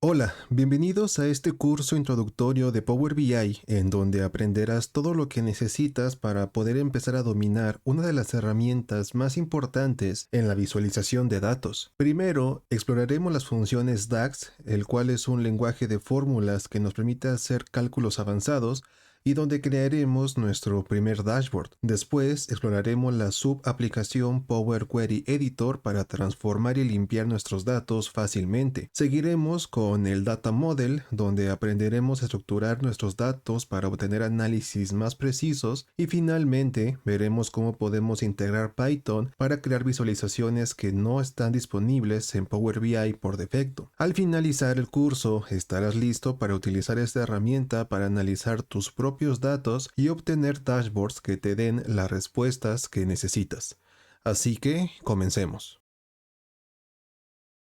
Hola, bienvenidos a este curso introductorio de Power BI, en donde aprenderás todo lo que necesitas para poder empezar a dominar una de las herramientas más importantes en la visualización de datos. Primero, exploraremos las funciones DAX, el cual es un lenguaje de fórmulas que nos permite hacer cálculos avanzados y donde crearemos nuestro primer dashboard. Después exploraremos la subaplicación Power Query Editor para transformar y limpiar nuestros datos fácilmente. Seguiremos con el Data Model, donde aprenderemos a estructurar nuestros datos para obtener análisis más precisos y finalmente veremos cómo podemos integrar Python para crear visualizaciones que no están disponibles en Power BI por defecto. Al finalizar el curso estarás listo para utilizar esta herramienta para analizar tus propios datos y obtener dashboards que te den las respuestas que necesitas. Así que comencemos.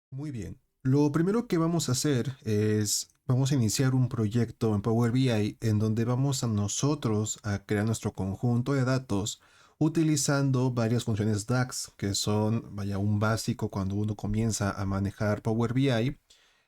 Muy bien. Lo primero que vamos a hacer es, vamos a iniciar un proyecto en Power BI en donde vamos a nosotros a crear nuestro conjunto de datos utilizando varias funciones DAX que son, vaya, un básico cuando uno comienza a manejar Power BI,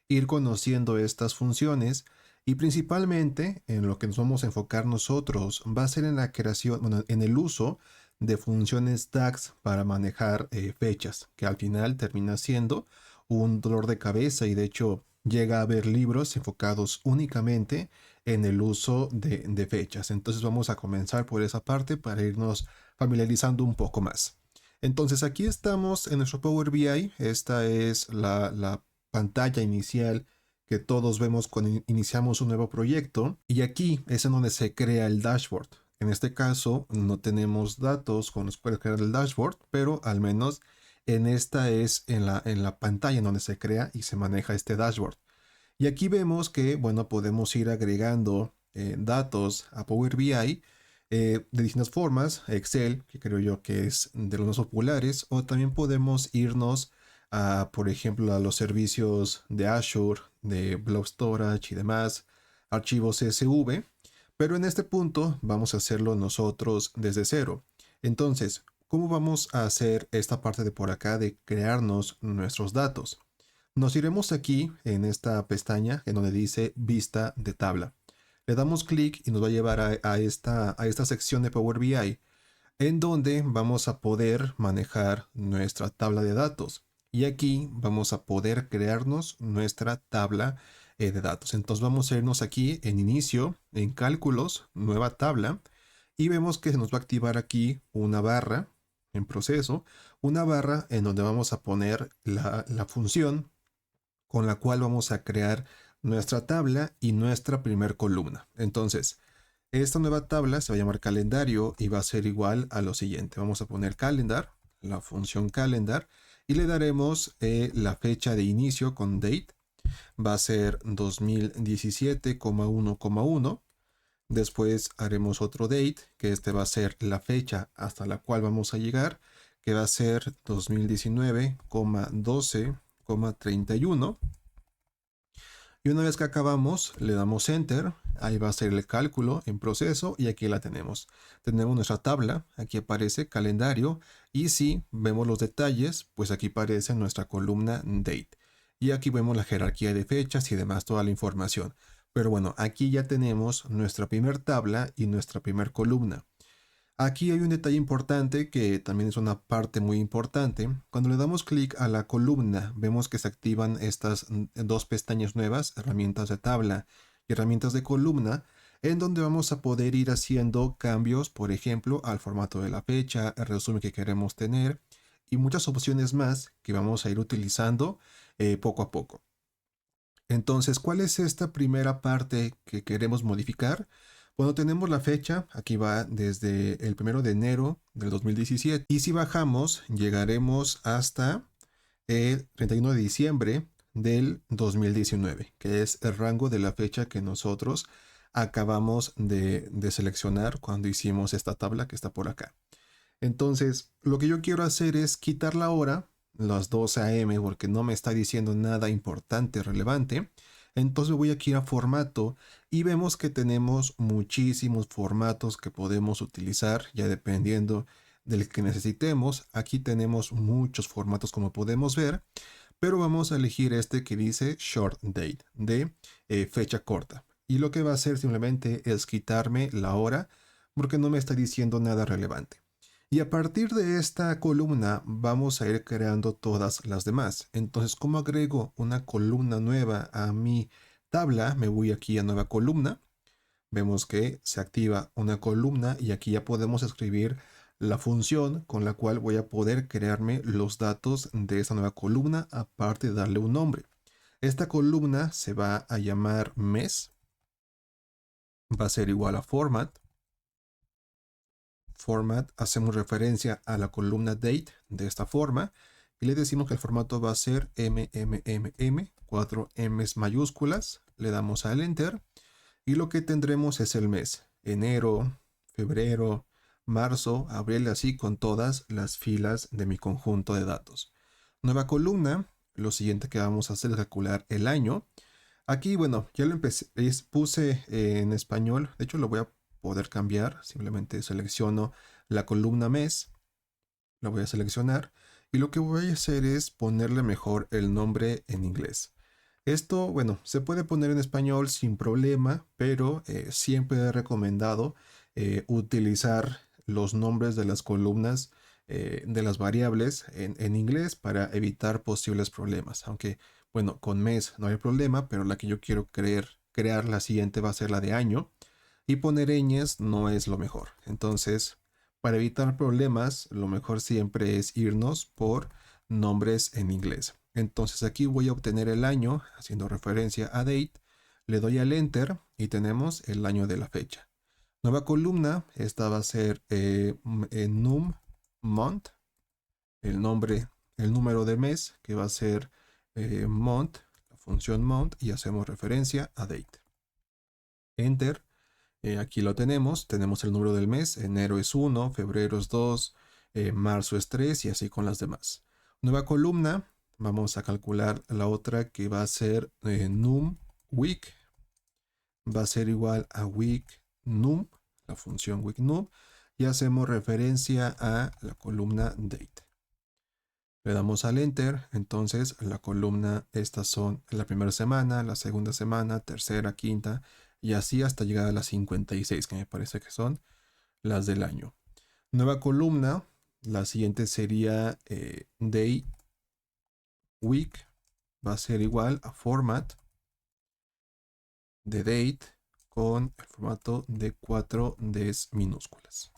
ir conociendo estas funciones y principalmente en lo que nos vamos a enfocar nosotros va a ser en la creación, bueno, en el uso de funciones DAX para manejar fechas, que al final termina siendo un dolor de cabeza y de hecho llega a haber libros enfocados únicamente en el uso de fechas. Entonces vamos a comenzar por esa parte para irnos familiarizando un poco más. Entonces aquí estamos en nuestro Power BI. Esta es la pantalla inicial que todos vemos cuando iniciamos un nuevo proyecto. Y aquí es en donde se crea el dashboard. En este caso no tenemos datos con los cuales crear el dashboard, pero al menos en esta es en la pantalla en donde se crea y se maneja este dashboard. Y aquí vemos que, bueno, podemos ir agregando datos a Power BI de distintas formas. Excel, que creo yo que es de los más populares, o también podemos irnos a, por ejemplo, a los servicios de Azure, de Blob Storage y demás, archivos CSV. Pero en este punto vamos a hacerlo nosotros desde cero. Entonces, ¿cómo vamos a hacer esta parte de por acá de crearnos nuestros datos? Nos iremos aquí en esta pestaña en donde dice vista de tabla. Le damos clic y nos va a llevar a esta sección de Power BI en donde vamos a poder manejar nuestra tabla de datos. Y aquí vamos a poder crearnos nuestra tabla de datos. Entonces vamos a irnos aquí en inicio, en cálculos, nueva tabla. Y vemos que se nos va a activar aquí una barra en proceso, una barra en donde vamos a poner la función con la cual vamos a crear nuestra tabla y nuestra primer columna. Entonces, esta nueva tabla se va a llamar calendario y va a ser igual a lo siguiente. Vamos a poner calendar, la función calendar, y le daremos la fecha de inicio con date. Va a ser 2017,1,1. Después haremos otro date, que este va a ser la fecha hasta la cual vamos a llegar, que va a ser 2019,12,31. Y una vez que acabamos, le damos Enter. Ahí va a ser el cálculo en proceso y aquí la tenemos. Tenemos nuestra tabla, aquí aparece calendario y si vemos los detalles, pues aquí aparece nuestra columna Date. Y aquí vemos la jerarquía de fechas y demás, toda la información. Pero bueno, aquí ya tenemos nuestra primer tabla y nuestra primer columna. Aquí hay un detalle importante que también es una parte muy importante. Cuando le damos clic a la columna, vemos que se activan estas dos pestañas nuevas, herramientas de tabla y herramientas de columna, en donde vamos a poder ir haciendo cambios, por ejemplo, al formato de la fecha, el resumen que queremos tener y muchas opciones más que vamos a ir utilizando poco a poco. Entonces, ¿cuál es esta primera parte que queremos modificar? Bueno, tenemos la fecha, aquí va desde el 1 de enero del 2017 y si bajamos llegaremos hasta el 31 de diciembre del 2019, que es el rango de la fecha que nosotros acabamos de seleccionar cuando hicimos esta tabla que está por acá. Entonces, lo que yo quiero hacer es quitar la hora, las 12 a.m., porque no me está diciendo nada importante, relevante. Entonces voy aquí a formato y vemos que tenemos muchísimos formatos que podemos utilizar, ya dependiendo del que necesitemos. Aquí tenemos muchos formatos como podemos ver, pero vamos a elegir este que dice short date, de fecha corta. Y lo que va a hacer simplemente es quitarme la hora porque no me está diciendo nada relevante. Y a partir de esta columna vamos a ir creando todas las demás. Entonces, ¿cómo agrego una columna nueva a mi tabla? Me voy aquí a nueva columna. Vemos que se activa una columna y aquí ya podemos escribir la función con la cual voy a poder crearme los datos de esta nueva columna aparte de darle un nombre. Esta columna se va a llamar mes, va a ser igual a format. Format, hacemos referencia a la columna date de esta forma y le decimos que el formato va a ser MMMM, 4 M's mayúsculas, le damos al enter y lo que tendremos es el mes, enero, febrero, marzo, abril, así con todas las filas de mi conjunto de datos. Nueva columna, lo siguiente que vamos a hacer es calcular el año. Aquí, bueno, ya lo empecé, puse en español, de hecho lo voy a poder cambiar, simplemente selecciono la columna mes, la voy a seleccionar y lo que voy a hacer es ponerle mejor el nombre en inglés. Esto, bueno, se puede poner en español sin problema, pero siempre he recomendado utilizar los nombres de las columnas de las variables en inglés para evitar posibles problemas. Aunque, bueno, con mes no hay problema, pero la que yo quiero crear la siguiente va a ser la de año y poner ñes no es lo mejor. Entonces, para evitar problemas, lo mejor siempre es irnos por nombres en inglés. Entonces aquí voy a obtener el año, haciendo referencia a date, le doy al enter y tenemos el año de la fecha. Nueva columna, esta va a ser num month, el nombre, el número de mes, que va a ser month, la función month, y hacemos referencia a date. Enter. Aquí lo tenemos el número del mes, enero es 1, febrero es 2, marzo es 3 y así con las demás. Nueva columna, vamos a calcular la otra que va a ser num week, va a ser igual a week num, la función week num, y hacemos referencia a la columna date. Le damos al enter, entonces la columna, estas son la primera semana, la segunda semana, tercera, quinta, y así hasta llegar a las 56, que me parece que son las del año. Nueva columna, la siguiente sería day, week, va a ser igual a format de date con el formato de 4 Ds minúsculas.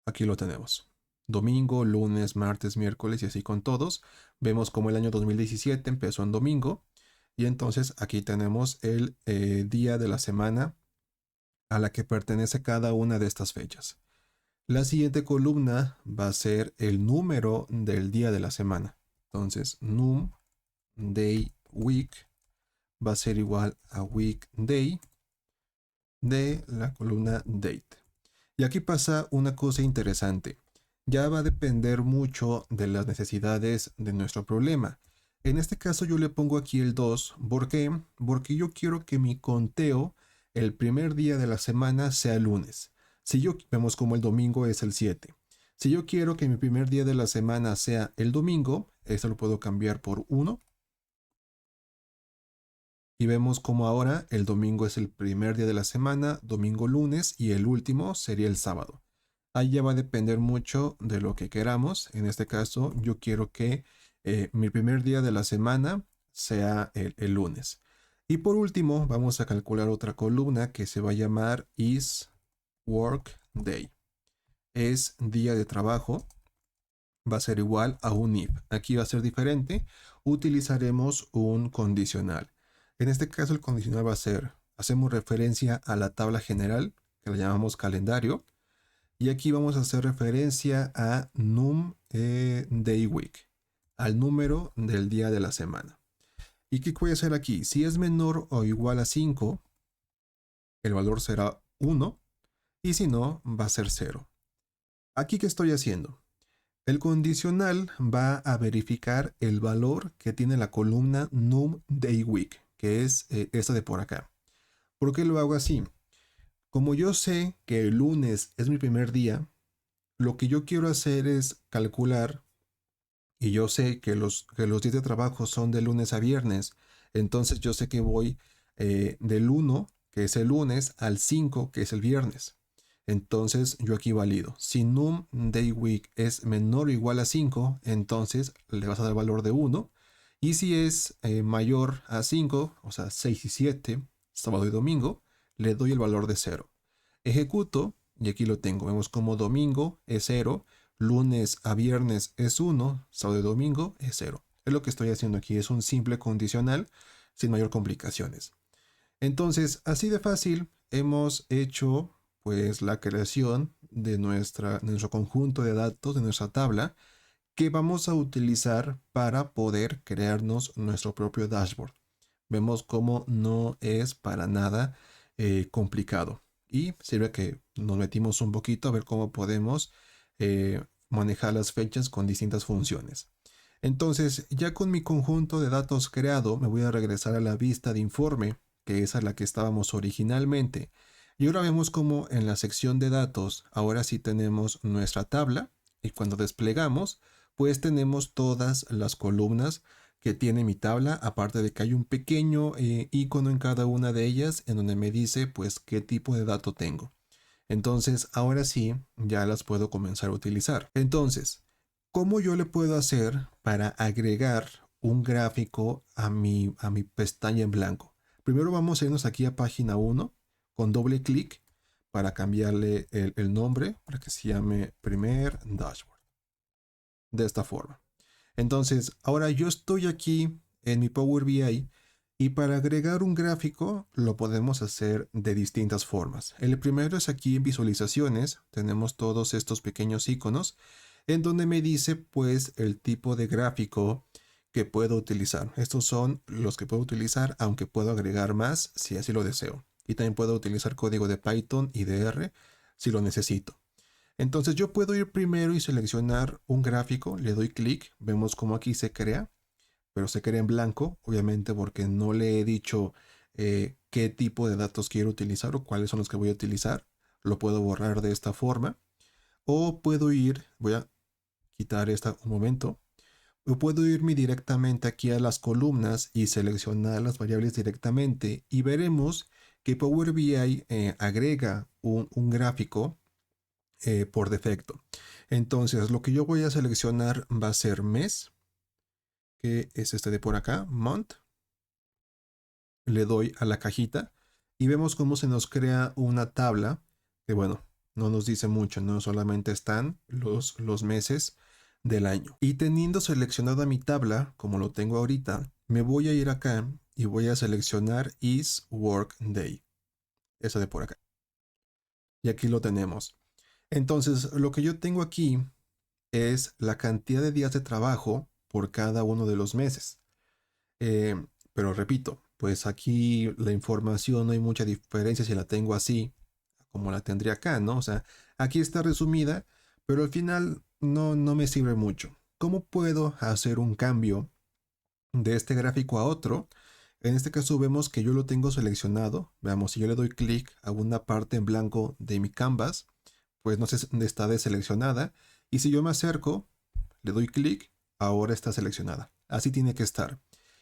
Aquí lo tenemos. Domingo, lunes, martes, miércoles y así con todos. Vemos como el año 2017 empezó en domingo y entonces aquí tenemos el día de la semana a la que pertenece cada una de estas fechas. La siguiente columna va a ser el número del día de la semana. Entonces, num day week va a ser igual a weekday de la columna date. Y aquí pasa una cosa interesante. Ya va a depender mucho de las necesidades de nuestro problema. En este caso yo le pongo aquí el 2. ¿Por qué? Porque yo quiero que mi conteo el primer día de la semana sea el lunes. Si yo vemos como el domingo es el 7. Si yo quiero que mi primer día de la semana sea el domingo, esto lo puedo cambiar por 1. Y vemos como ahora el domingo es el primer día de la semana, domingo, lunes y el último sería el sábado. Ahí ya va a depender mucho de lo que queramos. En este caso yo quiero que mi primer día de la semana sea el lunes. Y por último vamos a calcular otra columna que se va a llamar is work day. Es día de trabajo. Va a ser igual a un if. Aquí va a ser diferente. Utilizaremos un condicional. En este caso el condicional va a ser, hacemos referencia a la tabla general, que la llamamos calendario, y aquí vamos a hacer referencia a num day week, al número del día de la semana. ¿Y qué voy a hacer aquí? Si es menor o igual a 5, el valor será 1, y si no, va a ser 0. ¿Aquí qué estoy haciendo? El condicional va a verificar el valor que tiene la columna num day week, que es esta de por acá. ¿Por qué lo hago así? Como yo sé que el lunes es mi primer día, lo que yo quiero hacer es calcular y yo sé que los días de trabajo son de lunes a viernes, entonces yo sé que voy del 1, que es el lunes, al 5, que es el viernes. Entonces yo aquí valido. Si num day week es menor o igual a 5, entonces le vas a dar valor de 1. Y si es mayor a 5, o sea 6 y 7, sábado y domingo, le doy el valor de 0. Ejecuto y aquí lo tengo. Vemos como domingo es 0, lunes a viernes es 1, sábado y domingo es 0. Es lo que estoy haciendo aquí, es un simple condicional sin mayor complicaciones. Entonces, así de fácil hemos hecho pues la creación de nuestro conjunto de datos, de nuestra tabla, que vamos a utilizar para poder crearnos nuestro propio dashboard. Vemos cómo no es para nada complicado y sirve que nos metimos un poquito a ver cómo podemos manejar las fechas con distintas funciones. Entonces, ya con mi conjunto de datos creado, me voy a regresar a la vista de informe, que es a la que estábamos originalmente. Y ahora vemos cómo en la sección de datos, ahora sí tenemos nuestra tabla y cuando desplegamos, pues tenemos todas las columnas que tiene mi tabla, aparte de que hay un pequeño icono en cada una de ellas en donde me dice pues qué tipo de dato tengo. Entonces, ahora sí, ya las puedo comenzar a utilizar. Entonces, ¿cómo yo le puedo hacer para agregar un gráfico a mi pestaña en blanco? Primero vamos a irnos aquí a página 1 con doble clic para cambiarle el nombre para que se llame primer dashboard. De esta forma. Entonces, ahora yo estoy aquí en mi Power BI y para agregar un gráfico lo podemos hacer de distintas formas. El primero es aquí en visualizaciones. Tenemos todos estos pequeños iconos en donde me dice pues el tipo de gráfico que puedo utilizar. Estos son los que puedo utilizar, aunque puedo agregar más si así lo deseo. Y también puedo utilizar código de Python y de R si lo necesito. Entonces yo puedo ir primero y seleccionar un gráfico, le doy clic, vemos cómo aquí se crea, pero se crea en blanco, obviamente porque no le he dicho qué tipo de datos quiero utilizar o cuáles son los que voy a utilizar. Lo puedo borrar de esta forma. O puedo ir, voy a quitar esta un momento, o puedo irme directamente aquí a las columnas y seleccionar las variables directamente y veremos que Power BI agrega un gráfico por defecto. Entonces, lo que yo voy a seleccionar va a ser mes, que es este de por acá, month. Le doy a la cajita y vemos cómo se nos crea una tabla que, bueno, no nos dice mucho, no solamente están los meses del año. Y teniendo seleccionada mi tabla, como lo tengo ahorita, me voy a ir acá y voy a seleccionar is work day. Esa de por acá. Y aquí lo tenemos. Entonces, lo que yo tengo aquí es la cantidad de días de trabajo por cada uno de los meses. Eh, pero repito, pues aquí la información no hay mucha diferencia si la tengo así como la tendría acá, ¿no? O sea, aquí está resumida, pero al final no me sirve mucho. ¿Cómo puedo hacer un cambio de este gráfico a otro? En este caso vemos que yo lo tengo seleccionado. Veamos, si yo le doy clic a una parte en blanco de mi canvas, pues no sé dónde está deseleccionada. Y si yo me acerco, le doy clic, ahora está seleccionada. Así tiene que estar.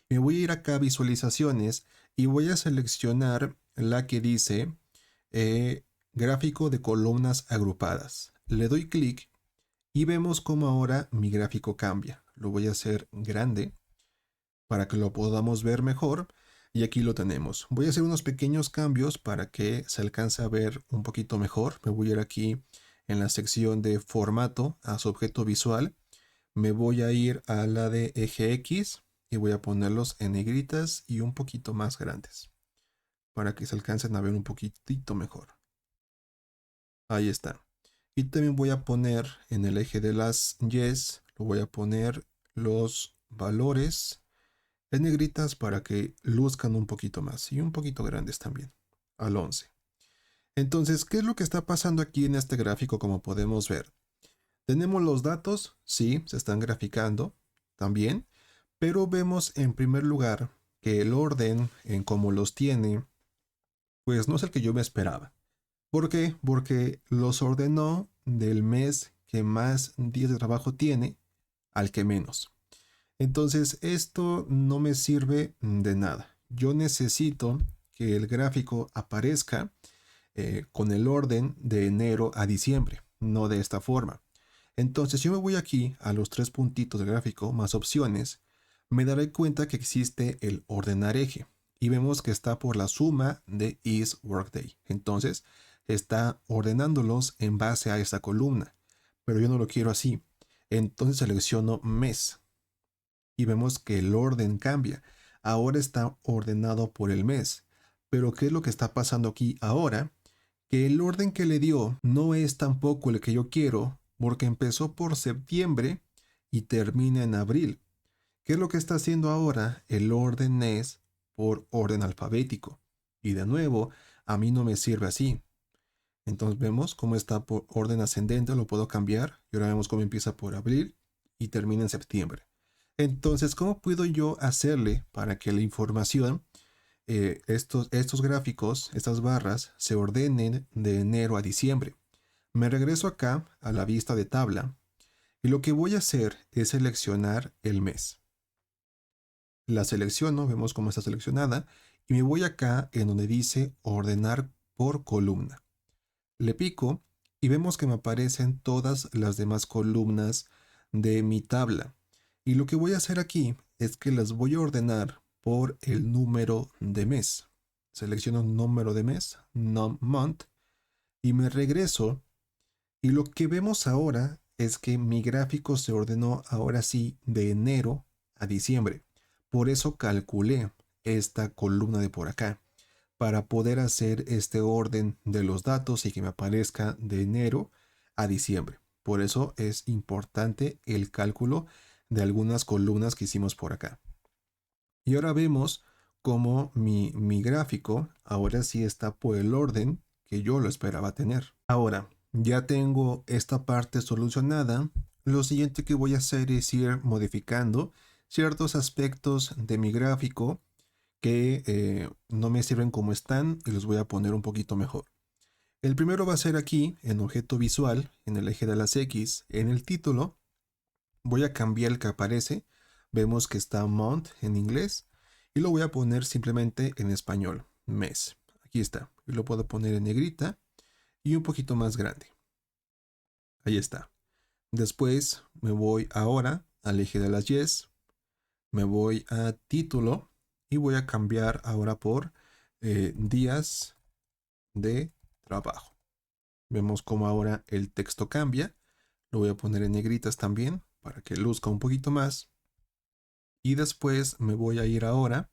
Me voy a ir acá a visualizaciones y voy a seleccionar la que dice gráfico de columnas agrupadas. Le doy clic y vemos cómo ahora mi gráfico cambia. Lo voy a hacer grande para que lo podamos ver mejor. Y aquí lo tenemos. Voy a hacer unos pequeños cambios para que se alcance a ver un poquito mejor. Me voy a ir aquí en la sección de formato a su objeto visual. Me voy a ir a la de eje X y voy a ponerlos en negritas y un poquito más grandes para que se alcancen a ver un poquitito mejor. Ahí está. Y también voy a poner en el eje de las Y's, lo voy a poner los valores en negritas para que luzcan un poquito más y un poquito grandes también, al 11. Entonces, ¿qué es lo que está pasando aquí en este gráfico como podemos ver? Tenemos los datos, sí, se están graficando también, pero vemos en primer lugar que el orden en cómo los tiene, pues no es el que yo me esperaba. ¿Por qué? Porque los ordenó del mes que más días de trabajo tiene al que menos. Entonces esto no me sirve de nada. Yo necesito que el gráfico aparezca con el orden de enero a diciembre, no de esta forma. Entonces yo me voy aquí a los tres puntitos del gráfico más opciones, me daré cuenta que existe el ordenar eje y vemos que está por la suma de is workday. Entonces está ordenándolos en base a esta columna, pero yo no lo quiero así. Entonces selecciono mes y vemos que el orden cambia. Ahora está ordenado por el mes. Pero ¿qué es lo que está pasando aquí ahora? Que el orden que le dio no es tampoco el que yo quiero, porque empezó por septiembre y termina en abril. ¿Qué es lo que está haciendo ahora? El orden es por orden alfabético. Y de nuevo, a mí no me sirve así. Entonces vemos cómo está por orden ascendente, lo puedo cambiar. Y ahora vemos cómo empieza por abril y termina en septiembre. Entonces, ¿cómo puedo yo hacerle para que la información, estos gráficos, estas barras, se ordenen de enero a diciembre? Me regreso acá a la vista de tabla y lo que voy a hacer es seleccionar el mes. La selecciono, vemos cómo está seleccionada y me voy acá en donde dice ordenar por columna. Le pico y vemos que me aparecen todas las demás columnas de mi tabla. Y lo que voy a hacer aquí es que las voy a ordenar por el número de mes. Selecciono número de mes, month, y me regreso. Y lo que vemos ahora es que mi gráfico se ordenó ahora sí de enero a diciembre. Por eso calculé esta columna de por acá, para poder hacer este orden de los datos y que me aparezca de enero a diciembre. Por eso es importante el cálculo de algunas columnas que hicimos por acá. Y ahora vemos cómo mi gráfico ahora sí está por el orden que yo lo esperaba tener. Ahora, ya tengo esta parte solucionada. Lo siguiente que voy a hacer es ir modificando ciertos aspectos de mi gráfico que no me sirven como están y los voy a poner un poquito mejor. El primero va a ser aquí en objeto visual, en el eje de las X, en el título. Voy a cambiar el que aparece. Vemos que está month en inglés y lo voy a poner simplemente en español, mes. Aquí está. Y lo puedo poner en negrita y un poquito más grande. Ahí está. Después me voy ahora al eje de las Yes. Me voy a título y voy a cambiar ahora por días de trabajo. Vemos cómo ahora el texto cambia. Lo voy a poner en negritas también para que luzca un poquito más. Y después me voy a ir ahora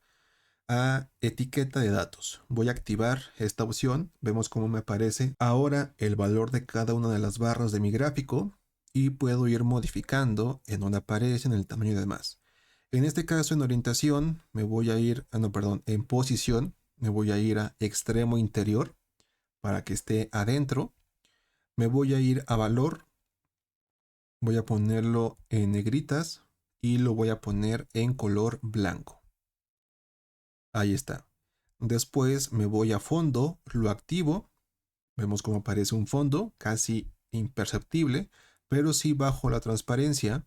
a etiqueta de datos. Voy a activar esta opción. Vemos cómo me aparece ahora el valor de cada una de las barras de mi gráfico y puedo ir modificando en donde aparecen el tamaño y demás. En este caso, en orientación, me voy a ir, en posición, me voy a ir a extremo interior para que esté adentro. Me voy a ir a valor, voy a ponerlo en negritas y lo voy a poner en color blanco. Ahí está. Después me voy a fondo, lo activo. Vemos cómo aparece un fondo casi imperceptible, pero si bajo la transparencia,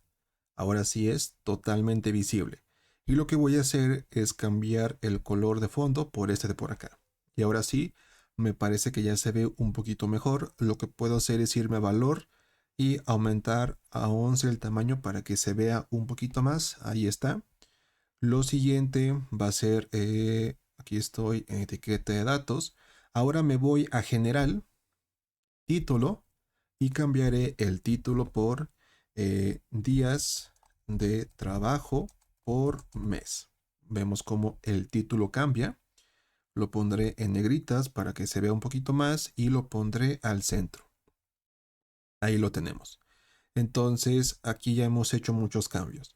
ahora sí es totalmente visible. Y lo que voy a hacer es cambiar el color de fondo por este de por acá. Y ahora sí, me parece que ya se ve un poquito mejor. Lo que puedo hacer es irme a valor y aumentar a 11 el tamaño para que se vea un poquito más. Ahí está. Lo siguiente va a ser, aquí estoy en etiqueta de datos. Ahora me voy a general, título, y cambiaré el título por días de trabajo por mes. Vemos cómo el título cambia. Lo pondré en negritas para que se vea un poquito más y lo pondré al centro. Ahí lo tenemos. Entonces aquí ya hemos hecho muchos cambios.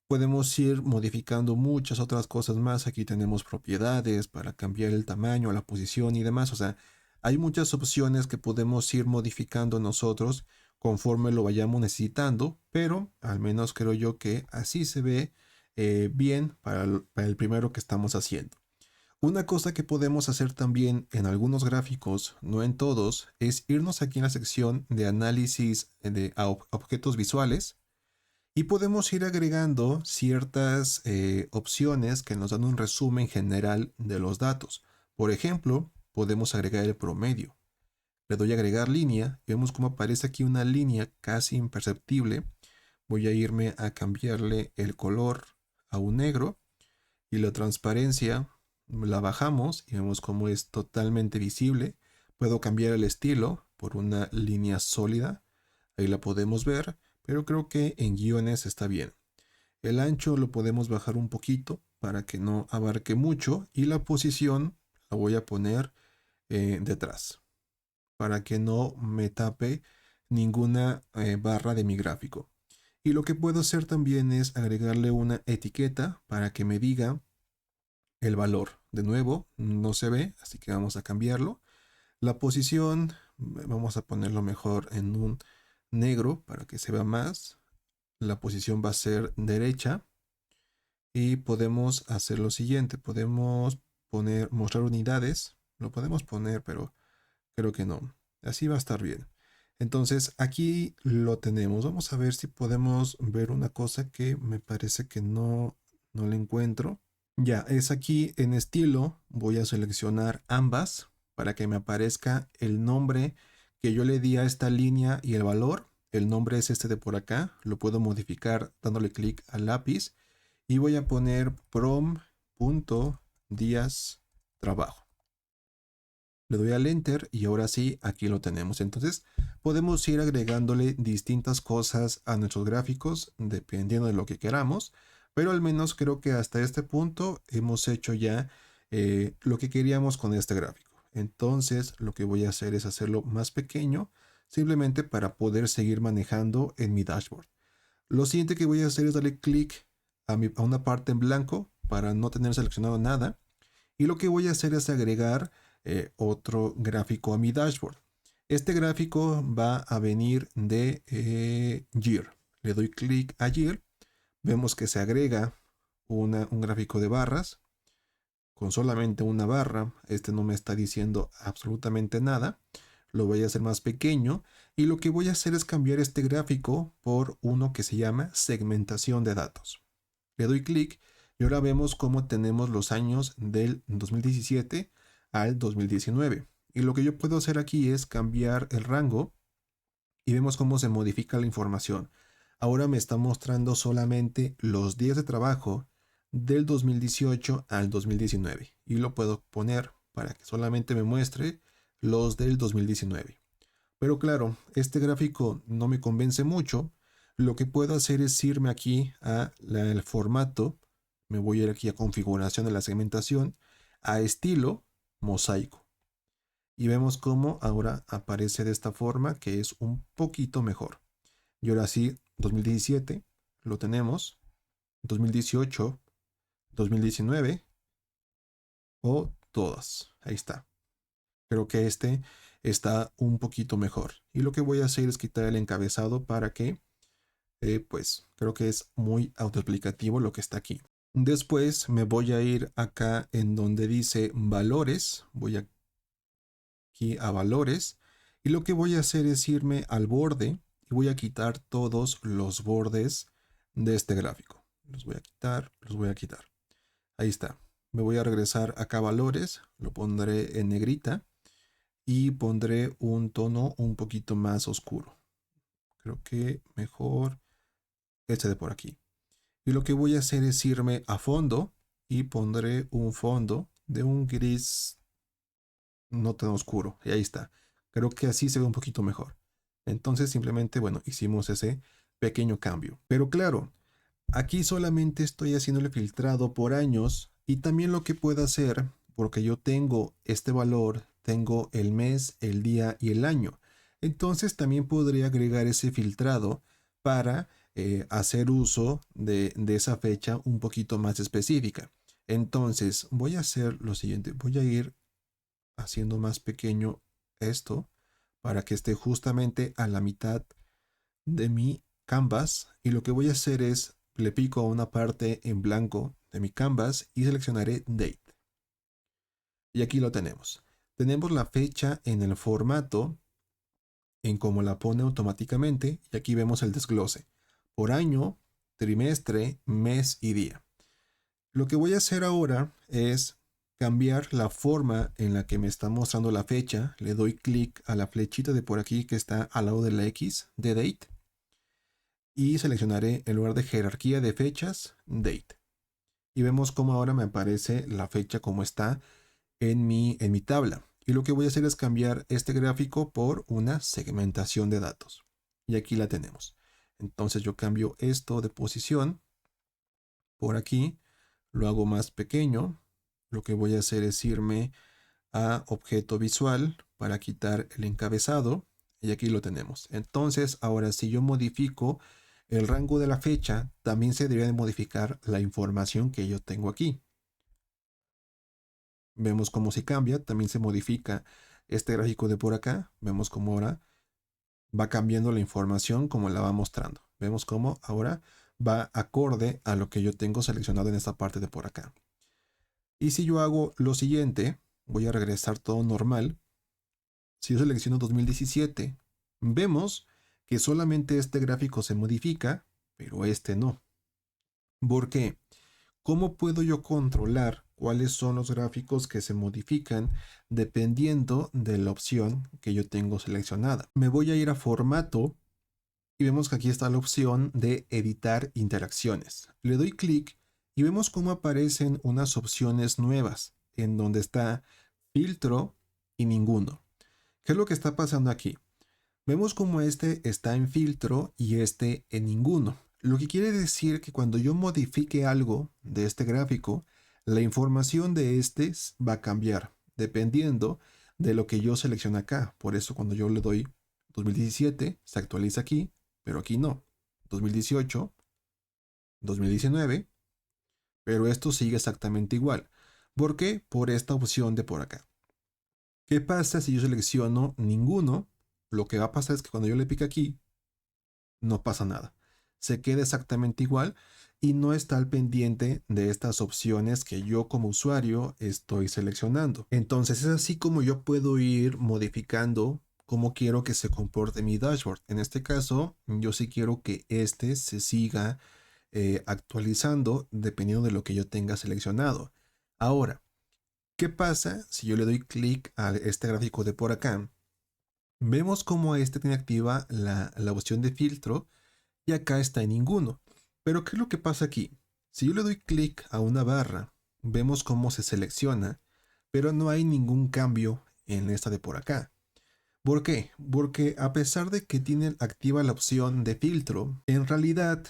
Podemos ir modificando muchas otras cosas más. Aquí tenemos propiedades para cambiar el tamaño, la posición y demás. O sea, hay muchas opciones que podemos ir modificando nosotros conforme lo vayamos necesitando, pero al menos creo yo que así se ve bien para el primero que estamos haciendo. Una cosa que podemos hacer también en algunos gráficos, no en todos, es irnos aquí en la sección de análisis de objetos visuales Y podemos ir agregando ciertas opciones que nos dan un resumen general de los datos. Por ejemplo, podemos agregar el promedio. Le doy a agregar línea y vemos cómo aparece aquí una línea casi imperceptible. Voy a irme a cambiarle el color a un negro y la transparencia la bajamos y vemos cómo es totalmente visible. Puedo cambiar el estilo por una línea sólida. Ahí la podemos ver, pero creo que en guiones está bien. El ancho lo podemos bajar un poquito para que no abarque mucho y la posición la voy a poner detrás para que no me tape ninguna barra de mi gráfico. Y lo que puedo hacer también es agregarle una etiqueta para que me diga el valor. De nuevo, no se ve, así que vamos a cambiarlo. La posición, vamos a ponerlo mejor en un negro para que se vea más. La posición va a ser derecha. Y podemos hacer lo siguiente. Podemos poner, mostrar unidades. Lo podemos poner, pero creo que no. Así va a estar bien. Entonces aquí lo tenemos. Vamos a ver si podemos ver una cosa que me parece que no le encuentro. Ya, es aquí en estilo. Voy a seleccionar ambas para que me aparezca el nombre que yo le di a esta línea y el valor. El nombre es este de por acá. Lo puedo modificar dándole clic al lápiz. Y voy a poner prom.días trabajo. Le doy al enter y ahora sí, aquí lo tenemos. Entonces podemos ir agregándole distintas cosas a nuestros gráficos dependiendo de lo que queramos. Pero al menos creo que hasta este punto hemos hecho ya lo que queríamos con este gráfico. Entonces lo que voy a hacer es hacerlo más pequeño simplemente para poder seguir manejando en mi dashboard. Lo siguiente que voy a hacer es darle clic a una parte en blanco para no tener seleccionado nada. Y lo que voy a hacer es agregar otro gráfico a mi dashboard. Este gráfico va a venir de Year. Le doy clic a Year. Vemos que se agrega un gráfico de barras con solamente una barra. Este no me está diciendo absolutamente nada. Lo voy a hacer más pequeño y lo que voy a hacer es cambiar este gráfico por uno que se llama segmentación de datos. Le doy clic y ahora vemos cómo tenemos los años del 2017 al 2019. Y lo que yo puedo hacer aquí es cambiar el rango y vemos cómo se modifica la información. Ahora me está mostrando solamente los días de trabajo del 2018 al 2019 y lo puedo poner para que solamente me muestre los del 2019. Pero claro, este gráfico no me convence mucho. Lo que puedo hacer es irme aquí el formato. Me voy a ir aquí a configuración de la segmentación, a estilo, mosaico. Y vemos cómo ahora aparece de esta forma que es un poquito mejor. Y ahora sí, 2017 lo tenemos, 2018, 2019 o todas. Ahí está. Creo que este está un poquito mejor. Y lo que voy a hacer es quitar el encabezado para que, pues, creo que es muy autoexplicativo lo que está aquí. Después me voy a ir acá en donde dice valores. Voy aquí a valores. Y lo que voy a hacer es irme al borde y voy a quitar todos los bordes de este gráfico. Los voy a quitar, los voy a quitar. Ahí está. Me voy a regresar acá a valores. Lo pondré en negrita. Y pondré un tono un poquito más oscuro. Creo que mejor este de por aquí. Y lo que voy a hacer es irme a fondo y pondré un fondo de un gris no tan oscuro. Y ahí está. Creo que así se ve un poquito mejor. Entonces simplemente, bueno, hicimos ese pequeño cambio. Pero claro, aquí solamente estoy haciéndole filtrado por años y también lo que puedo hacer, porque yo tengo este valor, tengo el mes, el día y el año. Entonces también podría agregar ese filtrado para hacer uso de esa fecha un poquito más específica. Entonces voy a hacer lo siguiente, voy a ir haciendo más pequeño esto para que esté justamente a la mitad de mi canvas y lo que voy a hacer es le pico a una parte en blanco de mi canvas y seleccionaré date. Y aquí lo tenemos. Tenemos la fecha en el formato en cómo la pone automáticamente y aquí vemos el desglose por año, trimestre, mes y día. Lo que voy a hacer ahora es cambiar la forma en la que me está mostrando la fecha. Le doy clic a la flechita de por aquí que está al lado de la X de date y seleccionaré en lugar de jerarquía de fechas, date. Y vemos cómo ahora me aparece la fecha como está en mi tabla. Y lo que voy a hacer es cambiar este gráfico por una segmentación de datos. Y aquí la tenemos. Entonces yo cambio esto de posición por aquí, lo hago más pequeño. Lo que voy a hacer es irme a objeto visual para quitar el encabezado y aquí lo tenemos. Entonces ahora si yo modifico el rango de la fecha, también se debería de modificar la información que yo tengo aquí. Vemos cómo se cambia, también se modifica este gráfico de por acá. Vemos cómo ahora va cambiando la información como la va mostrando. Vemos cómo ahora va acorde a lo que yo tengo seleccionado en esta parte de por acá. Y si yo hago lo siguiente, voy a regresar todo normal. Si yo selecciono 2017, vemos que solamente este gráfico se modifica, pero este no. ¿Por qué? ¿Cómo puedo yo controlar cuáles son los gráficos que se modifican dependiendo de la opción que yo tengo seleccionada? Me voy a ir a formato y vemos que aquí está la opción de editar interacciones. Le doy clic y vemos cómo aparecen unas opciones nuevas en donde está filtro y ninguno. ¿Qué es lo que está pasando aquí? Vemos como este está en filtro y este en ninguno. Lo que quiere decir que cuando yo modifique algo de este gráfico, la información de este va a cambiar dependiendo de lo que yo seleccione acá. Por eso cuando yo le doy 2017, se actualiza aquí, pero aquí no. 2018, 2019, pero esto sigue exactamente igual. ¿Por qué? Por esta opción de por acá. ¿Qué pasa si yo selecciono ninguno? Lo que va a pasar es que cuando yo le pique aquí, no pasa nada. Se queda exactamente igual y no está al pendiente de estas opciones que yo como usuario estoy seleccionando. Entonces es así como yo puedo ir modificando cómo quiero que se comporte mi dashboard. En este caso, yo sí quiero que este se siga actualizando dependiendo de lo que yo tenga seleccionado. Ahora, ¿qué pasa si yo le doy clic a este gráfico de por acá? Vemos cómo este tiene activa la opción de filtro y acá está en ninguno. Pero ¿qué es lo que pasa aquí? Si yo le doy clic a una barra, vemos cómo se selecciona, pero no hay ningún cambio en esta de por acá. ¿Por qué? Porque a pesar de que tienen activa la opción de filtro, en realidad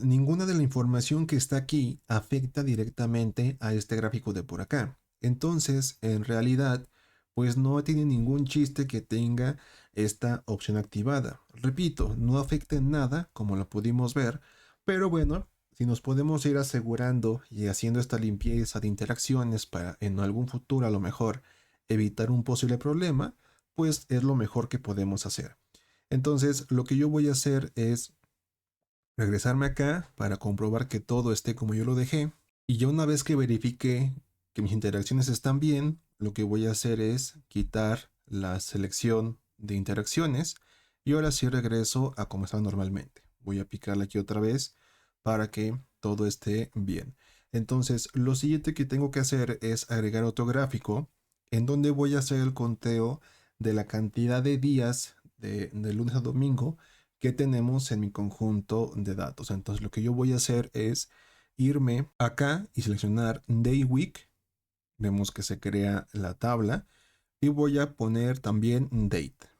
ninguna de la información que está aquí afecta directamente a este gráfico de por acá. Entonces, en realidad, pues no tiene ningún chiste que tenga esta opción activada. Repito, no afecta en nada, como lo pudimos ver, pero bueno, si nos podemos ir asegurando y haciendo esta limpieza de interacciones para en algún futuro a lo mejor evitar un posible problema, pues es lo mejor que podemos hacer. Entonces, lo que yo voy a hacer es regresarme acá para comprobar que todo esté como yo lo dejé. Y ya una vez que verifique que mis interacciones están bien, lo que voy a hacer es quitar la selección de interacciones y ahora sí regreso a como estaba normalmente. Voy a picarle aquí otra vez para que todo esté bien. Entonces, lo siguiente que tengo que hacer es agregar otro gráfico en donde voy a hacer el conteo de la cantidad de días de lunes a domingo que tenemos en mi conjunto de datos. Entonces lo que yo voy a hacer es irme acá y seleccionar Day Week. Vemos que se crea la tabla y voy a poner también Date.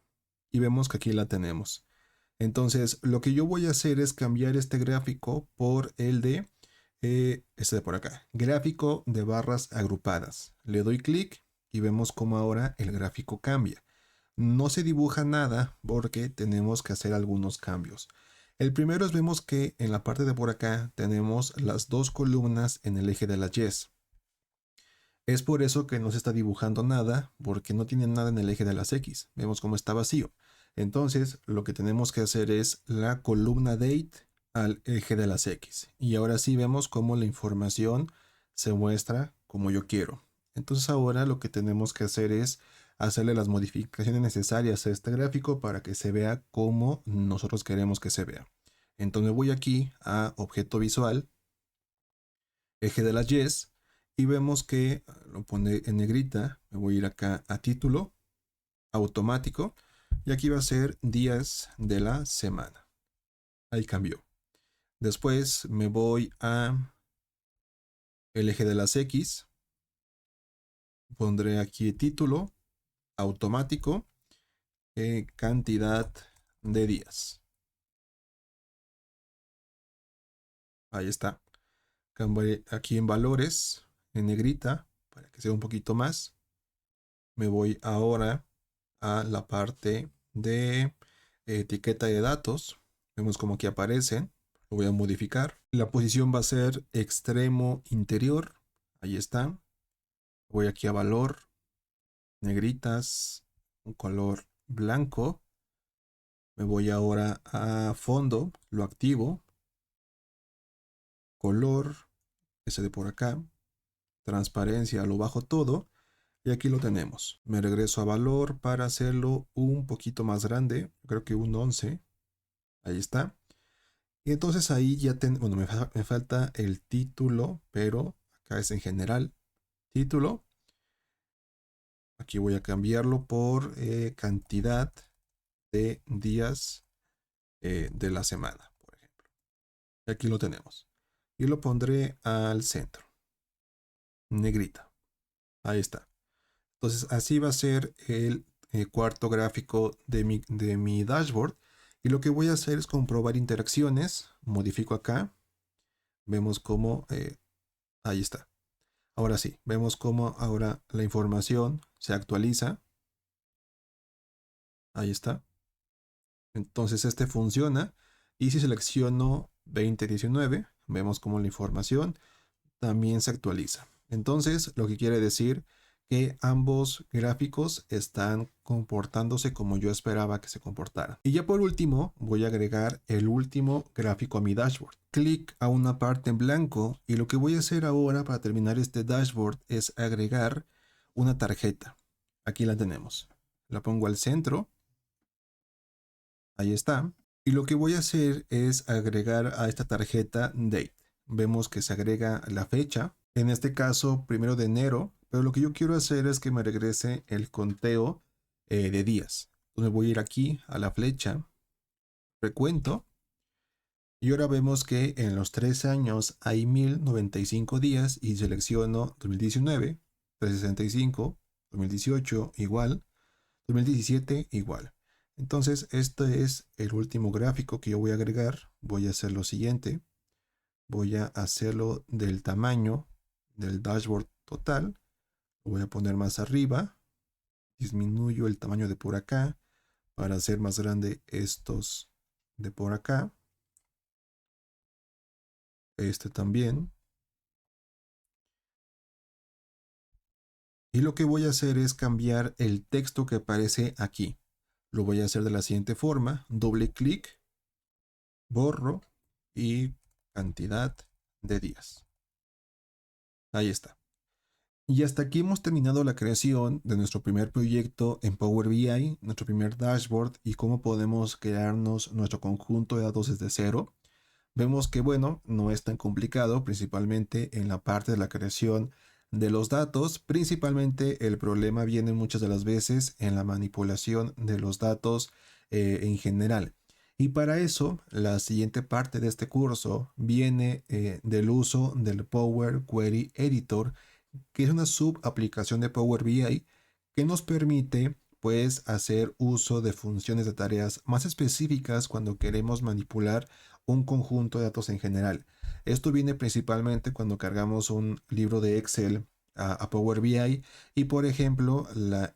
Y vemos que aquí la tenemos. Entonces lo que yo voy a hacer es cambiar este gráfico por el de este de por acá. Gráfico de barras agrupadas. Le doy clic y vemos cómo ahora el gráfico cambia. No se dibuja nada porque tenemos que hacer algunos cambios. El primero es vemos que en la parte de por acá tenemos las dos columnas en el eje de las Y's. Es por eso que no se está dibujando nada porque no tiene nada en el eje de las X. Vemos cómo está vacío. Entonces lo que tenemos que hacer es la columna date al eje de las X. Y ahora sí vemos cómo la información se muestra como yo quiero. Entonces ahora lo que tenemos que hacer es hacerle las modificaciones necesarias a este gráfico para que se vea como nosotros queremos que se vea. Entonces me voy aquí a objeto visual, eje de las Ys, y vemos que lo pone en negrita. Me voy a ir acá a título, automático, y aquí va a ser días de la semana. Ahí cambió. Después me voy a el eje de las X, pondré aquí título, automático, cantidad de días. Ahí está. Cambiaré aquí en valores, en negrita, para que sea un poquito más. Me voy ahora a la parte de etiqueta de datos. Vemos como aquí aparecen. Lo voy a modificar. La posición va a ser extremo interior. Ahí está. Voy aquí a valor, negritas, un color blanco. Me voy ahora a fondo, lo activo. Color, ese de por acá. Transparencia, lo bajo todo. Y aquí lo tenemos. Me regreso a valor para hacerlo un poquito más grande. Creo que un 11. Ahí está. Y entonces ahí ya bueno, me falta el título, pero acá es en general. Título. Aquí voy a cambiarlo por cantidad de días de la semana, por ejemplo. Y aquí lo tenemos. Y lo pondré al centro. Negrita. Ahí está. Entonces así va a ser el cuarto gráfico de mi dashboard. Y lo que voy a hacer es comprobar interacciones. Modifico acá. Vemos cómo... ahí está. Ahora sí, vemos cómo ahora la información se actualiza. Ahí está. Entonces este funciona. Y si selecciono 2019, vemos cómo la información también se actualiza. Entonces, lo que quiere decir que ambos gráficos están comportándose como yo esperaba que se comportaran. Y ya por último, voy a agregar el último gráfico a mi dashboard. Clic a una parte en blanco y lo que voy a hacer ahora para terminar este dashboard es agregar una tarjeta. Aquí la tenemos. La pongo al centro. Ahí está. Y lo que voy a hacer es agregar a esta tarjeta date. Vemos que se agrega la fecha, en este caso 1 de enero, pero lo que yo quiero hacer es que me regrese el conteo de días. Entonces voy a ir aquí a la flecha, recuento, y ahora vemos que en los 3 años hay 1095 días y selecciono 2019, 365, 2018 igual, 2017 igual. Entonces, este es el último gráfico que yo voy a agregar. Voy a hacer lo siguiente. Voy a hacerlo del tamaño del dashboard total. Lo voy a poner más arriba. Disminuyo el tamaño de por acá para hacer más grande estos de por acá. Este también. Y lo que voy a hacer es cambiar el texto que aparece aquí. Lo voy a hacer de la siguiente forma. Doble clic, borro y cantidad de días. Ahí está. Y hasta aquí hemos terminado la creación de nuestro primer proyecto en Power BI, nuestro primer dashboard y cómo podemos crearnos nuestro conjunto de datos desde cero. Vemos que, bueno, no es tan complicado, principalmente en la parte de la creación de los datos. Principalmente el problema viene muchas de las veces en la manipulación de los datos en general. Y para eso, la siguiente parte de este curso viene del uso del Power Query Editor, que es una subaplicación de Power BI que nos permite pues hacer uso de funciones de tareas más específicas cuando queremos manipular un conjunto de datos en general. Esto viene principalmente cuando cargamos un libro de Excel a Power BI y por ejemplo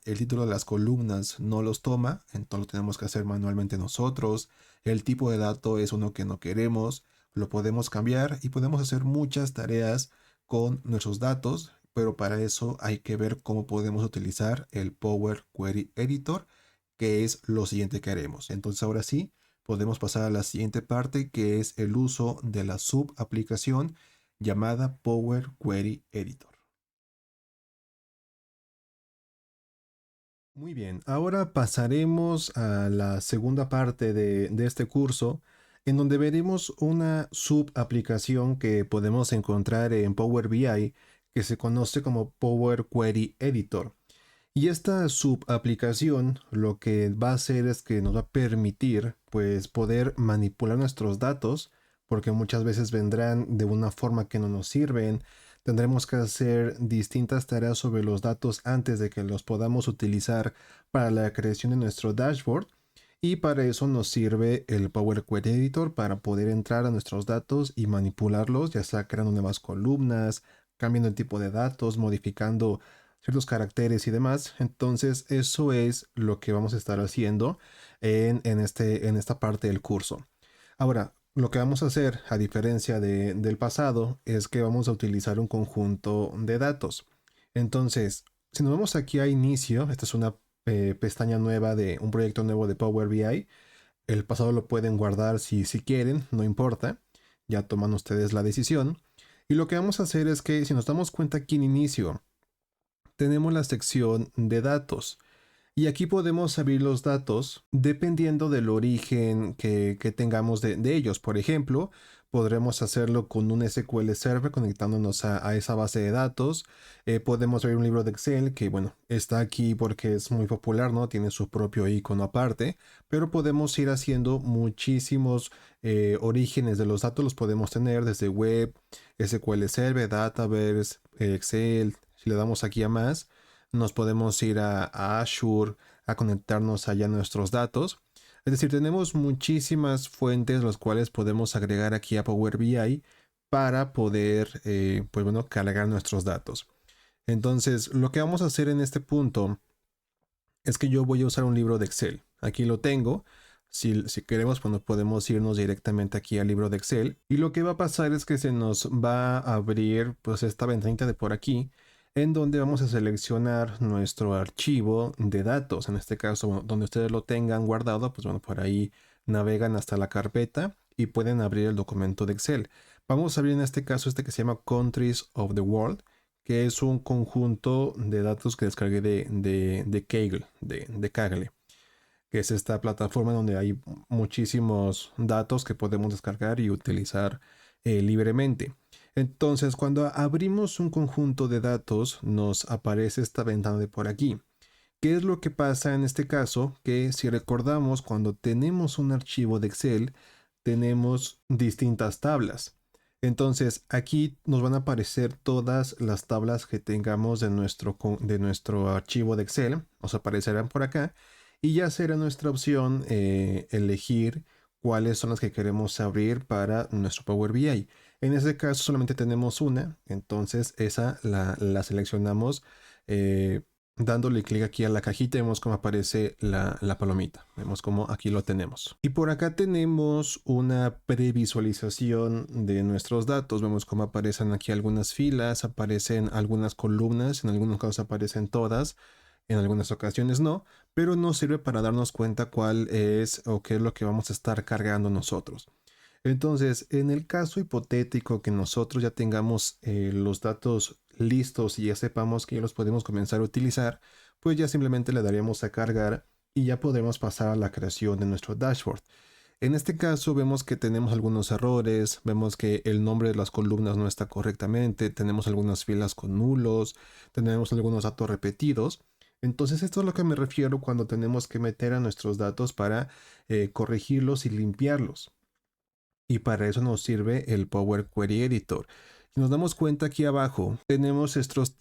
el título de las columnas no los toma, entonces lo tenemos que hacer manualmente nosotros. El tipo de dato es uno que no queremos, lo podemos cambiar y podemos hacer muchas tareas con nuestros datos, pero para eso hay que ver cómo podemos utilizar el Power Query Editor, que es lo siguiente que haremos. Entonces ahora sí, podemos pasar a la siguiente parte, que es el uso de la subaplicación llamada Power Query Editor. Muy bien, ahora pasaremos a la segunda parte de este curso en donde veremos una subaplicación que podemos encontrar en Power BI que se conoce como Power Query Editor. Y esta subaplicación lo que va a hacer es que nos va a permitir pues poder manipular nuestros datos, porque muchas veces vendrán de una forma que no nos sirven. Tendremos que hacer distintas tareas sobre los datos antes de que los podamos utilizar para la creación de nuestro dashboard. Y para eso nos sirve el Power Query Editor para poder entrar a nuestros datos y manipularlos, ya sea creando nuevas columnas, cambiando el tipo de datos, modificando ciertos caracteres y demás. Entonces eso es lo que vamos a estar haciendo en esta parte del curso. Ahora, lo que vamos a hacer, a diferencia del pasado, es que vamos a utilizar un conjunto de datos. Entonces, si nos vemos aquí a inicio, esta es una pestaña nueva de un proyecto nuevo de Power BI. El pasado lo pueden guardar si quieren, no importa. Ya toman ustedes la decisión. Y lo que vamos a hacer es que si nos damos cuenta aquí en inicio, tenemos la sección de datos. Y aquí podemos abrir los datos dependiendo del origen que tengamos de ellos. Por ejemplo, podremos hacerlo con un SQL Server conectándonos a esa base de datos. Podemos abrir un libro de Excel que, bueno, está aquí porque es muy popular, ¿no? Tiene su propio icono aparte. Pero podemos ir haciendo muchísimos orígenes de los datos. Los podemos tener desde web, SQL Server, Database, Excel. Si le damos aquí a más, nos podemos ir a Azure a conectarnos allá a nuestros datos. Es decir, tenemos muchísimas fuentes las cuales podemos agregar aquí a Power BI para poder, pues bueno, cargar nuestros datos. Entonces, lo que vamos a hacer en este punto es que yo voy a usar un libro de Excel. Aquí lo tengo. Si queremos, bueno, podemos irnos directamente aquí al libro de Excel. Y lo que va a pasar es que se nos va a abrir pues esta ventanita de por aquí, en donde vamos a seleccionar nuestro archivo de datos. En este caso, bueno, donde ustedes lo tengan guardado, pues bueno, por ahí navegan hasta la carpeta y pueden abrir el documento de Excel. Vamos a abrir en este caso este que se llama Countries of the World, que es un conjunto de datos que descargué de Kaggle, de Kaggle, que es esta plataforma donde hay muchísimos datos que podemos descargar y utilizar libremente. Entonces, cuando abrimos un conjunto de datos, nos aparece esta ventana de por aquí. ¿Qué es lo que pasa en este caso? Que si recordamos, cuando tenemos un archivo de Excel, tenemos distintas tablas. Entonces, aquí nos van a aparecer todas las tablas que tengamos de nuestro archivo de Excel. Nos aparecerán por acá. Y ya será nuestra opción elegir cuáles son las que queremos abrir para nuestro Power BI. En este caso solamente tenemos una, entonces esa la seleccionamos dándole clic aquí a la cajita y vemos cómo aparece la palomita. Vemos cómo aquí lo tenemos. Y por acá tenemos una previsualización de nuestros datos. Vemos cómo aparecen aquí algunas filas, aparecen algunas columnas, en algunos casos aparecen todas. En algunas ocasiones no, pero nos sirve para darnos cuenta cuál es o qué es lo que vamos a estar cargando nosotros. Entonces, en el caso hipotético que nosotros ya tengamos los datos listos y ya sepamos que ya los podemos comenzar a utilizar, pues ya simplemente le daríamos a cargar y ya podremos pasar a la creación de nuestro dashboard. En este caso vemos que tenemos algunos errores, vemos que el nombre de las columnas no está correctamente, tenemos algunas filas con nulos, tenemos algunos datos repetidos. Entonces esto es a lo que me refiero cuando tenemos que meter a nuestros datos para corregirlos y limpiarlos. Y para eso nos sirve el Power Query Editor. Si nos damos cuenta aquí abajo, tenemos estos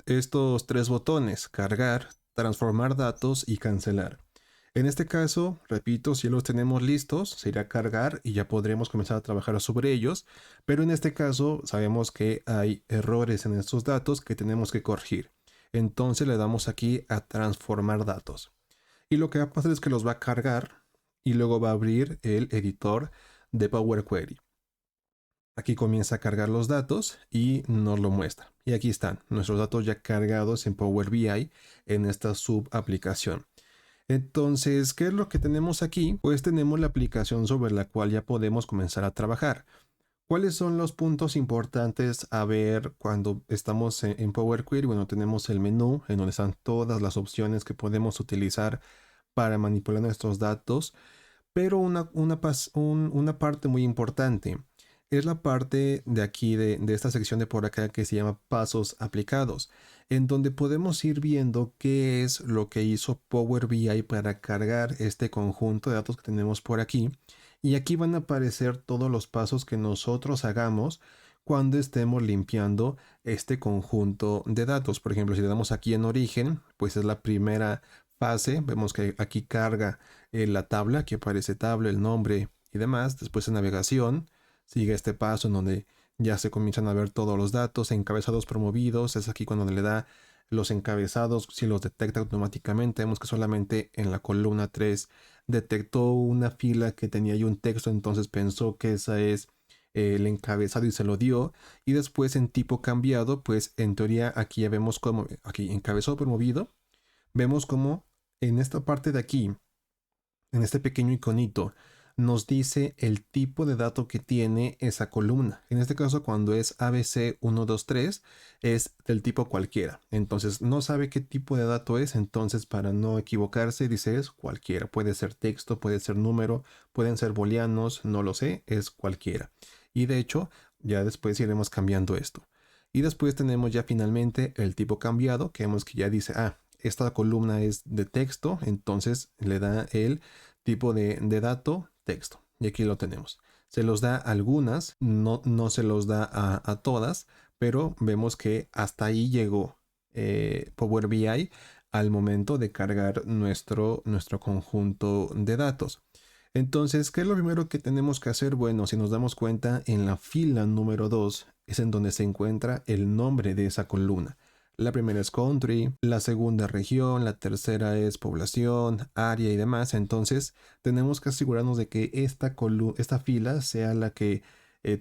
tres botones: cargar, transformar datos y cancelar. En este caso, repito, si los tenemos listos, se irá a cargar y ya podremos comenzar a trabajar sobre ellos. Pero en este caso sabemos que hay errores en estos datos que tenemos que corregir. Entonces le damos aquí a transformar datos. Y lo que va a pasar es que los va a cargar y luego va a abrir el editor de Power Query. Aquí comienza a cargar los datos y nos lo muestra. Y aquí están nuestros datos ya cargados en Power BI en esta subaplicación. Entonces, ¿qué es lo que tenemos aquí? Pues tenemos la aplicación sobre la cual ya podemos comenzar a trabajar. ¿Cuáles son los puntos importantes a ver cuando estamos en Power Query? Bueno, tenemos el menú en donde están todas las opciones que podemos utilizar para manipular nuestros datos. Pero una parte muy importante es la parte de aquí, de esta sección de por acá que se llama pasos aplicados, en donde podemos ir viendo qué es lo que hizo Power BI para cargar este conjunto de datos que tenemos por aquí. Y aquí van a aparecer todos los pasos que nosotros hagamos cuando estemos limpiando este conjunto de datos. Por ejemplo, si le damos aquí en origen, pues es la primera fase. Vemos que aquí carga la tabla, que aparece tabla, el nombre y demás. Después en navegación sigue este paso en donde ya se comienzan a ver todos los datos, encabezados promovidos. Es aquí cuando le da los encabezados, si los detecta automáticamente. Vemos que solamente en la columna 3 detectó una fila que tenía ahí un texto, entonces pensó que esa es el encabezado y se lo dio. Y después en tipo cambiado, pues en teoría aquí ya vemos como, aquí encabezado promovido, vemos como en esta parte de aquí, en este pequeño iconito, nos dice el tipo de dato que tiene esa columna. En este caso, cuando es ABC123, es del tipo cualquiera. Entonces, no sabe qué tipo de dato es. Entonces, para no equivocarse, dice es cualquiera. Puede ser texto, puede ser número, pueden ser booleanos, no lo sé, es cualquiera. Y de hecho, ya después iremos cambiando esto. Y después tenemos ya finalmente el tipo cambiado, que vemos que ya dice, esta columna es de texto, entonces le da el tipo de dato, texto. Y aquí lo tenemos. Se los da a algunas, no se los da a todas, pero vemos que hasta ahí llegó Power BI al momento de cargar nuestro conjunto de datos. Entonces, ¿qué es lo primero que tenemos que hacer? Bueno, si nos damos cuenta, en la fila número 2 es en donde se encuentra el nombre de esa columna. La primera es country, la segunda región, la tercera es población, área y demás. Entonces tenemos que asegurarnos de que esta fila sea la que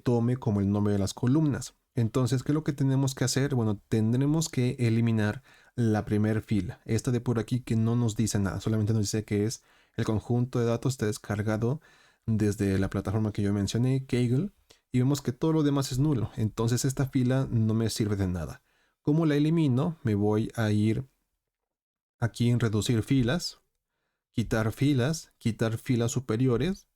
tome como el nombre de las columnas. Entonces, ¿qué es lo que tenemos que hacer? Bueno, tendremos que eliminar la primera fila. Esta de por aquí que no nos dice nada, solamente nos dice que es el conjunto de datos está descargado desde la plataforma que yo mencioné, Kaggle, y vemos que todo lo demás es nulo. Entonces esta fila no me sirve de nada. ¿Cómo la elimino? Me voy a ir aquí en reducir filas, quitar filas superiores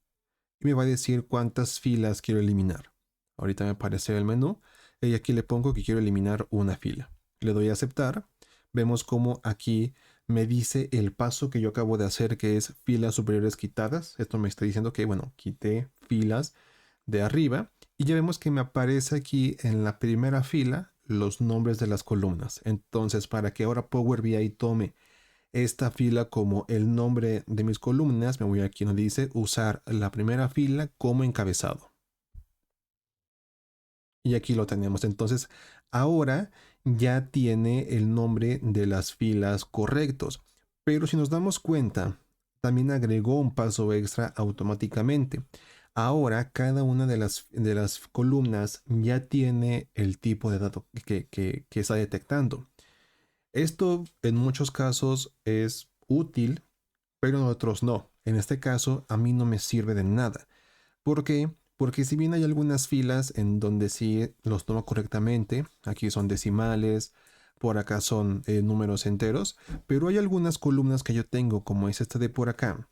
y me va a decir cuántas filas quiero eliminar. Ahorita me aparece el menú y aquí le pongo que quiero eliminar una fila. Le doy a aceptar. Vemos como aquí me dice el paso que yo acabo de hacer, que es filas superiores quitadas. Esto me está diciendo que, bueno, quité filas de arriba y ya vemos que me aparece aquí en la primera fila los nombres de las columnas. Entonces, para que ahora Power BI tome esta fila como el nombre de mis columnas, me voy aquí donde dice usar la primera fila como encabezado. Y aquí lo tenemos. Entonces, ahora ya tiene el nombre de las filas correctos. Pero si nos damos cuenta, también agregó un paso extra automáticamente. Ahora cada una de las columnas ya tiene el tipo de dato que está detectando. Esto en muchos casos es útil, pero en otros no. En este caso, a mí no me sirve de nada. ¿Por qué? Porque si bien hay algunas filas en donde sí los tomo correctamente, aquí son decimales, por acá son números enteros, pero hay algunas columnas que yo tengo, como es esta de por acá,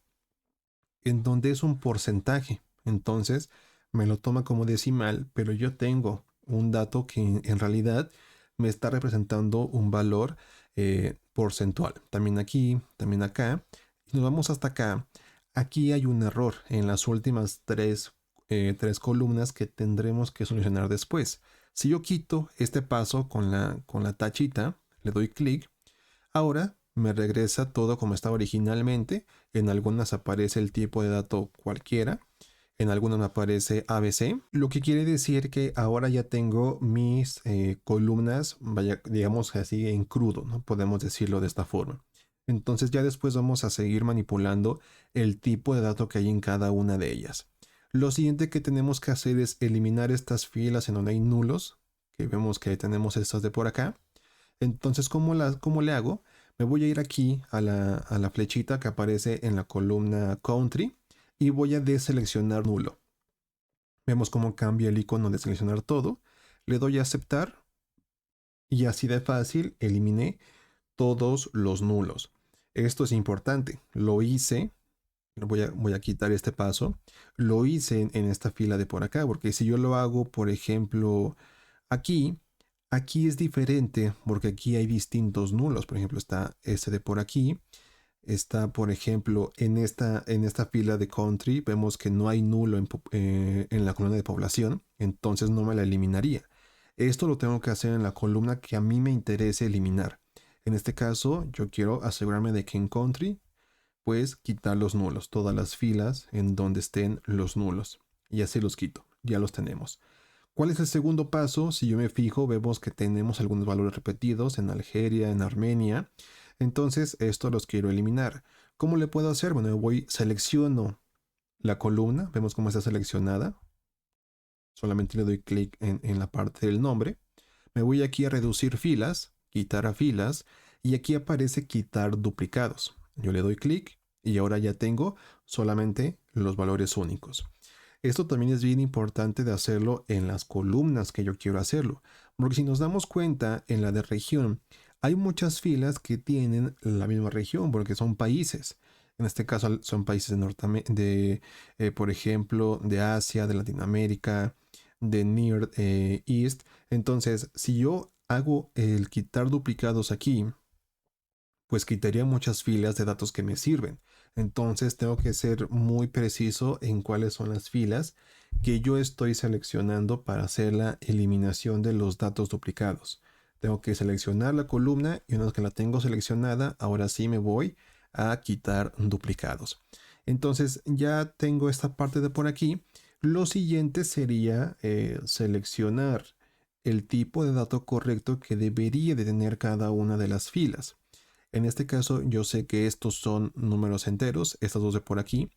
en donde es un porcentaje. Entonces me lo toma como decimal, pero yo tengo un dato que en realidad me está representando un valor porcentual. También aquí, también acá. Y nos vamos hasta acá. Aquí hay un error en las últimas tres columnas que tendremos que solucionar después. Si yo quito este paso con la tachita, le doy clic, ahora me regresa todo como estaba originalmente. En algunas aparece el tipo de dato cualquiera. En algunas me aparece ABC, lo que quiere decir que ahora ya tengo mis columnas, vaya, digamos así, en crudo, ¿no? Podemos decirlo de esta forma. Entonces ya después vamos a seguir manipulando el tipo de dato que hay en cada una de ellas. Lo siguiente que tenemos que hacer es eliminar estas filas en donde hay nulos, que vemos que tenemos estas de por acá. Entonces, ¿cómo le hago? Me voy a ir aquí a la flechita que aparece en la columna Country y voy a deseleccionar nulo. Vemos cómo cambia el icono de seleccionar todo. Le doy a aceptar y así de fácil eliminé todos los nulos. Esto es importante. Lo hice Voy a quitar este paso. Lo hice en esta fila de por acá, porque si yo lo hago, por ejemplo, aquí, aquí es diferente, porque aquí hay distintos nulos. Por ejemplo, está este de por aquí. Está, por ejemplo, en esta fila de country, vemos que no hay nulo en la columna de población, entonces no me la eliminaría. Esto lo tengo que hacer en la columna que a mí me interese eliminar. En este caso, yo quiero asegurarme de que en country, pues quitar los nulos, todas las filas en donde estén los nulos. Y así los quito, ya los tenemos. ¿Cuál es el segundo paso? Si yo me fijo, vemos que tenemos algunos valores repetidos en Algeria, en Armenia. Entonces, esto los quiero eliminar. ¿Cómo le puedo hacer? Bueno, selecciono la columna, vemos cómo está seleccionada. Solamente le doy clic en la parte del nombre. Me voy aquí a reducir filas, quitar a filas, y aquí aparece quitar duplicados. Yo le doy clic y ahora ya tengo solamente los valores únicos. Esto también es bien importante de hacerlo en las columnas que yo quiero hacerlo, porque si nos damos cuenta en la de región, hay muchas filas que tienen la misma región porque son países. En este caso son países por ejemplo, de Asia, de Latinoamérica, de Near East. Entonces, si yo hago el quitar duplicados aquí, pues quitaría muchas filas de datos que me sirven. Entonces tengo que ser muy preciso en cuáles son las filas que yo estoy seleccionando para hacer la eliminación de los datos duplicados. Tengo que seleccionar la columna y una vez que la tengo seleccionada, ahora sí me voy a quitar duplicados. Entonces ya tengo esta parte de por aquí. Lo siguiente sería seleccionar el tipo de dato correcto que debería de tener cada una de las filas. En este caso, yo sé que estos son números enteros, estas dos de por aquí.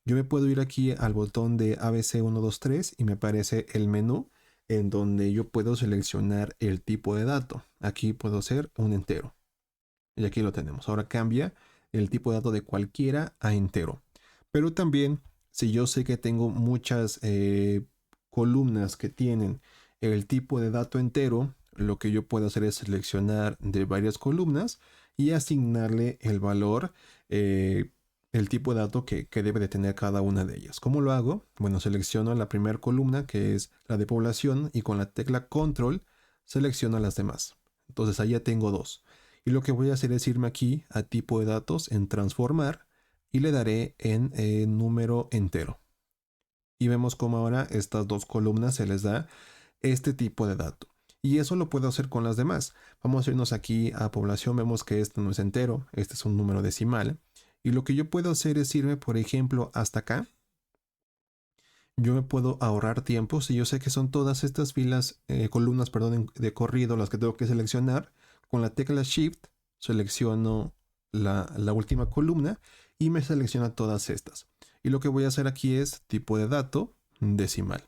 Yo me puedo ir aquí al botón de ABC123 y me aparece el menú en donde yo puedo seleccionar el tipo de dato. Aquí puedo ser un entero. Y aquí lo tenemos. Ahora cambia el tipo de dato de cualquiera a entero. Pero también, si yo sé que tengo muchas columnas que tienen el tipo de dato entero, lo que yo puedo hacer es seleccionar de varias columnas y asignarle el valor, el tipo de dato que debe de tener cada una de ellas. ¿Cómo lo hago? Bueno, selecciono la primera columna, que es la de población, y con la tecla control selecciono las demás. Entonces ahí ya tengo dos. Y lo que voy a hacer es irme aquí a tipo de datos en transformar y le daré en número entero. Y vemos cómo ahora estas dos columnas se les da este tipo de dato. Y eso lo puedo hacer con las demás. Vamos a irnos aquí a población, vemos que este no es entero, este es un número decimal. Y lo que yo puedo hacer es irme, por ejemplo, hasta acá. Yo me puedo ahorrar tiempo si yo sé que son todas estas filas, columnas, perdón, de corrido las que tengo que seleccionar. Con la tecla Shift selecciono la última columna y me selecciona todas estas. Y lo que voy a hacer aquí es tipo de dato decimal.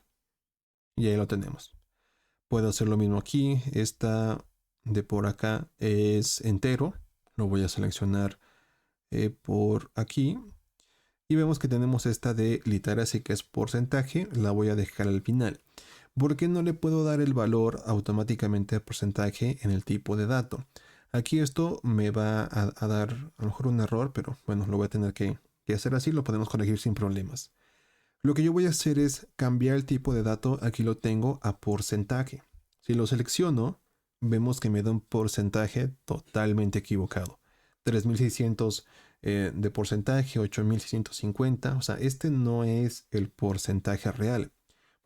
Y ahí lo tenemos. Puedo hacer lo mismo aquí. Esta de por acá es entero. Lo voy a seleccionar por aquí. Y vemos que tenemos esta de literacy, que es porcentaje. La voy a dejar al final. ¿Por qué no le puedo dar el valor automáticamente a porcentaje en el tipo de dato? Aquí esto me va a dar a lo mejor un error, pero bueno, lo voy a tener que hacer así. Lo podemos corregir sin problemas. Lo que yo voy a hacer es cambiar el tipo de dato, aquí lo tengo a porcentaje. Si lo selecciono, vemos que me da un porcentaje totalmente equivocado. 3600 de porcentaje, 8650, o sea, este no es el porcentaje real.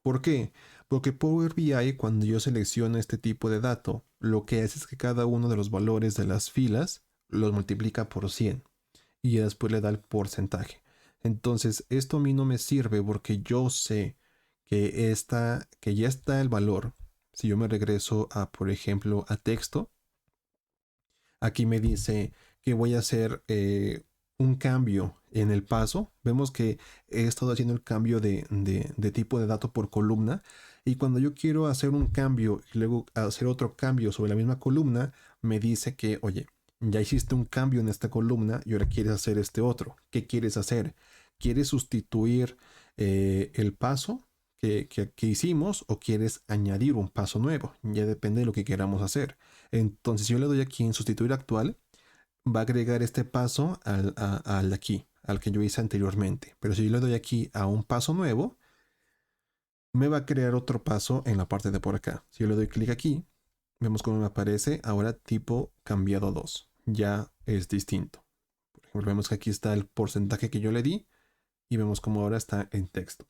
¿Por qué? Porque Power BI, cuando yo selecciono este tipo de dato, lo que hace es que cada uno de los valores de las filas los multiplica por 100 y después le da el porcentaje. Entonces, esto a mí no me sirve porque yo sé que ya está el valor. Si yo me regreso a, por ejemplo, a texto, aquí me dice que voy a hacer un cambio en el paso. Vemos que he estado haciendo el cambio de tipo de dato por columna. Y cuando yo quiero hacer un cambio y luego hacer otro cambio sobre la misma columna, me dice que, oye, ya hiciste un cambio en esta columna y ahora quieres hacer este otro. ¿Qué quieres hacer? ¿Quieres sustituir el paso que hicimos o quieres añadir un paso nuevo? Ya depende de lo que queramos hacer. Entonces, si yo le doy aquí en sustituir actual, va a agregar este paso al de aquí, al que yo hice anteriormente. Pero si yo le doy aquí a un paso nuevo, me va a crear otro paso en la parte de por acá. Si yo le doy clic aquí, vemos cómo me aparece ahora tipo cambiado a 2. Ya es distinto. Por ejemplo, vemos que aquí está el porcentaje que yo le di y vemos cómo ahora está en texto.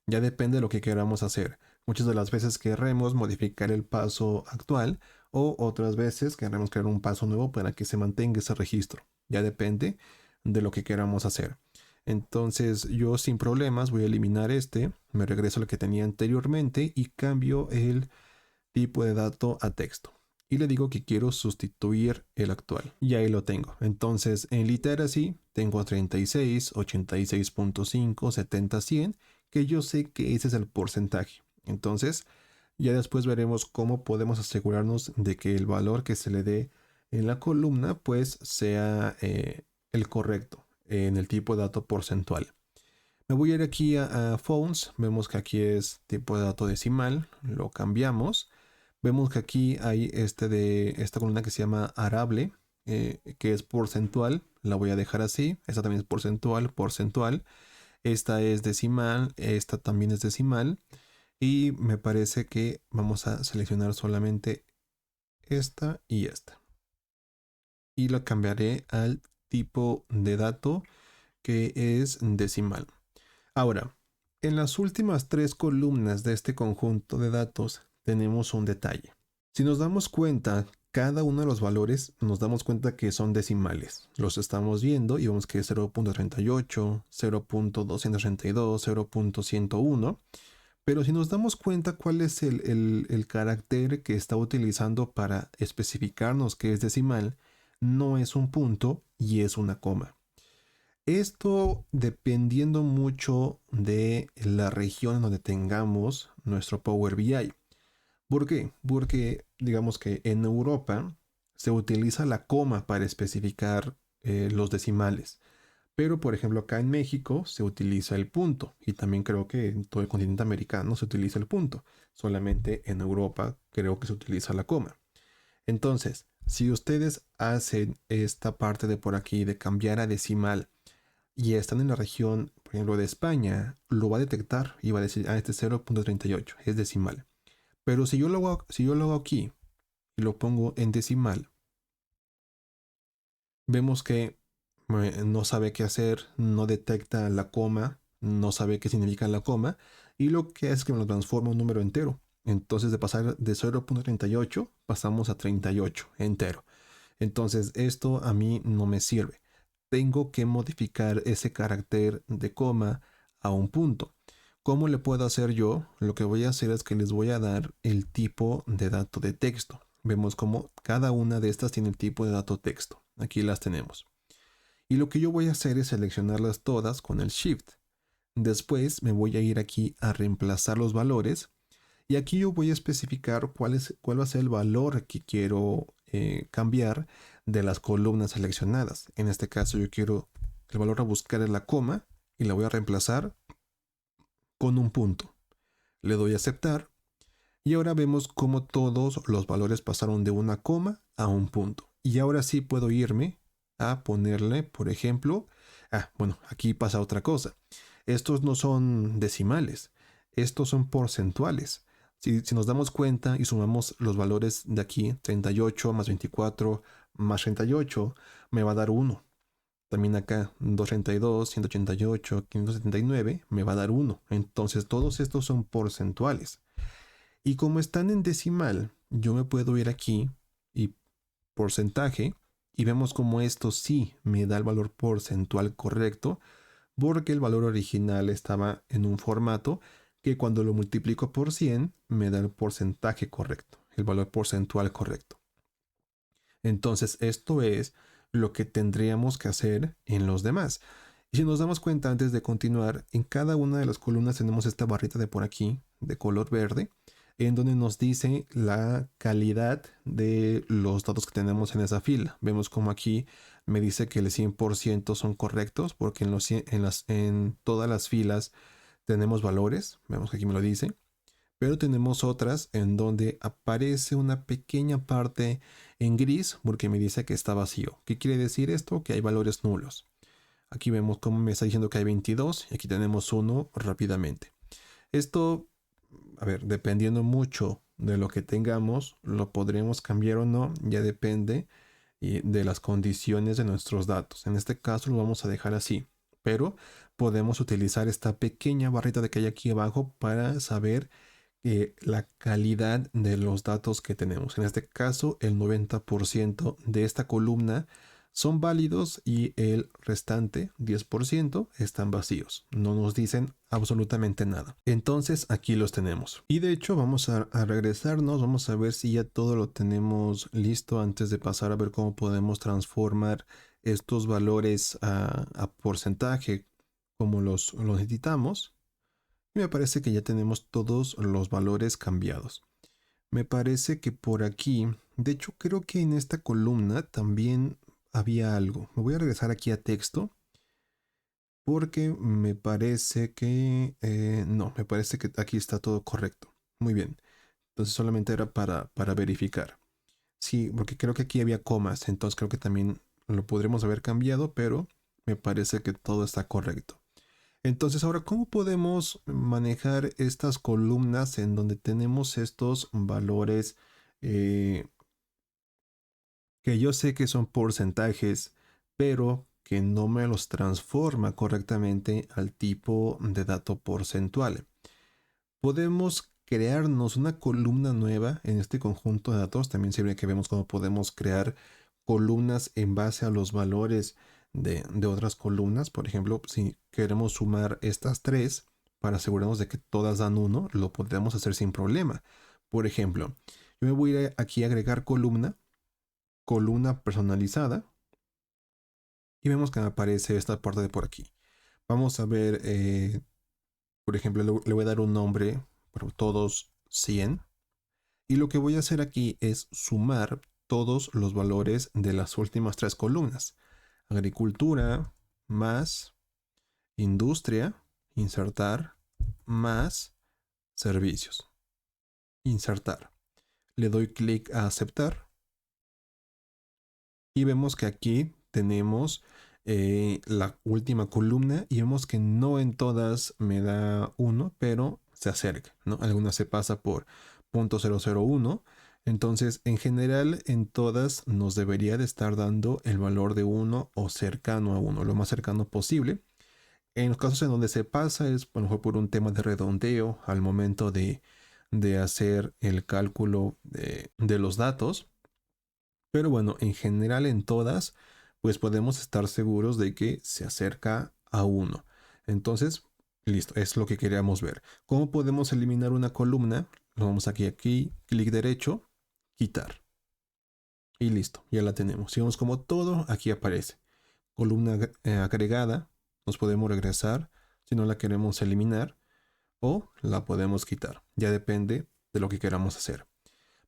Ya depende de lo que queramos hacer. Muchas de las veces querremos modificar el paso actual o otras veces querremos crear un paso nuevo para que se mantenga ese registro. Ya depende de lo que queramos hacer. Entonces yo sin problemas voy a eliminar este, me regreso a lo que tenía anteriormente y cambio el tipo de dato a texto. Y le digo que quiero sustituir el actual. Y ahí lo tengo. Entonces en literacy tengo 36, 86.5, 70, 100, que yo sé que ese es el porcentaje. Entonces ya después veremos cómo podemos asegurarnos de que el valor que se le dé en la columna pues sea el correcto en el tipo de dato porcentual. Me voy a ir aquí a Phones. Vemos que aquí es tipo de dato decimal. Lo cambiamos. Vemos que aquí hay esta columna que se llama arable, que es porcentual. La voy a dejar así. Esta también es porcentual, porcentual. Esta es decimal. Esta también es decimal. Y me parece que vamos a seleccionar solamente esta y esta. Y lo cambiaré al tipo de dato que es decimal. Ahora, en las últimas tres columnas de este conjunto de datos tenemos un detalle. Si nos damos cuenta, cada uno de los valores nos damos cuenta que son decimales. Los estamos viendo y vemos que es 0.38, 0.232, 0.101. Pero si nos damos cuenta cuál es el carácter que está utilizando para especificarnos que es decimal, no es un punto y es una coma. Esto dependiendo mucho de la región en donde tengamos nuestro Power BI. ¿Por qué? Porque digamos que en Europa se utiliza la coma para especificar los decimales. Pero por ejemplo acá en México se utiliza el punto. Y también creo que en todo el continente americano se utiliza el punto. Solamente en Europa creo que se utiliza la coma. Entonces, si ustedes hacen esta parte de por aquí de cambiar a decimal y están en la región, por ejemplo, de España, lo va a detectar y va a decir, este es 0.38, es decimal. Pero si yo lo hago aquí y lo pongo en decimal, vemos que no sabe qué hacer, no detecta la coma, no sabe qué significa la coma, y lo que hace es que me lo transforma en un número entero. Entonces, de pasar de 0.38, pasamos a 38 entero. Entonces, esto a mí no me sirve. Tengo que modificar ese carácter de coma a un punto. ¿Cómo le puedo hacer yo? Lo que voy a hacer es que les voy a dar el tipo de dato de texto. Vemos cómo cada una de estas tiene el tipo de dato texto. Aquí las tenemos. Y lo que yo voy a hacer es seleccionarlas todas con el Shift. Después me voy a ir aquí a reemplazar los valores. Y aquí yo voy a especificar cuál va a ser el valor que quiero cambiar de las columnas seleccionadas. En este caso yo quiero el valor a buscar en la coma y la voy a reemplazar con un punto. Le doy a aceptar y ahora vemos cómo todos los valores pasaron de una coma a un punto. Y ahora sí puedo irme a ponerle, por ejemplo, bueno, aquí pasa otra cosa. Estos no son decimales, estos son porcentuales. Si nos damos cuenta y sumamos los valores de aquí, 38 más 24 más 38, me va a dar 1. También acá, 232, 188, 579, me va a dar 1. Entonces todos estos son porcentuales. Y como están en decimal, yo me puedo ir aquí y porcentaje y vemos como esto sí me da el valor porcentual correcto porque el valor original estaba en un formato que cuando lo multiplico por 100 me da el porcentaje correcto, el valor porcentual correcto. Entonces esto es lo que tendríamos que hacer en los demás. Y si nos damos cuenta antes de continuar, en cada una de las columnas tenemos esta barrita de por aquí, de color verde, en donde nos dice la calidad de los datos que tenemos en esa fila. Vemos como aquí me dice que el 100% son correctos porque en todas las filas tenemos valores. Vemos que aquí me lo dice. Pero tenemos otras en donde aparece una pequeña parte en gris porque me dice que está vacío. ¿Qué quiere decir esto? Que hay valores nulos. Aquí vemos cómo me está diciendo que hay 22 y aquí tenemos 1 rápidamente. Esto, a ver, dependiendo mucho de lo que tengamos, lo podremos cambiar o no, ya depende de las condiciones de nuestros datos. En este caso lo vamos a dejar así, pero podemos utilizar esta pequeña barrita de que hay aquí abajo para saber la calidad de los datos que tenemos. En este caso, el 90% de esta columna son válidos y el restante 10% están vacíos. No nos dicen absolutamente nada. Entonces aquí los tenemos. Y de hecho vamos a regresarnos, vamos a ver si ya todo lo tenemos listo antes de pasar a ver cómo podemos transformar estos valores a porcentaje como los necesitamos. Y me parece que ya tenemos todos los valores cambiados. Me parece que por aquí, de hecho creo que en esta columna también había algo. Me voy a regresar aquí a texto porque me parece que... no, me parece que aquí está todo correcto. Muy bien. Entonces solamente era para verificar. Sí, porque creo que aquí había comas, entonces creo que también lo podremos haber cambiado, pero me parece que todo está correcto. Entonces, ahora, ¿cómo podemos manejar estas columnas en donde tenemos estos valores que yo sé que son porcentajes, pero que no me los transforma correctamente al tipo de dato porcentual? Podemos crearnos una columna nueva en este conjunto de datos. También sirve que vemos cómo podemos crear columnas en base a los valores de otras columnas. Por ejemplo, si queremos sumar estas tres para asegurarnos de que todas dan 1, lo podemos hacer sin problema. Por ejemplo, yo me voy a ir aquí a agregar columna personalizada, y vemos que me aparece esta parte de por aquí. Vamos a ver, por ejemplo, le voy a dar un nombre, por todos 100. Y lo que voy a hacer aquí es sumar todos los valores de las últimas tres columnas. Agricultura más industria, insertar, más servicios, insertar. Le doy clic a aceptar y vemos que aquí tenemos la última columna y vemos que no en todas me da 1, pero se acerca, ¿no? Algunas se pasa por 0.001. Entonces, en general, en todas nos debería de estar dando el valor de 1 o cercano a 1, lo más cercano posible. En los casos en donde se pasa es a lo mejor por un tema de redondeo al momento de hacer el cálculo de los datos. Pero bueno, en general en todas, pues podemos estar seguros de que se acerca a 1. Entonces, listo, es lo que queríamos ver. ¿Cómo podemos eliminar una columna? Lo vamos aquí, clic derecho, quitar. Y listo, ya la tenemos. Si vemos como todo, aquí aparece. Columna agregada, nos podemos regresar si no la queremos eliminar o la podemos quitar. Ya depende de lo que queramos hacer.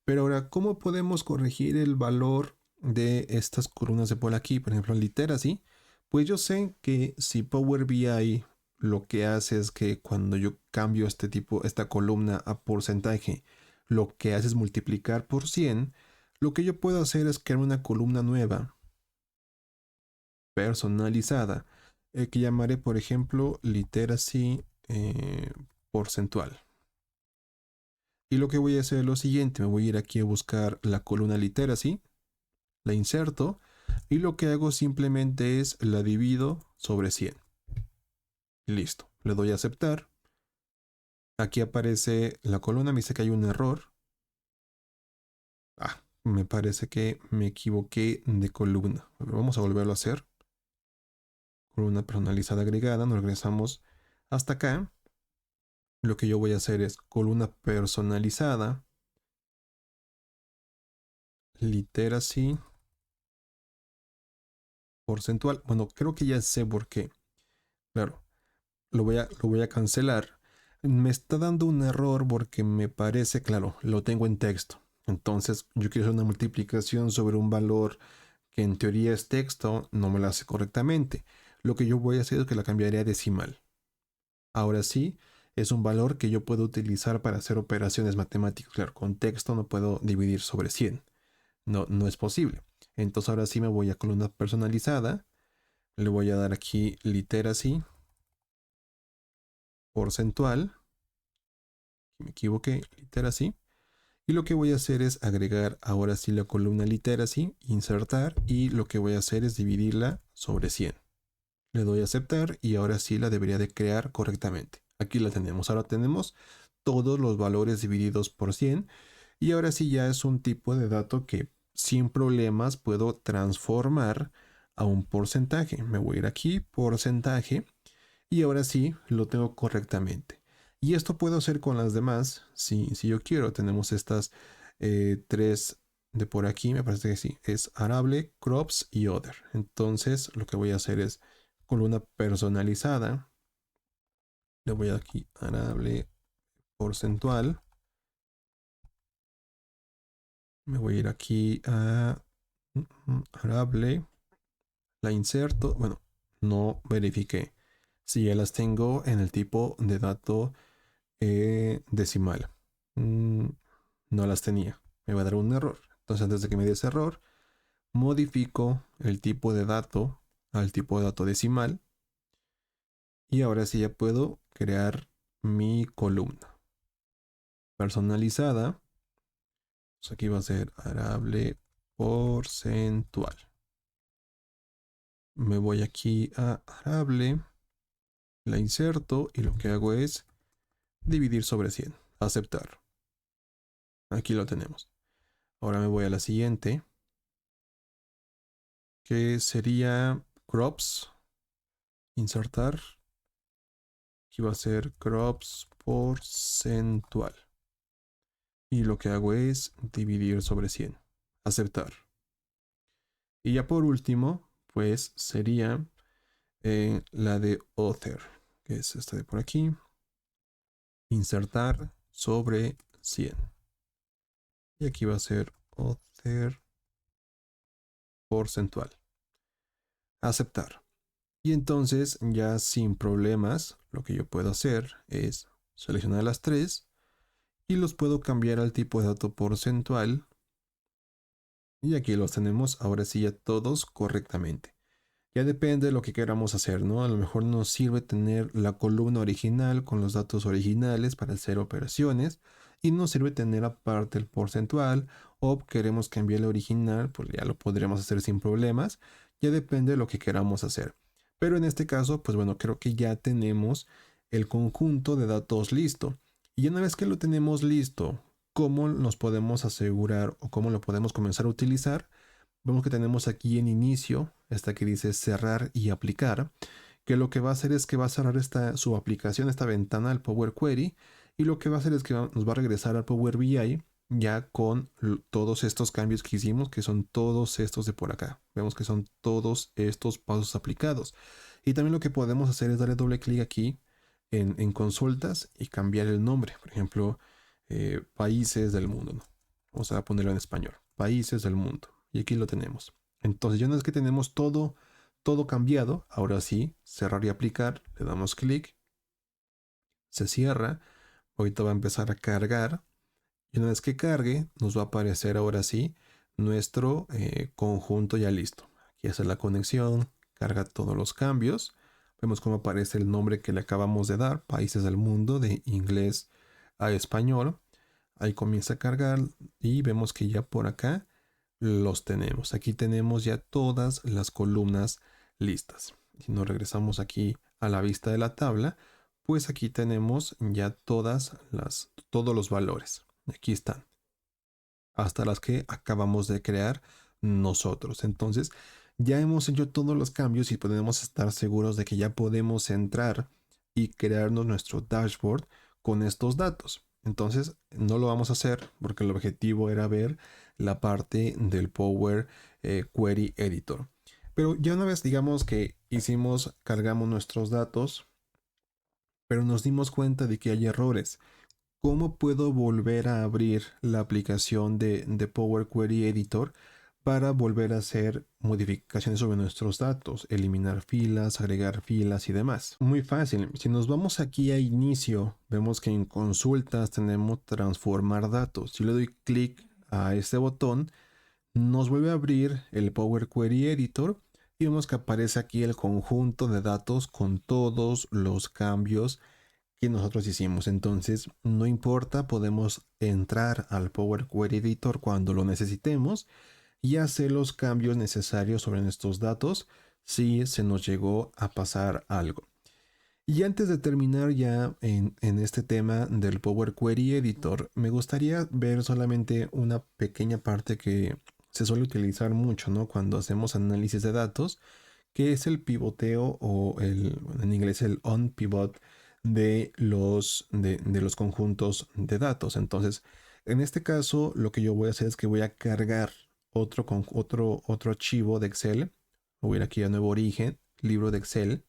Pero ahora, ¿cómo podemos corregir el valor de estas columnas de por aquí? Por ejemplo, en literacy, pues yo sé que si Power BI lo que hace es que cuando yo cambio esta columna a porcentaje, lo que hace es multiplicar por 100. Lo que yo puedo hacer es crear una columna nueva, personalizada, que llamaré, por ejemplo, literacy porcentual. Y lo que voy a hacer es lo siguiente, me voy a ir aquí a buscar la columna literacy, la inserto y lo que hago simplemente es la divido sobre 100. Listo, le doy a aceptar. Aquí aparece la columna, me dice que hay un error. Me parece que me equivoqué de columna. Vamos a volverlo a hacer. Columna personalizada agregada, nos regresamos hasta acá. Lo que yo voy a hacer es columna personalizada, literacy porcentual. Bueno, creo que ya sé por qué. Claro, lo voy a cancelar. Me está dando un error porque me parece, claro, lo tengo en texto. Entonces yo quiero hacer una multiplicación sobre un valor que en teoría es texto, no me lo hace correctamente. Lo que yo voy a hacer es que la cambiaré a decimal. Ahora sí, es un valor que yo puedo utilizar para hacer operaciones matemáticas. Claro, con texto no puedo dividir sobre 100. No, no es posible. Entonces ahora sí me voy a columna personalizada, Le voy a dar aquí literacy porcentual. Me equivoqué, literacy. Y lo que voy a hacer es agregar ahora sí la columna literacy, insertar, y lo que voy a hacer es dividirla sobre 100. Le doy a aceptar y ahora sí la debería de crear correctamente. Aquí la tenemos. Ahora tenemos todos los valores divididos por 100 y ahora sí ya es un tipo de dato que sin problemas puedo transformar a un porcentaje. Me voy a ir aquí, porcentaje, y ahora sí lo tengo correctamente. Y esto puedo hacer con las demás si yo quiero. Tenemos estas tres de por aquí, me parece que sí, es arable, crops y other. Entonces lo que voy a hacer es columna personalizada. Le voy aquí arable porcentual. Me voy a ir aquí a arable. La inserto. Bueno, no verifiqué si ya las tengo en el tipo de dato decimal. No las tenía. Me va a dar un error. Entonces, antes de que me dé ese error, modifico el tipo de dato al tipo de dato decimal. Y ahora sí ya puedo crear mi columna personalizada. Pues aquí va a ser arable porcentual. Me voy aquí a arable, la inserto y lo que hago es dividir sobre 100. Aceptar. Aquí lo tenemos. Ahora me voy a la siguiente, que sería crops. Insertar. Aquí va a ser crops porcentual. Y lo que hago es dividir sobre 100. Aceptar. Y ya por último, pues sería la de author, que es esta de por aquí. Insertar sobre 100. Y aquí va a ser author porcentual. Aceptar. Y entonces ya sin problemas, lo que yo puedo hacer es seleccionar las tres y los puedo cambiar al tipo de dato porcentual. Y aquí los tenemos ahora sí ya todos correctamente. Ya depende de lo que queramos hacer, ¿no? A lo mejor nos sirve tener la columna original con los datos originales para hacer operaciones y nos sirve tener aparte el porcentual, o queremos cambiar el original, pues ya lo podremos hacer sin problemas. Ya depende de lo que queramos hacer. Pero en este caso, pues bueno, creo que ya tenemos el conjunto de datos listo. Y una vez que lo tenemos listo, ¿cómo nos podemos asegurar o cómo lo podemos comenzar a utilizar? Vemos que tenemos aquí en inicio, esta que dice cerrar y aplicar, que lo que va a hacer es que va a cerrar su aplicación, esta ventana del Power Query, y lo que va a hacer es que nos va a regresar al Power BI ya con todos estos cambios que hicimos, que son todos estos de por acá. Vemos que son todos estos pasos aplicados. Y también lo que podemos hacer es darle doble clic aquí en consultas y cambiar el nombre. Por ejemplo, países del mundo, ¿no? Vamos a ponerlo en español. Países del mundo. Y aquí lo tenemos. Entonces, ya una vez que tenemos todo cambiado, ahora sí, cerrar y aplicar, le damos clic, se cierra, ahorita va a empezar a cargar, y una vez que cargue, nos va a aparecer ahora sí nuestro conjunto ya listo. Aquí hace la conexión, carga todos los cambios, vemos cómo aparece el nombre que le acabamos de dar, países del mundo, de inglés a español, ahí comienza a cargar y vemos que ya por acá los tenemos. Aquí tenemos ya todas las columnas listas. Si nos regresamos aquí a la vista de la tabla, pues aquí tenemos ya todos los valores. Aquí están. Hasta las que acabamos de crear nosotros. Entonces, ya hemos hecho todos los cambios y podemos estar seguros de que ya podemos entrar y crearnos nuestro dashboard con estos datos. Entonces, no lo vamos a hacer porque el objetivo era ver la parte del Power Query Editor. Pero ya una vez digamos que cargamos nuestros datos, pero nos dimos cuenta de que hay errores. ¿Cómo puedo volver a abrir la aplicación de Power Query Editor para volver a hacer modificaciones sobre nuestros datos, eliminar filas, agregar filas y demás? Muy fácil. Si nos vamos aquí a inicio, vemos que en consultas tenemos transformar datos. Si le doy clic a este botón, nos vuelve a abrir el Power Query Editor y vemos que aparece aquí el conjunto de datos con todos los cambios que nosotros hicimos. Entonces, no importa, podemos entrar al Power Query Editor cuando lo necesitemos y hacer los cambios necesarios sobre estos datos si se nos llegó a pasar algo. Y antes de terminar ya en este tema del Power Query Editor, me gustaría ver solamente una pequeña parte que se suele utilizar mucho, ¿no? Cuando hacemos análisis de datos, que es el pivoteo o en inglés el on pivot de los conjuntos de datos. Entonces, en este caso, lo que yo voy a hacer es que voy a cargar otro archivo de Excel. Voy a ir aquí a nuevo origen, libro de Excel,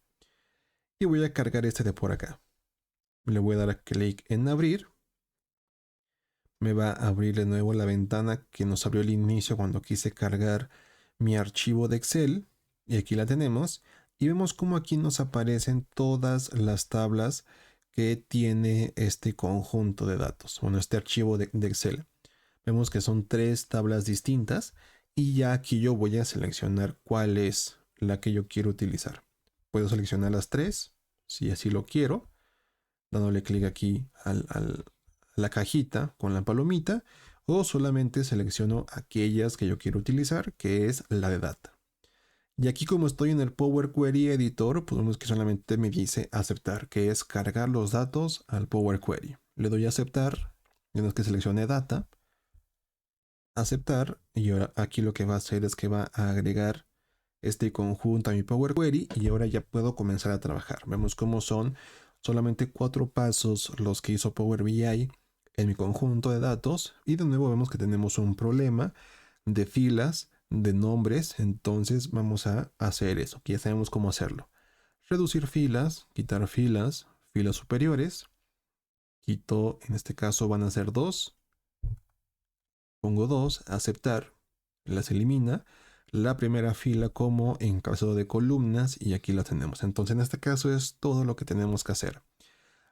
y voy a cargar este de por acá. Le voy a dar clic en abrir. Me va a abrir de nuevo la ventana que nos abrió al inicio cuando quise cargar mi archivo de Excel. Y aquí la tenemos. Y vemos cómo aquí nos aparecen todas las tablas que tiene este conjunto de datos. Bueno, este archivo de Excel. Vemos que son 3 tablas distintas. Y ya aquí yo voy a seleccionar cuál es la que yo quiero utilizar. Puedo seleccionar las 3, si así lo quiero, dándole clic aquí a la cajita con la palomita, o solamente selecciono aquellas que yo quiero utilizar, que es la de data. Y aquí, como estoy en el Power Query Editor, podemos que solamente me dice aceptar, que es cargar los datos al Power Query. Le doy a aceptar, una vez que seleccione data, aceptar, y ahora aquí lo que va a hacer es que va a agregar este conjunto a mi Power Query y ahora ya puedo comenzar a trabajar. Vemos cómo son solamente 4 pasos los que hizo Power BI en mi conjunto de datos y de nuevo vemos que tenemos un problema de filas, de nombres, entonces vamos a hacer eso, que ya sabemos cómo hacerlo. Reducir filas, quitar filas, filas superiores, quito, en este caso van a ser 2, pongo 2, aceptar, las elimina, la primera fila como encabezado de columnas y aquí la tenemos. Entonces en este caso es todo lo que tenemos que hacer.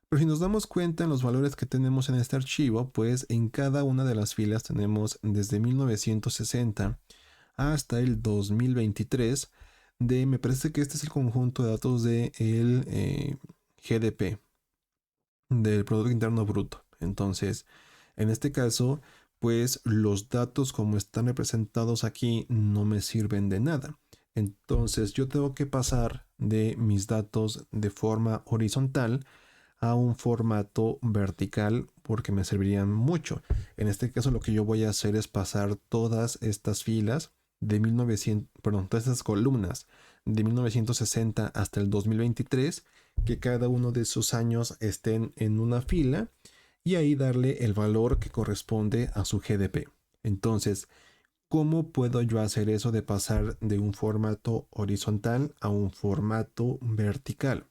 Pero si nos damos cuenta en los valores que tenemos en este archivo, pues en cada una de las filas tenemos desde 1960 hasta el 2023 me parece que este es el conjunto de datos del GDP, del Producto Interno Bruto. Entonces, en este caso, pues los datos como están representados aquí no me sirven de nada. Entonces yo tengo que pasar de mis datos de forma horizontal a un formato vertical porque me servirían mucho. En este caso lo que yo voy a hacer es pasar todas estas filas de 1900, perdón, todas estas columnas de 1960 hasta el 2023, que cada uno de esos años estén en una fila y ahí darle el valor que corresponde a su GDP. Entonces, ¿cómo puedo yo hacer eso de pasar de un formato horizontal a un formato vertical?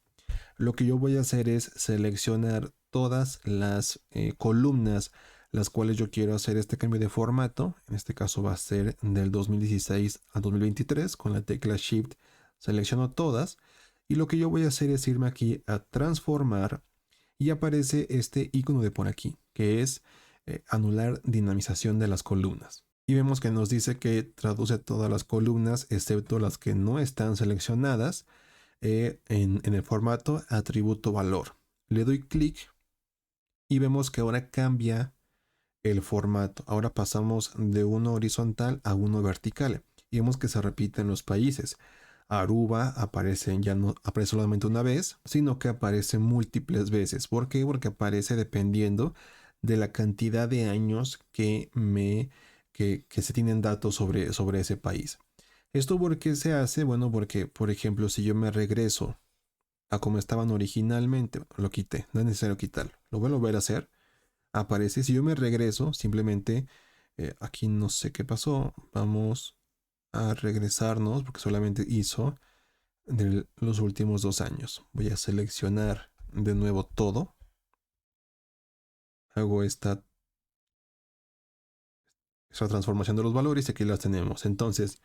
Lo que yo voy a hacer es seleccionar todas las columnas las cuales yo quiero hacer este cambio de formato. En este caso va a ser del 2016 a 2023. Con la tecla Shift selecciono todas. Y lo que yo voy a hacer es irme aquí a transformar y aparece este icono de por aquí, que es anular dinamización de las columnas. Y vemos que nos dice que traduce todas las columnas excepto las que no están seleccionadas en el formato atributo valor. Le doy clic y vemos que ahora cambia el formato. Ahora pasamos de uno horizontal a uno vertical. Y vemos que se repiten los países. Aruba aparece, ya no aparece solamente una vez, sino que aparece múltiples veces. ¿Por qué? Porque aparece dependiendo de la cantidad de años que se tienen datos sobre ese país. ¿Esto por qué se hace? Bueno, porque, por ejemplo, si yo me regreso a como estaban originalmente, lo quité, no es necesario quitarlo, lo voy a volver a hacer, aparece, si yo me regreso, simplemente, aquí no sé qué pasó, vamos a regresarnos, porque solamente hizo de los últimos 2 años. Voy a seleccionar de nuevo todo, hago esta transformación de los valores y aquí las tenemos. Entonces,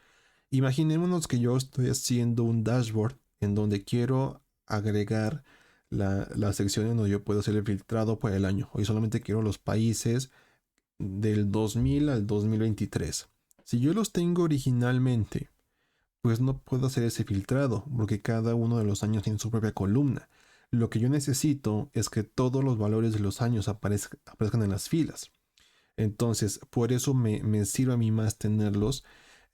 imaginémonos que yo estoy haciendo un dashboard en donde quiero agregar la sección en donde yo puedo hacer el filtrado por el año. Hoy solamente quiero los países del 2000 al 2023. Si yo los tengo originalmente pues no puedo hacer ese filtrado porque cada uno de los años tiene su propia columna. Lo que yo necesito es que todos los valores de los años aparezcan en las filas. Entonces, por eso me sirve a mí más tenerlos,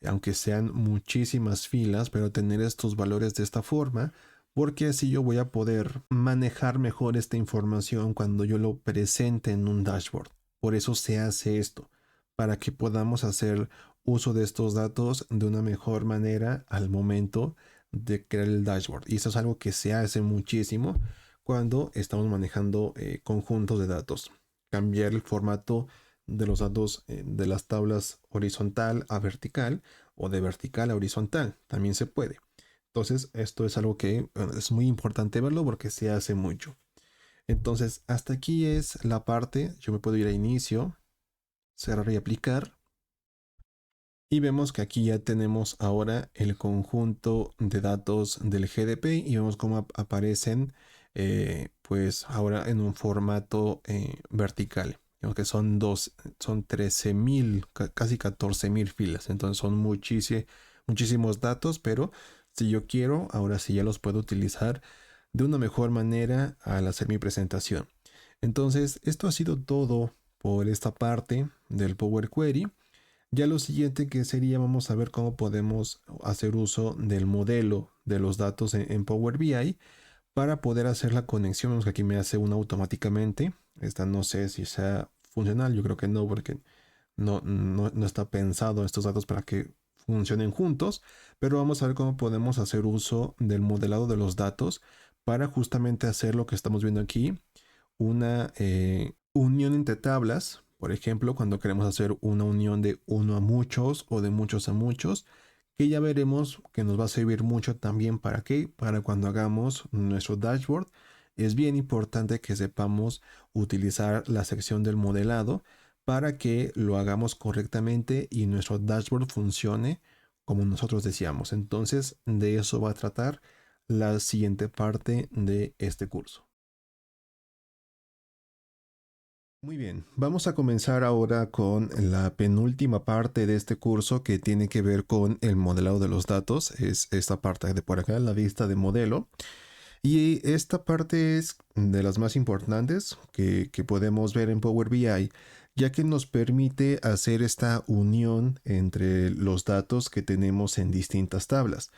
aunque sean muchísimas filas, pero tener estos valores de esta forma, porque así yo voy a poder manejar mejor esta información cuando yo lo presente en un dashboard. Por eso se hace esto, para que podamos hacer uso de estos datos de una mejor manera al momento de crear el dashboard. Y eso es algo que se hace muchísimo cuando estamos manejando conjuntos de datos. Cambiar el formato de los datos de las tablas horizontal a vertical o de vertical a horizontal. También se puede. Entonces, esto es algo que es muy importante verlo porque se hace mucho. Entonces, hasta aquí es la parte. Yo me puedo ir a inicio, cerrar y aplicar. Y vemos que aquí ya tenemos ahora el conjunto de datos del GDP y vemos cómo aparecen pues ahora en un formato vertical. Digamos que son 13.000, casi 14.000 filas. Entonces son muchísimos datos, pero si yo quiero, ahora sí ya los puedo utilizar de una mejor manera al hacer mi presentación. Entonces, esto ha sido todo por esta parte del Power Query. Ya lo siguiente que sería, vamos a ver cómo podemos hacer uso del modelo de los datos en Power BI para poder hacer la conexión. Vemos que aquí me hace una automáticamente. Esta no sé si sea funcional, yo creo que no, porque no está pensado estos datos para que funcionen juntos, pero vamos a ver cómo podemos hacer uso del modelado de los datos para justamente hacer lo que estamos viendo aquí, una unión entre tablas. Por ejemplo, cuando queremos hacer una unión de uno a muchos o de muchos a muchos, que ya veremos que nos va a servir mucho también para qué, para cuando hagamos nuestro dashboard. Es bien importante que sepamos utilizar la sección del modelado para que lo hagamos correctamente y nuestro dashboard funcione como nosotros deseamos. Entonces, de eso va a tratar la siguiente parte de este curso. Muy bien, vamos a comenzar ahora con la penúltima parte de este curso que tiene que ver con el modelado de los datos. Es esta parte de por acá, la vista de modelo. Y esta parte es de las más importantes que podemos ver en Power BI, ya que nos permite hacer esta unión entre los datos que tenemos en distintas tablas,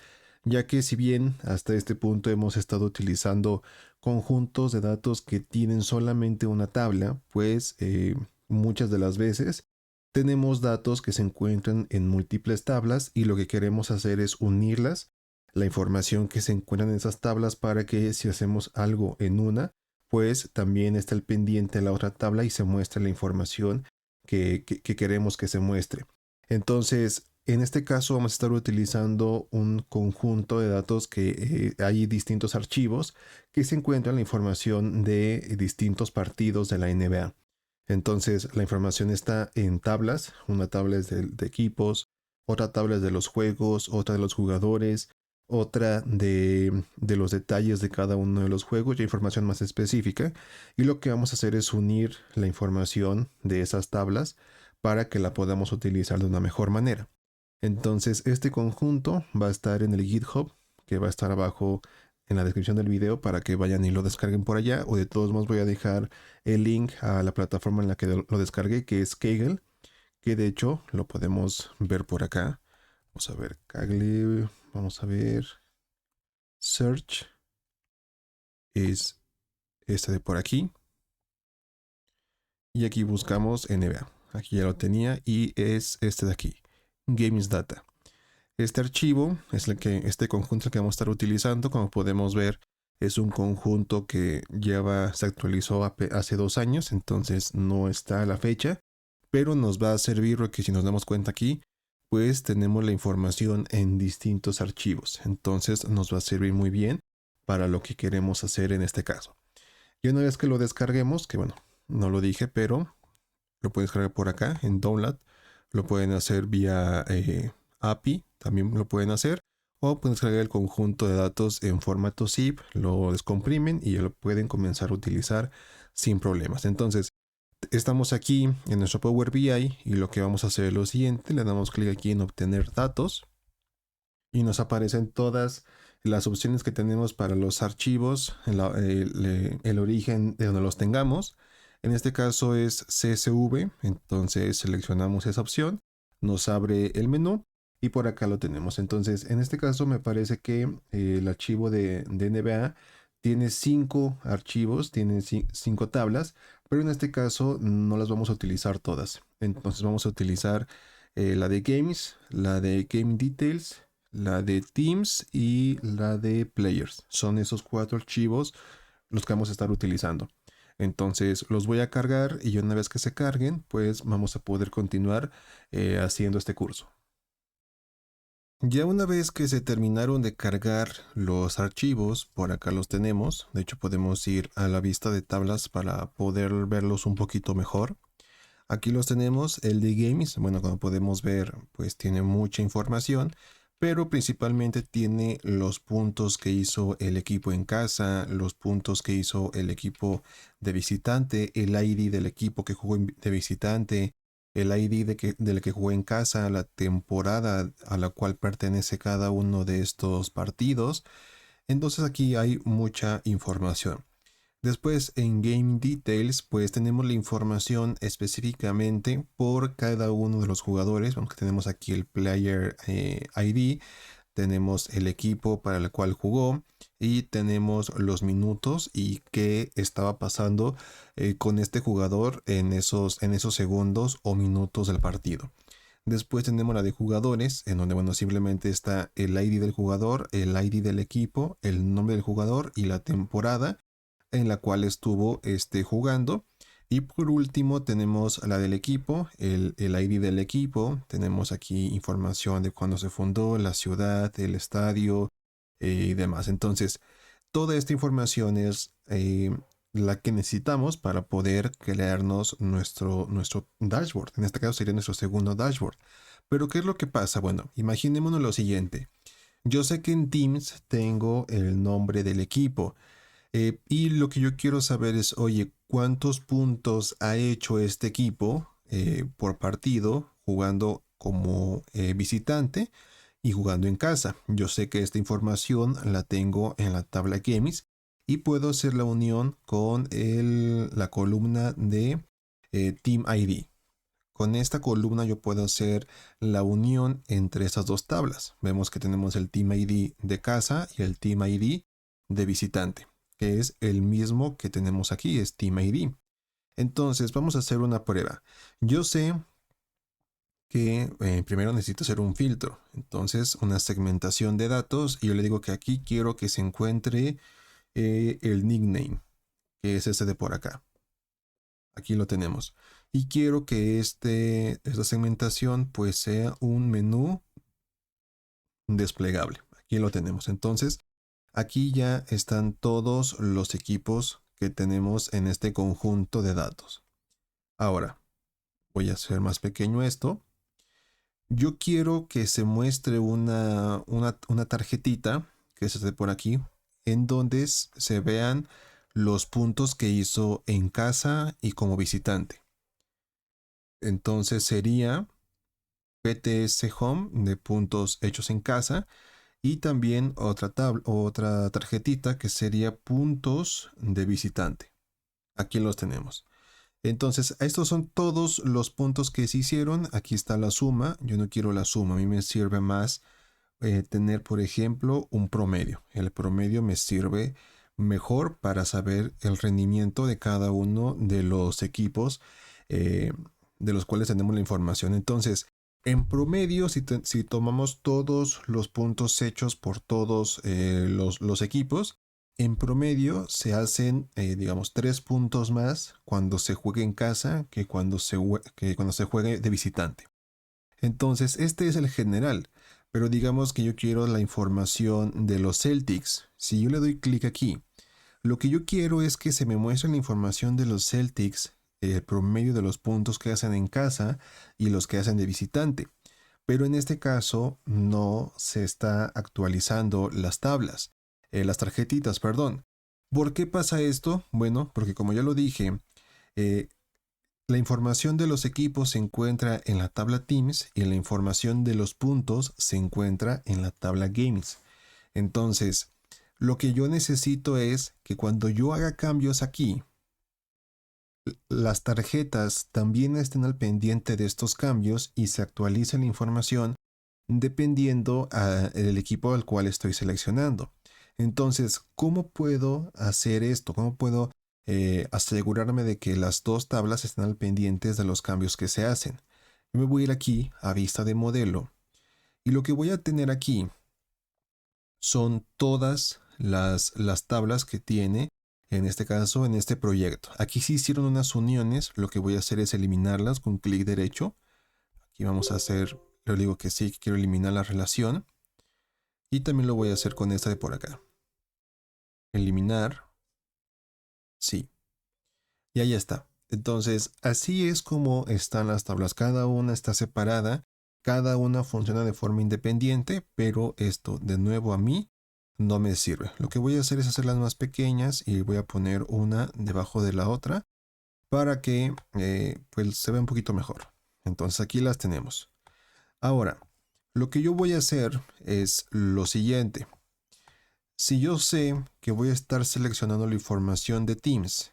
ya que si bien hasta este punto hemos estado utilizando conjuntos de datos que tienen solamente una tabla, pues muchas de las veces tenemos datos que se encuentran en múltiples tablas y lo que queremos hacer es unirlas, la información que se encuentra en esas tablas, para que si hacemos algo en una, pues también está el pendiente en la otra tabla y se muestra la información que queremos que se muestre. Entonces, en este caso vamos a estar utilizando un conjunto de datos que hay distintos archivos que se encuentran la información de distintos partidos de la NBA. Entonces, la información está en tablas. Una tabla es de equipos, otra tabla es de los juegos, otra de los jugadores, otra de los detalles de cada uno de los juegos y información más específica. Y lo que vamos a hacer es unir la información de esas tablas para que la podamos utilizar de una mejor manera. Entonces, este conjunto va a estar en el GitHub, que va a estar abajo en la descripción del video para que vayan y lo descarguen por allá, o de todos modos voy a dejar el link a la plataforma en la que lo descargué, que es Kaggle, que de hecho lo podemos ver por acá. Vamos a ver Kaggle, vamos a ver Search, es este de por aquí, y aquí buscamos NBA. Aquí ya lo tenía y es este de aquí, Games Data. Este archivo es este conjunto que vamos a estar utilizando. Como podemos ver, es un conjunto que se actualizó hace 2 años, entonces no está a la fecha, pero nos va a servir porque si nos damos cuenta aquí, pues tenemos la información en distintos archivos. Entonces nos va a servir muy bien para lo que queremos hacer en este caso. Y una vez que lo descarguemos, que bueno, no lo dije, pero lo pueden descargar por acá en Download. Lo pueden hacer vía API, también lo pueden hacer. O pueden descargar el conjunto de datos en formato zip, lo descomprimen y ya lo pueden comenzar a utilizar sin problemas. Entonces, estamos aquí en nuestro Power BI y lo que vamos a hacer es lo siguiente. Le damos clic aquí en obtener datos. y nos aparecen todas las opciones que tenemos para los archivos, el origen de donde los tengamos. En este caso es CSV, entonces seleccionamos esa opción, nos abre el menú y por acá lo tenemos. Entonces, en este caso me parece que el archivo de NBA tiene 5 archivos, tiene 5 tablas, pero en este caso no las vamos a utilizar todas. Entonces vamos a utilizar la de Games, la de Game Details, la de Teams y la de Players. Son esos 4 archivos los que vamos a estar utilizando. Entonces los voy a cargar y una vez que se carguen, pues vamos a poder continuar haciendo este curso. Ya una vez que se terminaron de cargar los archivos, por acá los tenemos. De hecho, podemos ir a la vista de tablas para poder verlos un poquito mejor. Aquí los tenemos, el de Games, bueno, como podemos ver, pues tiene mucha información, pero principalmente tiene los puntos que hizo el equipo en casa, los puntos que hizo el equipo de visitante, el ID del equipo que jugó de visitante, el ID del que jugó en casa, la temporada a la cual pertenece cada uno de estos partidos. Entonces aquí hay mucha información. Después en Game Details pues tenemos la información específicamente por cada uno de los jugadores. Vamos que tenemos aquí el Player ID, tenemos el equipo para el cual jugó y tenemos los minutos y qué estaba pasando con este jugador en esos segundos o minutos del partido. Después tenemos la de jugadores, en donde, bueno, simplemente está el ID del jugador, el ID del equipo, el nombre del jugador y la temporada en la cual estuvo jugando. Y por último tenemos la del equipo, el ID del equipo. Tenemos aquí información de cuándo se fundó, la ciudad, el estadio y demás. Entonces, toda esta información es la que necesitamos para poder crearnos nuestro dashboard. En este caso sería nuestro segundo dashboard. Pero ¿qué es lo que pasa? Bueno, imaginémonos lo siguiente. Yo sé que en Teams tengo el nombre del equipo. Y lo que yo quiero saber es, oye, ¿cuántos puntos ha hecho este equipo por partido jugando como visitante y jugando en casa? Yo sé que esta información la tengo en la tabla Games y puedo hacer la unión con la columna de Team ID. Con esta columna yo puedo hacer la unión entre estas dos tablas. Vemos que tenemos el Team ID de casa y el Team ID de visitante, que es el mismo que tenemos aquí, es Team ID. Entonces vamos a hacer una prueba. Yo sé que primero necesito hacer un filtro, entonces una segmentación de datos y yo le digo que aquí quiero que se encuentre el nickname, que es este de por acá. Aquí lo tenemos. Y quiero que esta segmentación pues sea un menú desplegable. Aquí lo tenemos. Entonces, aquí ya están todos los equipos que tenemos en este conjunto de datos. Ahora, voy a hacer más pequeño esto. Yo quiero que se muestre una tarjetita, que es por aquí, en donde se vean los puntos que hizo en casa y como visitante. Entonces sería PTS Home de puntos hechos en casa y también otra tarjetita que sería puntos de visitante. Aquí los tenemos. Entonces, estos son todos los puntos que se hicieron. Aquí está la suma. Yo no quiero la suma. A mí me sirve más tener, por ejemplo, un promedio. El promedio me sirve mejor para saber el rendimiento de cada uno de los equipos de los cuales tenemos la información. Entonces, en promedio, si tomamos todos los puntos hechos por todos los equipos, en promedio se hacen, digamos, 3 puntos más cuando se juegue en casa que cuando se juegue de visitante. Entonces, este es el general, pero digamos que yo quiero la información de los Celtics. Si yo le doy clic aquí, lo que yo quiero es que se me muestre la información de los Celtics, el promedio de los puntos que hacen en casa y los que hacen de visitante. Pero en este caso no se está actualizando las tarjetitas, perdón. ¿Por qué pasa esto? Bueno, porque como ya lo dije, eh, La información de los equipos se encuentra en la tabla Teams y la información de los puntos se encuentra en la tabla Games. Entonces, lo que yo necesito es que cuando yo haga cambios aquí, las tarjetas también estén al pendiente de estos cambios y se actualice la información dependiendo del equipo al cual estoy seleccionando. Entonces, ¿cómo puedo hacer esto? ¿Cómo puedo asegurarme de que las dos tablas estén al pendientes de los cambios que se hacen? Yo me voy a ir aquí a vista de modelo y lo que voy a tener aquí son todas las tablas que tiene, en este caso, en este proyecto. Aquí sí hicieron unas uniones, lo que voy a hacer es eliminarlas con clic derecho. Aquí vamos a hacer, le digo que sí, que quiero eliminar la relación. Y también lo voy a hacer con esta de por acá. Eliminar, sí. Y ahí está. Entonces, así es como están las tablas. Cada una está separada, cada una funciona de forma independiente, pero esto, de nuevo a mí, no me sirve. Lo que voy a hacer es hacerlas más pequeñas y voy a poner una debajo de la otra para que pues se vea un poquito mejor. Entonces aquí las tenemos. Ahora, lo que yo voy a hacer es lo siguiente. Si yo sé que voy a estar seleccionando la información de Teams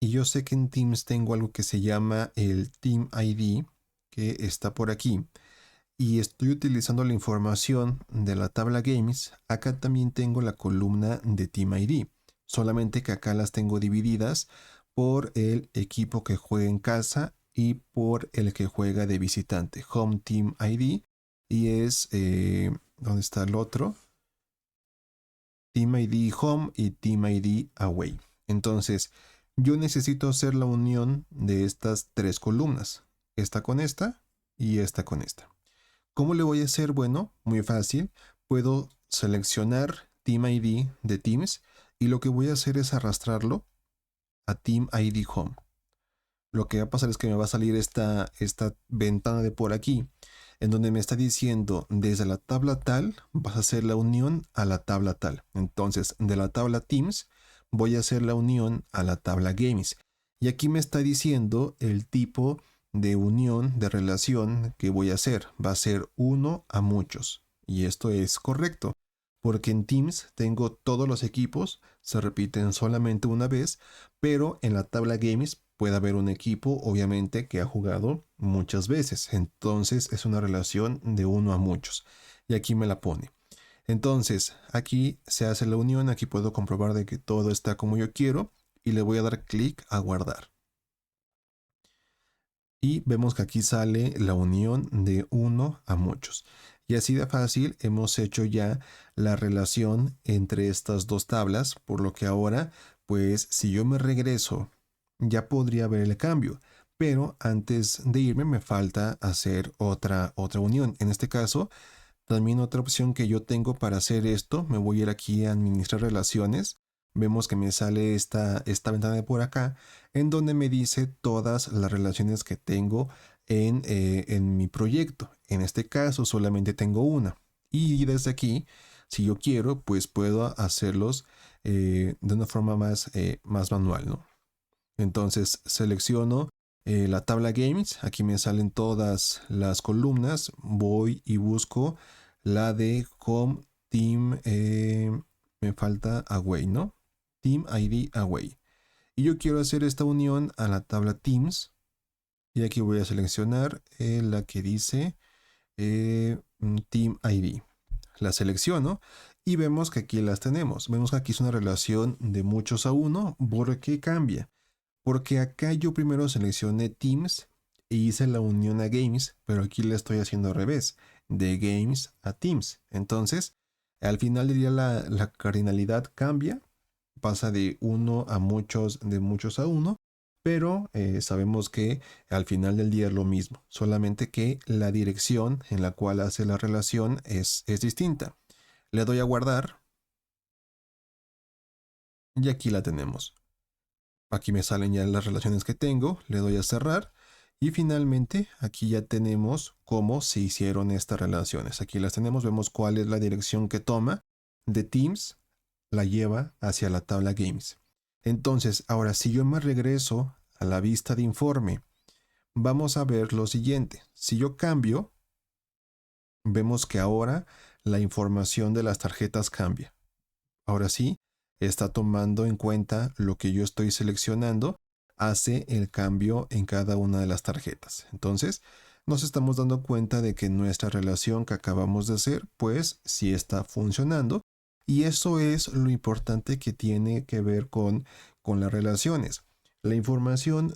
y yo sé que en Teams tengo algo que se llama el Team ID, que está por aquí, y estoy utilizando la información de la tabla Games, acá también tengo la columna de Team ID, solamente que acá las tengo divididas por el equipo que juega en casa y por el que juega de visitante, Home Team ID, y es, ¿dónde está el otro? Team ID Home y Team ID Away. Entonces, yo necesito hacer la unión de estas tres columnas. Esta con esta y esta con esta. ¿Cómo le voy a hacer? Bueno, muy fácil. Puedo seleccionar Team ID de Teams y lo que voy a hacer es arrastrarlo a Team ID Home. Lo que va a pasar es que me va a salir esta ventana de por aquí, en donde me está diciendo desde la tabla tal vas a hacer la unión a la tabla tal. Entonces, de la tabla Teams voy a hacer la unión a la tabla Games. Y aquí me está diciendo el tipo de unión, de relación que voy a hacer. Va a ser uno a muchos. Y esto es correcto, porque en Teams tengo todos los equipos, se repiten solamente una vez, pero en la tabla Games puede haber un equipo, obviamente, que ha jugado muchas veces. Entonces es una relación de uno a muchos. Y aquí me la pone. Entonces, aquí se hace la unión. Aquí puedo comprobar de que todo está como yo quiero. Y le voy a dar clic a guardar. Y vemos que aquí sale la unión de uno a muchos. Y así de fácil hemos hecho ya la relación entre estas dos tablas. Por lo que ahora, pues si yo me regreso, ya podría ver el cambio. Pero antes de irme me falta hacer otra unión. En este caso, también otra opción que yo tengo para hacer esto, me voy a ir aquí a administrar relaciones. Vemos que me sale esta ventana de por acá, en donde me dice todas las relaciones que tengo en mi proyecto. En este caso solamente tengo una. Y desde aquí, si yo quiero, pues puedo hacerlos de una forma más manual, ¿no? Entonces selecciono la tabla Games, aquí me salen todas las columnas, voy y busco la de Home Team, me falta Away, ¿no? Team ID Away. Y yo quiero hacer esta unión a la tabla Teams y aquí voy a seleccionar la que dice Team ID. La selecciono y vemos que aquí las tenemos. Vemos que aquí es una relación de muchos a uno. ¿Por qué cambia? Porque acá yo primero seleccioné Teams e hice la unión a Games, pero aquí le estoy haciendo al revés, de Games a Teams. Entonces, al final del día la cardinalidad cambia, pasa de uno a muchos, de muchos a uno, pero sabemos que al final del día es lo mismo, solamente que la dirección en la cual hace la relación es distinta. Le doy a guardar y aquí la tenemos. Aquí me salen ya las relaciones que tengo, le doy a cerrar y finalmente aquí ya tenemos cómo se hicieron estas relaciones. Aquí las tenemos, vemos cuál es la dirección que toma de Teams, la lleva hacia la tabla Games. Entonces, ahora si yo me regreso a la vista de informe, vamos a ver lo siguiente. Si yo cambio, vemos que ahora la información de las tarjetas cambia. Ahora sí, está tomando en cuenta lo que yo estoy seleccionando, hace el cambio en cada una de las tarjetas. Entonces, nos estamos dando cuenta de que nuestra relación que acabamos de hacer, pues sí está funcionando. Y eso es lo importante que tiene que ver con las relaciones. La información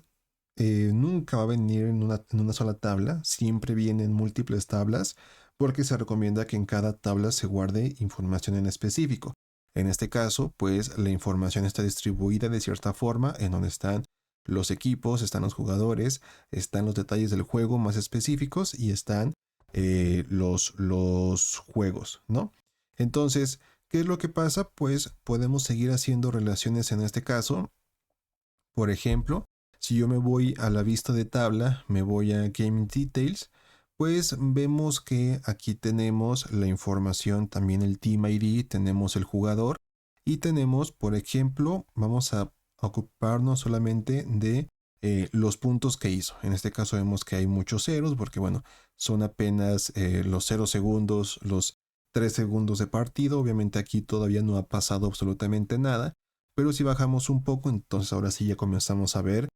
nunca va a venir en una sola tabla, siempre viene en múltiples tablas, porque se recomienda que en cada tabla se guarde información en específico. En este caso, pues la información está distribuida de cierta forma en donde están los equipos, están los jugadores, están los detalles del juego más específicos y están los juegos, ¿no? Entonces, ¿qué es lo que pasa? Pues podemos seguir haciendo relaciones en este caso. Por ejemplo, si yo me voy a la vista de tabla, me voy a Game Details, pues vemos que aquí tenemos la información, también el Team ID, tenemos el jugador y tenemos, por ejemplo, vamos a ocuparnos solamente de los puntos que hizo. En este caso vemos que hay muchos ceros porque, bueno, son apenas los 0 segundos, los 3 segundos de partido. Obviamente aquí todavía no ha pasado absolutamente nada. Pero si bajamos un poco, entonces ahora sí ya comenzamos a ver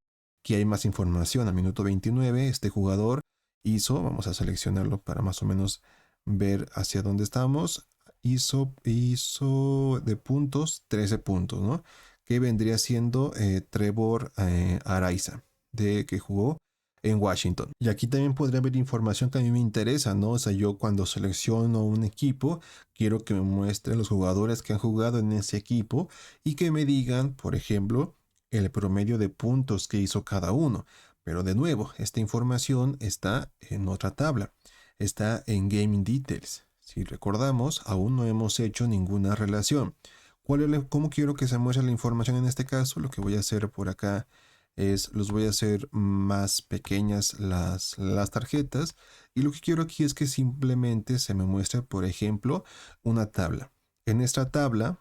que hay más información. A minuto 29, este jugador hizo, vamos a seleccionarlo para más o menos ver hacia dónde estamos, hizo de puntos 13 puntos, ¿no? Que vendría siendo Trevor Araiza, de que jugó en Washington. Y aquí también podría haber información que a mí me interesa, ¿no? O sea, yo cuando selecciono un equipo, quiero que me muestre los jugadores que han jugado en ese equipo y que me digan, por ejemplo, el promedio de puntos que hizo cada uno. Pero de nuevo, esta información está en otra tabla, está en Gaming Details. Si recordamos, aún no hemos hecho ninguna relación. ¿Cómo quiero que se muestre la información en este caso? Lo que voy a hacer por acá es, los voy a hacer más pequeñas las tarjetas y lo que quiero aquí es que simplemente se me muestre, por ejemplo, una tabla. En esta tabla,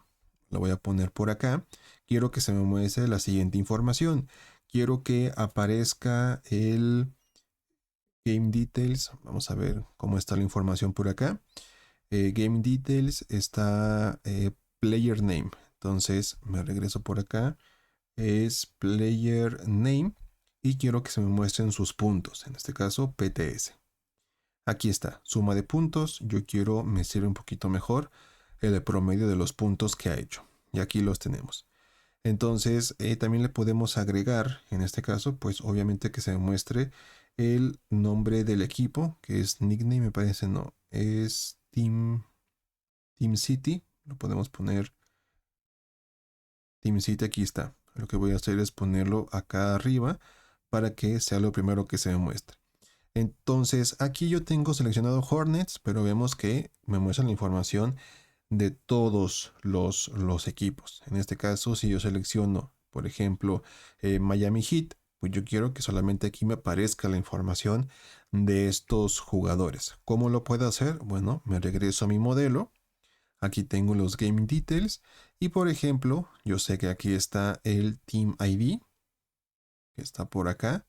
la voy a poner por acá, quiero que se me muestre la siguiente información. Quiero que aparezca el Game Details. Vamos a ver cómo está la información por acá. Game Details está Player Name. Entonces me regreso por acá. Es Player Name y quiero que se me muestren sus puntos. En este caso PTS. Aquí está, suma de puntos. Yo quiero, me sirve un poquito mejor el promedio de los puntos que ha hecho. Y aquí los tenemos. Entonces, también le podemos agregar, en este caso, pues obviamente que se muestre el nombre del equipo, que es nickname, me parece, no, es Team City. Lo podemos poner Team City, aquí está. Lo que voy a hacer es ponerlo acá arriba para que sea lo primero que se me muestre. Entonces, aquí yo tengo seleccionado Hornets, pero vemos que me muestra la información de todos los equipos. En este caso, si yo selecciono, por ejemplo, Miami Heat, pues yo quiero que solamente aquí me aparezca la información de estos jugadores. ¿Cómo lo puedo hacer? Bueno, me regreso a mi modelo. Aquí tengo los Game Details. Y por ejemplo, yo sé que aquí está el Team ID, que está por acá.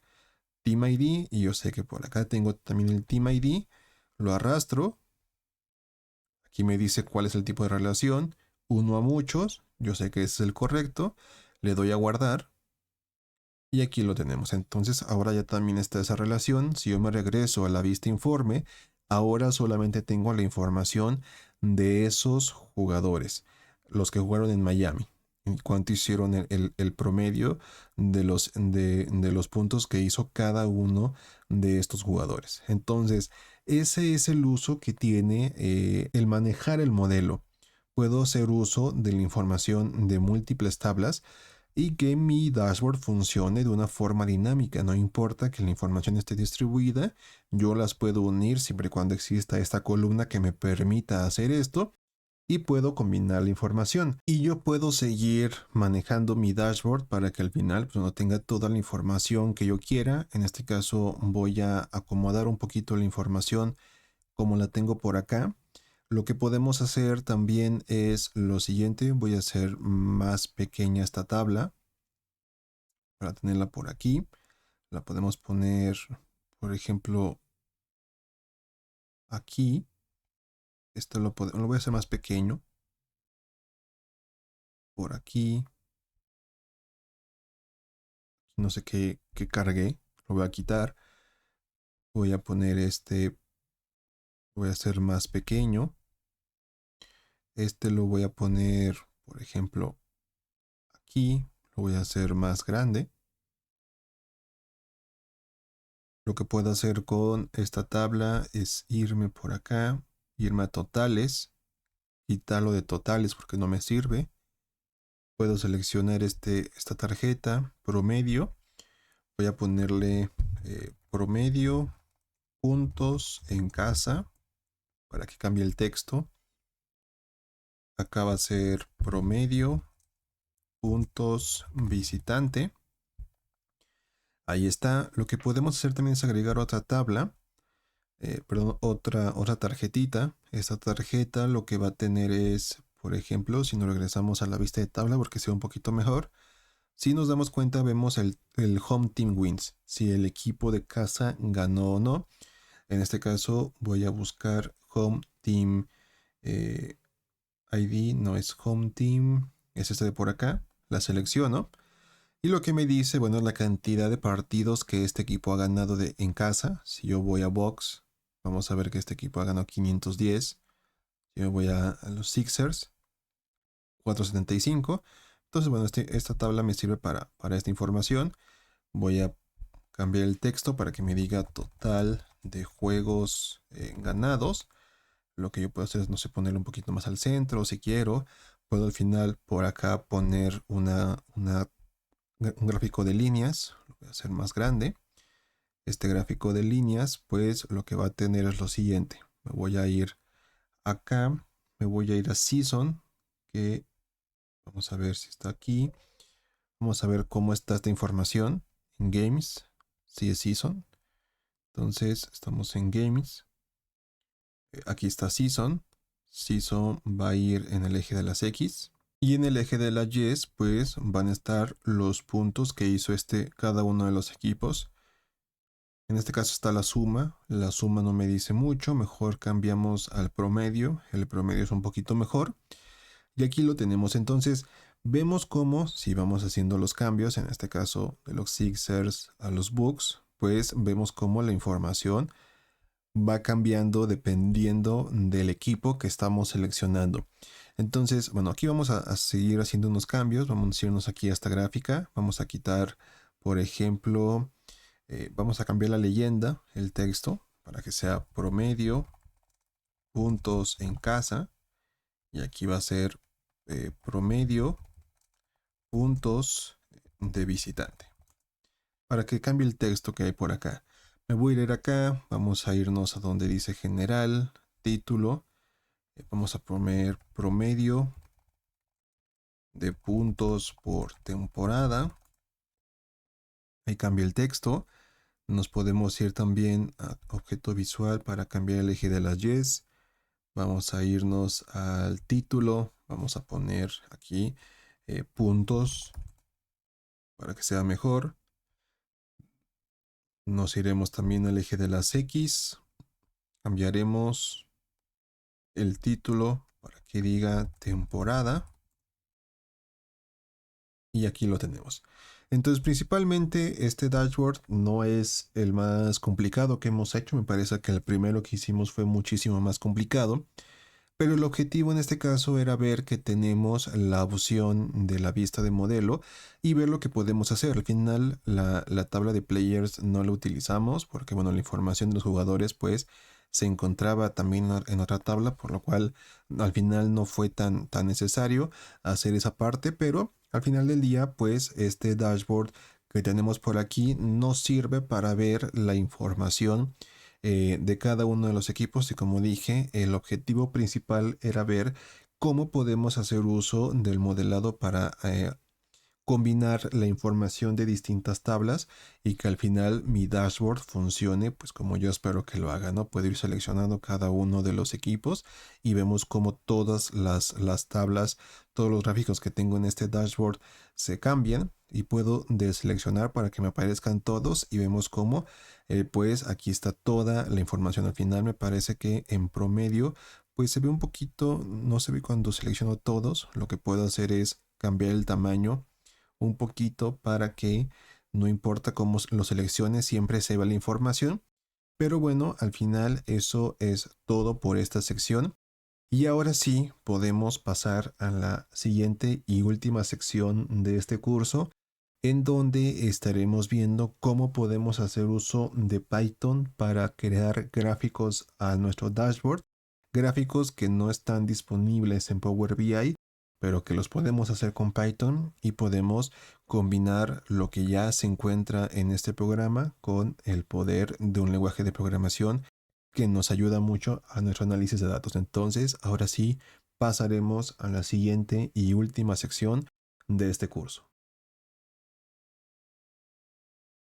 Team ID, y yo sé que por acá tengo también el Team ID. Lo arrastro. Aquí me dice cuál es el tipo de relación, uno a muchos, yo sé que ese es el correcto, le doy a guardar y aquí lo tenemos. Entonces ahora ya también está esa relación. Si yo me regreso a la vista informe, ahora solamente tengo la información de esos jugadores, los que jugaron en Miami. En cuánto hicieron el promedio de los puntos que hizo cada uno de estos jugadores. Entonces, ese es el uso que tiene el manejar el modelo. Puedo hacer uso de la información de múltiples tablas y que mi dashboard funcione de una forma dinámica. No importa que la información esté distribuida, yo las puedo unir siempre y cuando exista esta columna que me permita hacer esto y puedo combinar la información. Y yo puedo seguir manejando mi dashboard para que al final pues, no tenga toda la información que yo quiera. En este caso voy a acomodar un poquito la información como la tengo por acá. Lo que podemos hacer también es lo siguiente. Voy a hacer más pequeña esta tabla para tenerla por aquí. La podemos poner, por ejemplo, aquí. Esto lo voy a hacer más pequeño. Por aquí. No sé qué cargué. Lo voy a quitar. Voy a poner este. Voy a hacer más pequeño. Este lo voy a poner, por ejemplo, aquí. Lo voy a hacer más grande. Lo que puedo hacer con esta tabla es irme por acá. Irme a totales. Quitarlo de totales porque no me sirve. Puedo seleccionar esta tarjeta. Promedio. Voy a ponerle promedio puntos en casa para que cambie el texto. Acá va a ser promedio puntos visitante. Ahí está. Lo que podemos hacer también es agregar otra tabla. Perdón, otra tarjetita. Esta tarjeta lo que va a tener es, por ejemplo, si nos regresamos a la vista de tabla porque sea un poquito mejor. Si nos damos cuenta, vemos el Home Team Wins. Si el equipo de casa ganó o no. En este caso voy a buscar Home Team ID, no es Home Team, es este de por acá. La selecciono. Y lo que me dice, bueno, es la cantidad de partidos que este equipo ha ganado en casa. Si yo voy a Box, vamos a ver que este equipo ha ganado 510. Si yo voy a los Sixers, 475. Entonces, bueno, esta tabla me sirve para esta información. Voy a cambiar el texto para que me diga total de juegos ganados. Lo que yo puedo hacer es, no sé, ponerlo un poquito más al centro si quiero. Puedo al final por acá poner un gráfico de líneas. Lo voy a hacer más grande. Este gráfico de líneas, pues lo que va a tener es lo siguiente. Me voy a ir acá. Me voy a ir a Season. Que vamos a ver si está aquí. Vamos a ver cómo está esta información en Games. Si es Season. Entonces estamos en Games. Aquí está Season. Season va a ir en el eje de las X. Y en el eje de las Y, pues van a estar los puntos que hizo cada uno de los equipos. En este caso está la suma. La suma no me dice mucho. Mejor cambiamos al promedio. El promedio es un poquito mejor. Y aquí lo tenemos. Entonces, vemos cómo, si vamos haciendo los cambios, en este caso de los Sixers a los Bucks, pues vemos cómo la información va cambiando dependiendo del equipo que estamos seleccionando. Entonces, bueno, aquí vamos a seguir haciendo unos cambios. Vamos a irnos aquí a esta gráfica. Vamos a quitar, por ejemplo, vamos a cambiar la leyenda, el texto, para que sea promedio, puntos en casa. Y aquí va a ser promedio, puntos de visitante. Para que cambie el texto que hay por acá. Me voy a ir acá, vamos a irnos a donde dice general, título. Vamos a poner promedio de puntos por temporada. Ahí cambia el texto. Nos podemos ir también a objeto visual para cambiar el eje de las Y's. Vamos a irnos al título. Vamos a poner aquí puntos para que sea mejor. Nos iremos también al eje de las X. Cambiaremos el título para que diga temporada. Y aquí lo tenemos. Entonces, principalmente este dashboard no es el más complicado que hemos hecho. Me parece que el primero que hicimos fue muchísimo más complicado. Pero el objetivo en este caso era ver que tenemos la opción de la vista de modelo y ver lo que podemos hacer. Al final la tabla de players no la utilizamos porque bueno, la información de los jugadores pues se encontraba también en otra tabla, por lo cual al final no fue tan necesario hacer esa parte, pero al final del día pues este dashboard que tenemos por aquí nos sirve para ver la información de cada uno de los equipos y como dije, el objetivo principal era ver cómo podemos hacer uso del modelado para combinar la información de distintas tablas y que al final mi dashboard funcione pues como yo espero que lo haga, ¿no? Puedo ir seleccionando cada uno de los equipos y vemos cómo todas las tablas, todos los gráficos que tengo en este dashboard se cambian. y puedo deseleccionar para que me aparezcan todos y vemos cómo pues aquí está toda la información. Al final me parece que en promedio pues se ve un poquito, no se ve cuando selecciono todos. Lo que puedo hacer es cambiar el tamaño un poquito para que no importa cómo lo seleccione, siempre se vea la información. Pero bueno, al final eso es todo por esta sección. Y ahora sí, podemos pasar a la siguiente y última sección de este curso, en donde estaremos viendo cómo podemos hacer uso de Python para crear gráficos a nuestro dashboard, gráficos que no están disponibles en Power BI, pero que los podemos hacer con Python y podemos combinar lo que ya se encuentra en este programa con el poder de un lenguaje de programación que nos ayuda mucho a nuestro análisis de datos. Entonces, ahora sí, pasaremos a la siguiente y última sección de este curso.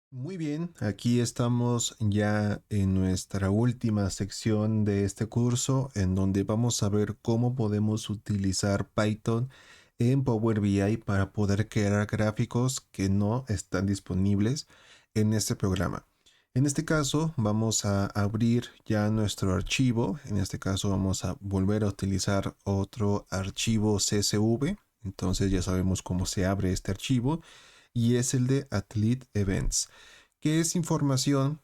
Muy bien, aquí estamos ya en nuestra última sección de este curso, en donde vamos a ver cómo podemos utilizar Python en Power BI para poder crear gráficos que no están disponibles en este programa. En este caso vamos a abrir ya nuestro archivo. En este caso vamos a volver a utilizar otro archivo CSV. Entonces ya sabemos cómo se abre este archivo y es el de Athlete Events, que es información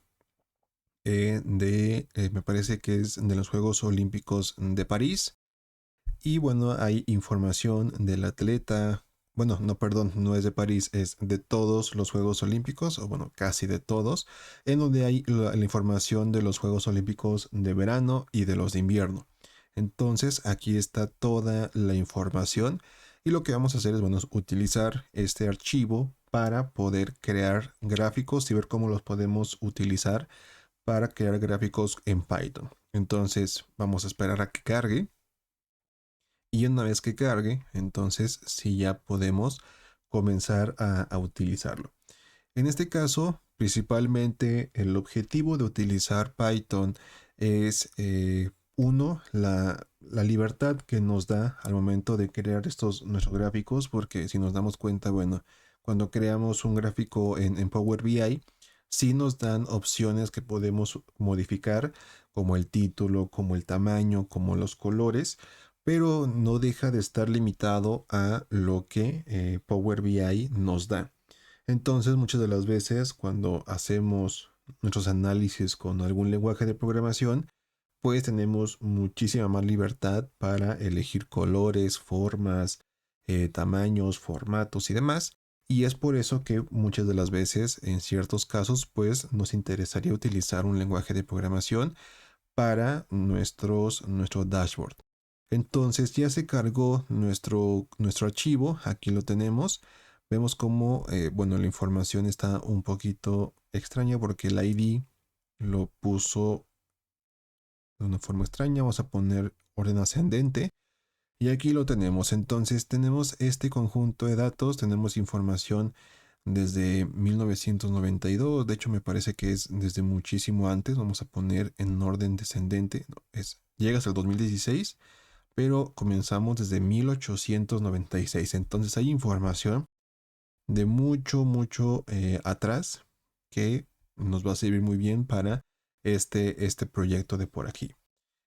me parece que es de los Juegos Olímpicos de París. Y bueno, hay información del atleta. Bueno, no, perdón, no es de París, es de todos los Juegos Olímpicos, o bueno, casi de todos, en donde hay la información de los Juegos Olímpicos de verano y de los de invierno. Entonces, aquí está toda la información y lo que vamos a hacer es, bueno, utilizar este archivo para poder crear gráficos y ver cómo los podemos utilizar para crear gráficos en Python. Entonces, vamos a esperar a que cargue. Y una vez que cargue, entonces sí ya podemos comenzar a utilizarlo. En este caso, principalmente el objetivo de utilizar Python es, uno, la libertad que nos da al momento de crear nuestros gráficos, porque si nos damos cuenta, bueno, cuando creamos un gráfico en Power BI, sí nos dan opciones que podemos modificar, como el título, como el tamaño, como los colores, pero no deja de estar limitado a lo que Power BI nos da. Entonces, muchas de las veces cuando hacemos nuestros análisis con algún lenguaje de programación, pues tenemos muchísima más libertad para elegir colores, formas, tamaños, formatos y demás. Y es por eso que muchas de las veces, en ciertos casos, pues nos interesaría utilizar un lenguaje de programación para nuestro dashboard. Entonces ya se cargó nuestro archivo, aquí lo tenemos. Vemos cómo, bueno, la información está un poquito extraña porque el ID lo puso de una forma extraña. Vamos a poner orden ascendente y aquí lo tenemos. Entonces tenemos este conjunto de datos, tenemos información desde 1992. De hecho me parece que es desde muchísimo antes. Vamos a poner en orden descendente. No, llega hasta el 2016, pero comenzamos desde 1896. Entonces hay información de mucho atrás que nos va a servir muy bien para este proyecto de por aquí.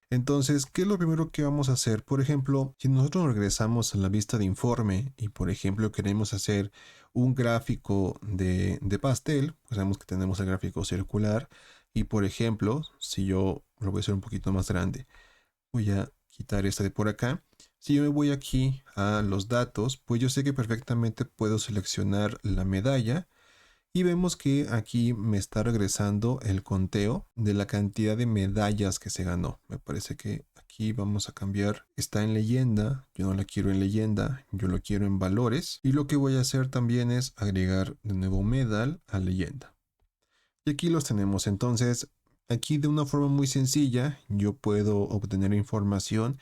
Entonces, ¿qué es lo primero que vamos a hacer? Por ejemplo, si nosotros regresamos a la vista de informe y, por ejemplo, queremos hacer un gráfico de pastel, pues sabemos que tenemos el gráfico circular. Y, por ejemplo, si yo lo voy a hacer un poquito más grande, voy a quitar esta de por acá. Si yo me voy aquí a los datos, pues yo sé que perfectamente puedo seleccionar la medalla y vemos que aquí me está regresando el conteo de la cantidad de medallas que se ganó. Me parece que aquí vamos a cambiar. Está en leyenda. Yo no la quiero en leyenda. Yo lo quiero en valores. Y lo que voy a hacer también es agregar de nuevo medal a leyenda. Y aquí los tenemos. Entonces, aquí de una forma muy sencilla, yo puedo obtener información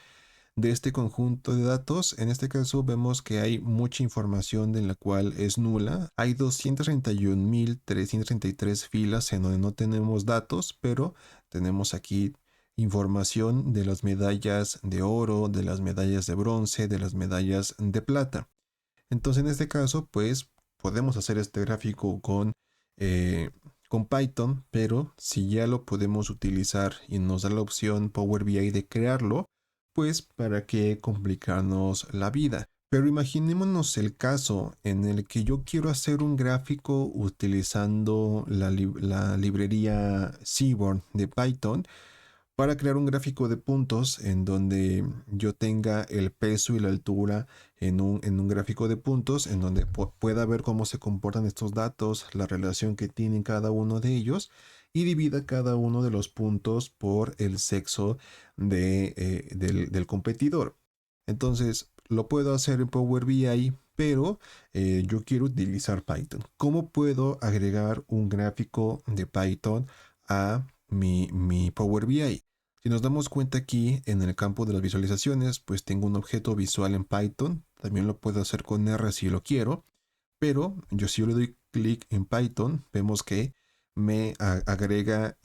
de este conjunto de datos. En este caso vemos que hay mucha información de la cual es nula. Hay 231.333 filas en donde no tenemos datos, pero tenemos aquí información de las medallas de oro, de las medallas de bronce, de las medallas de plata. Entonces en este caso, pues podemos hacer este gráfico con Python, pero si ya lo podemos utilizar y nos da la opción Power BI de crearlo, pues para qué complicarnos la vida. Pero imaginémonos el caso en el que yo quiero hacer un gráfico utilizando la librería Seaborn de Python para crear un gráfico de puntos en donde yo tenga el peso y la altura en un gráfico de puntos, en donde pueda ver cómo se comportan estos datos, la relación que tienen cada uno de ellos y divida cada uno de los puntos por el sexo del competidor. Entonces, lo puedo hacer en Power BI, pero yo quiero utilizar Python. ¿Cómo puedo agregar un gráfico de Python a mi Power BI? Si nos damos cuenta aquí en el campo de las visualizaciones, pues tengo un objeto visual en Python. También lo puedo hacer con R si lo quiero. Pero si yo le doy clic en Python, vemos que me agrega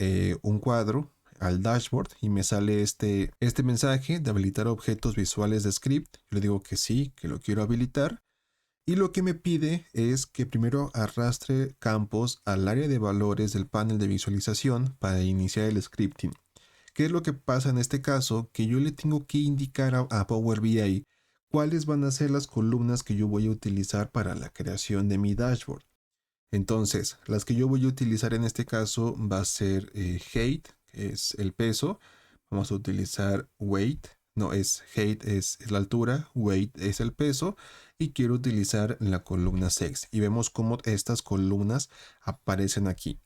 un cuadro al dashboard y me sale este mensaje de habilitar objetos visuales de script. Yo le digo que sí, que lo quiero habilitar. Y lo que me pide es que primero arrastre campos al área de valores del panel de visualización para iniciar el scripting. ¿Qué es lo que pasa en este caso? Que yo le tengo que indicar a Power BI cuáles van a ser las columnas que yo voy a utilizar para la creación de mi dashboard. Entonces, las que yo voy a utilizar en este caso va a ser height, que es el peso. Vamos a utilizar weight, no es height, es la altura, weight es el peso. Y quiero utilizar la columna sex. Y vemos cómo estas columnas aparecen aquí.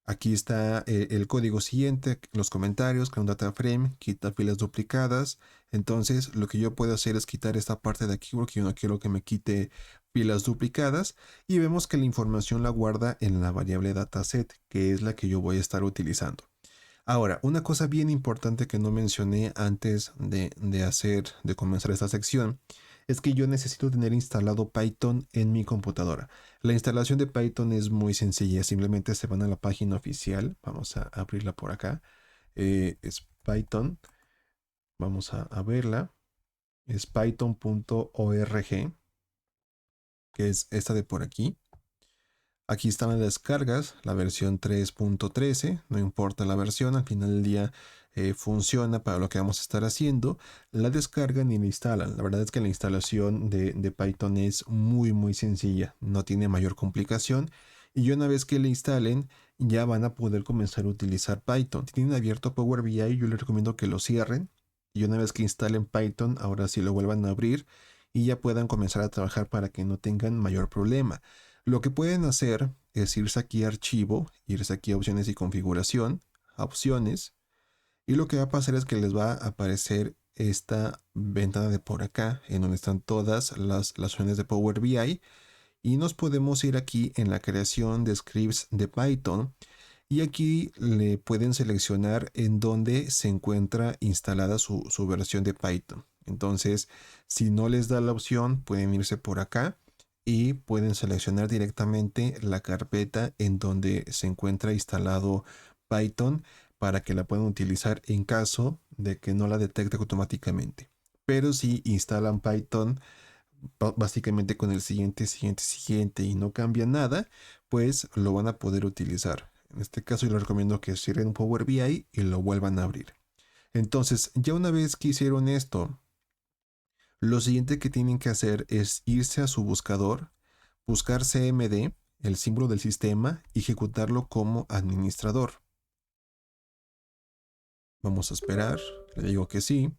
Aquí está el código siguiente, los comentarios, crea un data frame, quita filas duplicadas. Entonces lo que yo puedo hacer es quitar esta parte de aquí porque yo no quiero que me quite filas duplicadas. Y vemos que la información la guarda en la variable dataset, que es la que yo voy a estar utilizando. Ahora, una cosa bien importante que no mencioné antes de comenzar esta sección es que yo necesito tener instalado Python en mi computadora. La instalación de Python es muy sencilla, simplemente se van a la página oficial, vamos a abrirla por acá, es Python, vamos a verla, es python.org, que es esta de por aquí. Aquí están las descargas, la versión 3.13, no importa la versión, al final del día funciona para lo que vamos a estar haciendo. La descargan y la instalan. La verdad es que la instalación de Python es muy sencilla, no tiene mayor complicación. Y una vez que la instalen, ya van a poder comenzar a utilizar Python. Si tienen abierto Power BI, yo les recomiendo que lo cierren. Y una vez que instalen Python, ahora sí lo vuelvan a abrir y ya puedan comenzar a trabajar para que no tengan mayor problema. Lo que pueden hacer es irse aquí a archivo, irse aquí a opciones y configuración, a opciones, y lo que va a pasar es que les va a aparecer esta ventana de por acá, en donde están todas las opciones de Power BI, y nos podemos ir aquí en la creación de scripts de Python, y aquí le pueden seleccionar en dónde se encuentra instalada su versión de Python. Entonces, si no les da la opción, pueden irse por acá y pueden seleccionar directamente la carpeta en donde se encuentra instalado Python para que la puedan utilizar en caso de que no la detecte automáticamente. Pero si instalan Python básicamente con el siguiente y no cambia nada, pues lo van a poder utilizar. En este caso yo les recomiendo que cierren un Power BI y lo vuelvan a abrir. Entonces, ya una vez que hicieron esto, lo siguiente que tienen que hacer es irse a su buscador, buscar CMD, el símbolo del sistema, y ejecutarlo como administrador. Vamos a esperar, le digo que sí.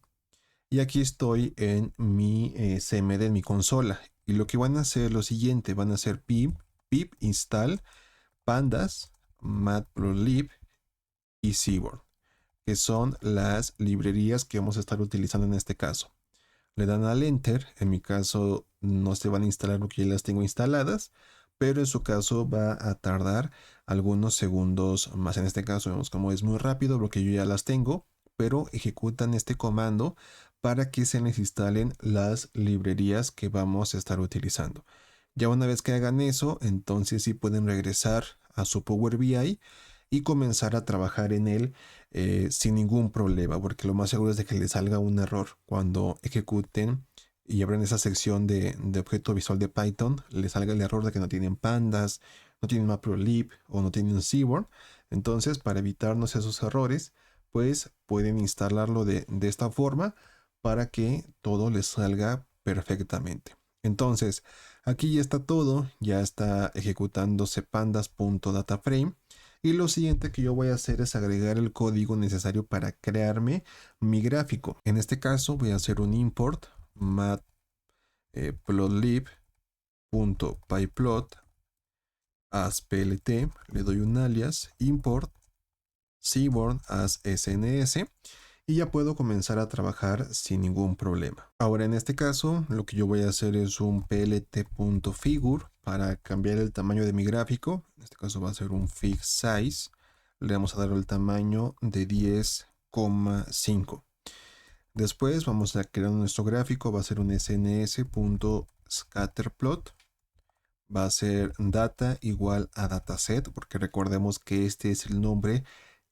Y aquí estoy en mi CMD, en mi consola. Y lo que van a hacer es lo siguiente, van a hacer pip install pandas, matplotlib y seaborn, que son las librerías que vamos a estar utilizando en este caso. Le dan al enter, en mi caso no se van a instalar porque ya las tengo instaladas, pero en su caso va a tardar algunos segundos más. En este caso vemos como es muy rápido porque yo ya las tengo, pero ejecutan este comando para que se les instalen las librerías que vamos a estar utilizando. Ya una vez que hagan eso, entonces sí pueden regresar a su Power BI y comenzar a trabajar en él sin ningún problema, porque lo más seguro es de que les salga un error cuando ejecuten y abren esa sección de objeto visual de Python, les salga el error de que no tienen pandas, no tienen matplotlib o no tienen seaborn. Entonces, para evitarnos esos errores, pues pueden instalarlo de esta forma para que todo les salga perfectamente. Entonces, aquí ya está todo, ya está ejecutándose pandas.dataframe. Y lo siguiente que yo voy a hacer es agregar el código necesario para crearme mi gráfico. En este caso voy a hacer un import matplotlib.pyplot as plt, le doy un alias, import seaborn as sns y ya puedo comenzar a trabajar sin ningún problema. Ahora en este caso lo que yo voy a hacer es un plt.figure para cambiar el tamaño de mi gráfico. En este caso va a ser un fix size. Le vamos a dar el tamaño de 10,5. Después vamos a crear nuestro gráfico, va a ser un sns.scatterplot, va a ser data igual a dataset, porque recordemos que este es el nombre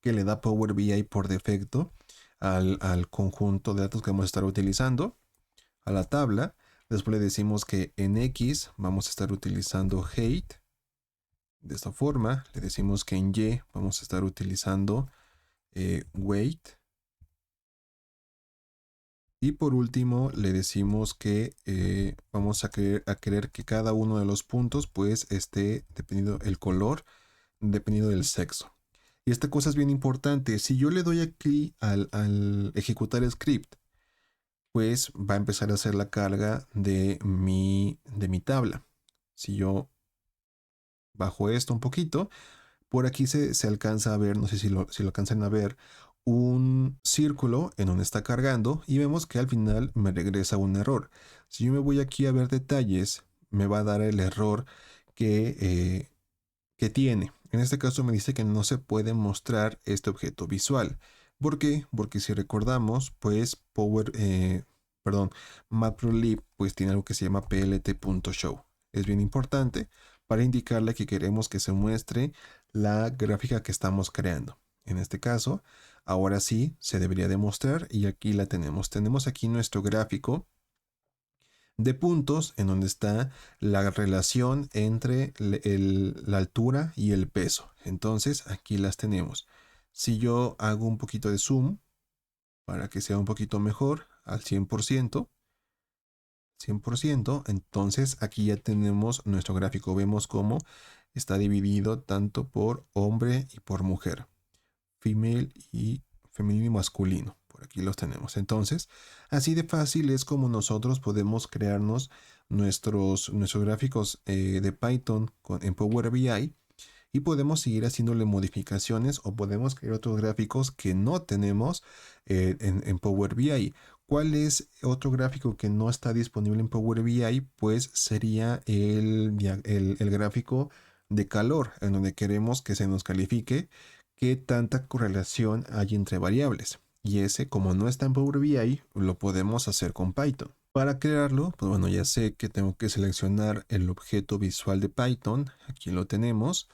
que le da Power BI por defecto al conjunto de datos que vamos a estar utilizando, a la tabla. Después le decimos que en X vamos a estar utilizando height, de esta forma. Le decimos que en Y vamos a estar utilizando weight. Y por último le decimos que vamos a querer que cada uno de los puntos pues esté dependiendo el color, dependiendo del sexo. Y esta cosa es bien importante. Si yo le doy aquí al ejecutar el script, pues va a empezar a hacer la carga de mi tabla. Si yo bajo esto un poquito, por aquí se alcanza a ver, no sé si lo alcanzan a ver, un círculo en donde está cargando y vemos que al final me regresa un error. Si yo me voy aquí a ver detalles, me va a dar el error que tiene. En este caso me dice que no se puede mostrar este objeto visual. ¿Por qué? Porque si recordamos, pues Matplotlib pues tiene algo que se llama plt.show. Es bien importante para indicarle que queremos que se muestre la gráfica que estamos creando. En este caso, ahora sí se debería demostrar y aquí la tenemos. Tenemos aquí nuestro gráfico de puntos en donde está la relación entre la altura y el peso. Entonces aquí las tenemos. Si yo hago un poquito de zoom para que sea un poquito mejor al 100%, entonces aquí ya tenemos nuestro gráfico. Vemos cómo está dividido tanto por hombre y por mujer, female y femenino y masculino. Por aquí los tenemos. Entonces, así de fácil es como nosotros podemos crearnos nuestros gráficos de Python en Power BI y podemos seguir haciéndole modificaciones o podemos crear otros gráficos que no tenemos en Power BI. ¿Cuál es otro gráfico que no está disponible en Power BI? Pues sería el gráfico de calor, en donde queremos que se nos califique qué tanta correlación hay entre variables. Y ese, como no está en Power BI, lo podemos hacer con Python. Para crearlo, pues bueno, ya sé que tengo que seleccionar el objeto visual de Python. Aquí lo tenemos.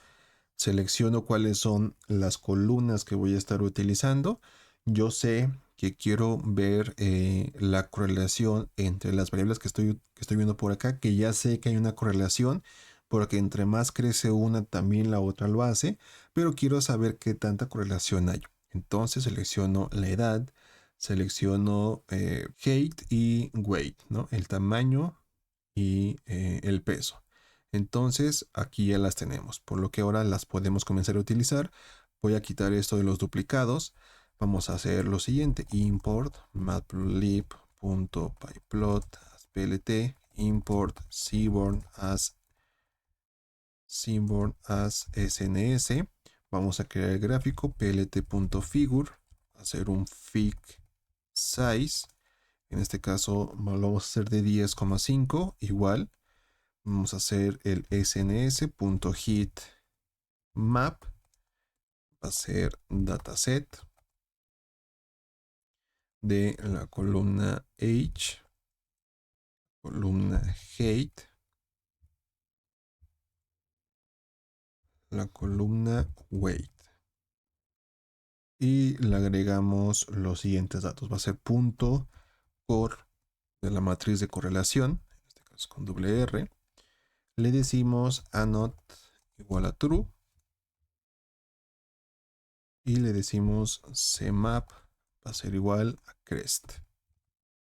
Selecciono cuáles son las columnas que voy a estar utilizando. Yo sé que quiero ver la correlación entre las variables que estoy viendo por acá, que ya sé que hay una correlación, porque entre más crece una, también la otra lo hace, pero quiero saber qué tanta correlación hay. Entonces selecciono la edad, selecciono height y weight, ¿no? El tamaño y el peso. Entonces aquí ya las tenemos, por lo que ahora las podemos comenzar a utilizar. Voy a quitar esto de los duplicados. Vamos a hacer lo siguiente: import matplotlib.pyplot as plt, import seaborn as sns. Vamos a crear el gráfico plt.figure, hacer un fig size. En este caso lo vamos a hacer de 10,5 igual. Vamos a hacer el sns.heatMap. Va a ser dataset de la columna H, columna height, la columna weight. Y le agregamos los siguientes datos. Va a ser punto core de la matriz de correlación, en este caso con doble R, le decimos anot igual a true y le decimos cmap va a ser igual a crest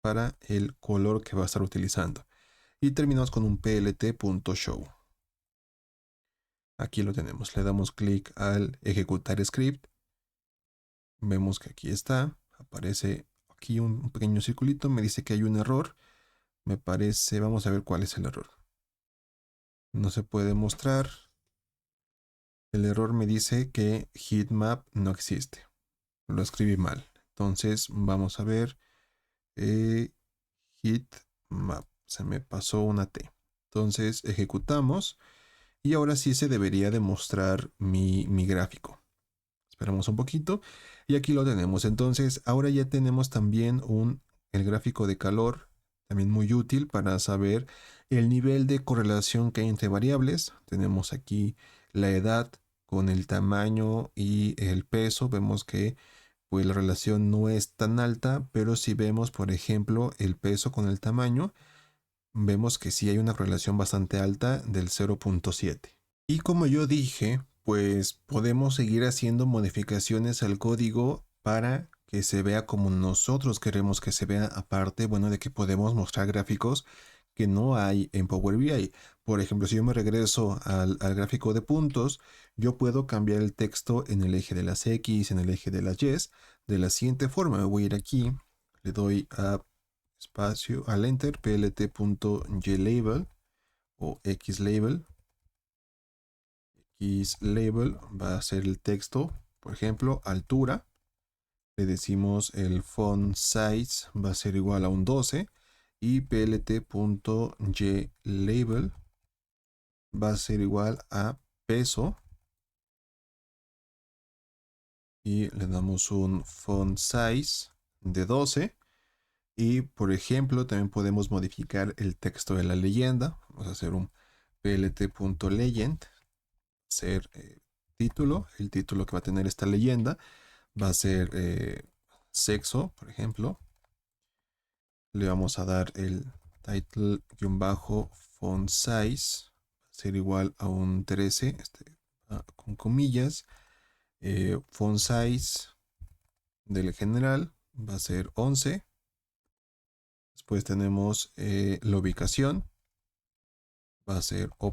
para el color que va a estar utilizando. Y terminamos con un plt.show. Aquí lo tenemos. Le damos clic al ejecutar script. Vemos que aquí está. Aparece aquí un pequeño circulito. Me dice que hay un error. Me parece, vamos a ver cuál es el error. No se puede mostrar. El error me dice que heatmap no existe. Lo escribí mal. Entonces vamos a ver. Heatmap. Se me pasó una T. Entonces ejecutamos. Y ahora sí se debería de mostrar mi gráfico. Esperamos un poquito. Y aquí lo tenemos. Entonces ahora ya tenemos también el gráfico de calor. También muy útil para saber el nivel de correlación que hay entre variables. Tenemos aquí la edad con el tamaño y el peso. Vemos que pues la relación no es tan alta, pero si vemos, por ejemplo, el peso con el tamaño, vemos que sí hay una relación bastante alta del 0.7. Y como yo dije, pues podemos seguir haciendo modificaciones al código para que se vea como nosotros queremos que se vea, aparte, bueno, de que podemos mostrar gráficos que no hay en Power BI. Por ejemplo, si yo me regreso al gráfico de puntos, yo puedo cambiar el texto en el eje de las X, en el eje de las Y, de la siguiente forma. Me voy a ir aquí, le doy a espacio, al enter, plt.glabel o xlabel. Xlabel va a ser el texto, por ejemplo, altura. Le decimos el font size va a ser igual a un 12 y plt.glabel va a ser igual a peso y le damos un font size de 12 y por ejemplo también podemos modificar el texto de la leyenda. Vamos a hacer un plt.legend, ser título, el título que va a tener esta leyenda va a ser sexo, por ejemplo. Le vamos a dar el title-font size, va a ser igual a un 13, con comillas. Font size del general va a ser 11. Después tenemos la ubicación, va a ser va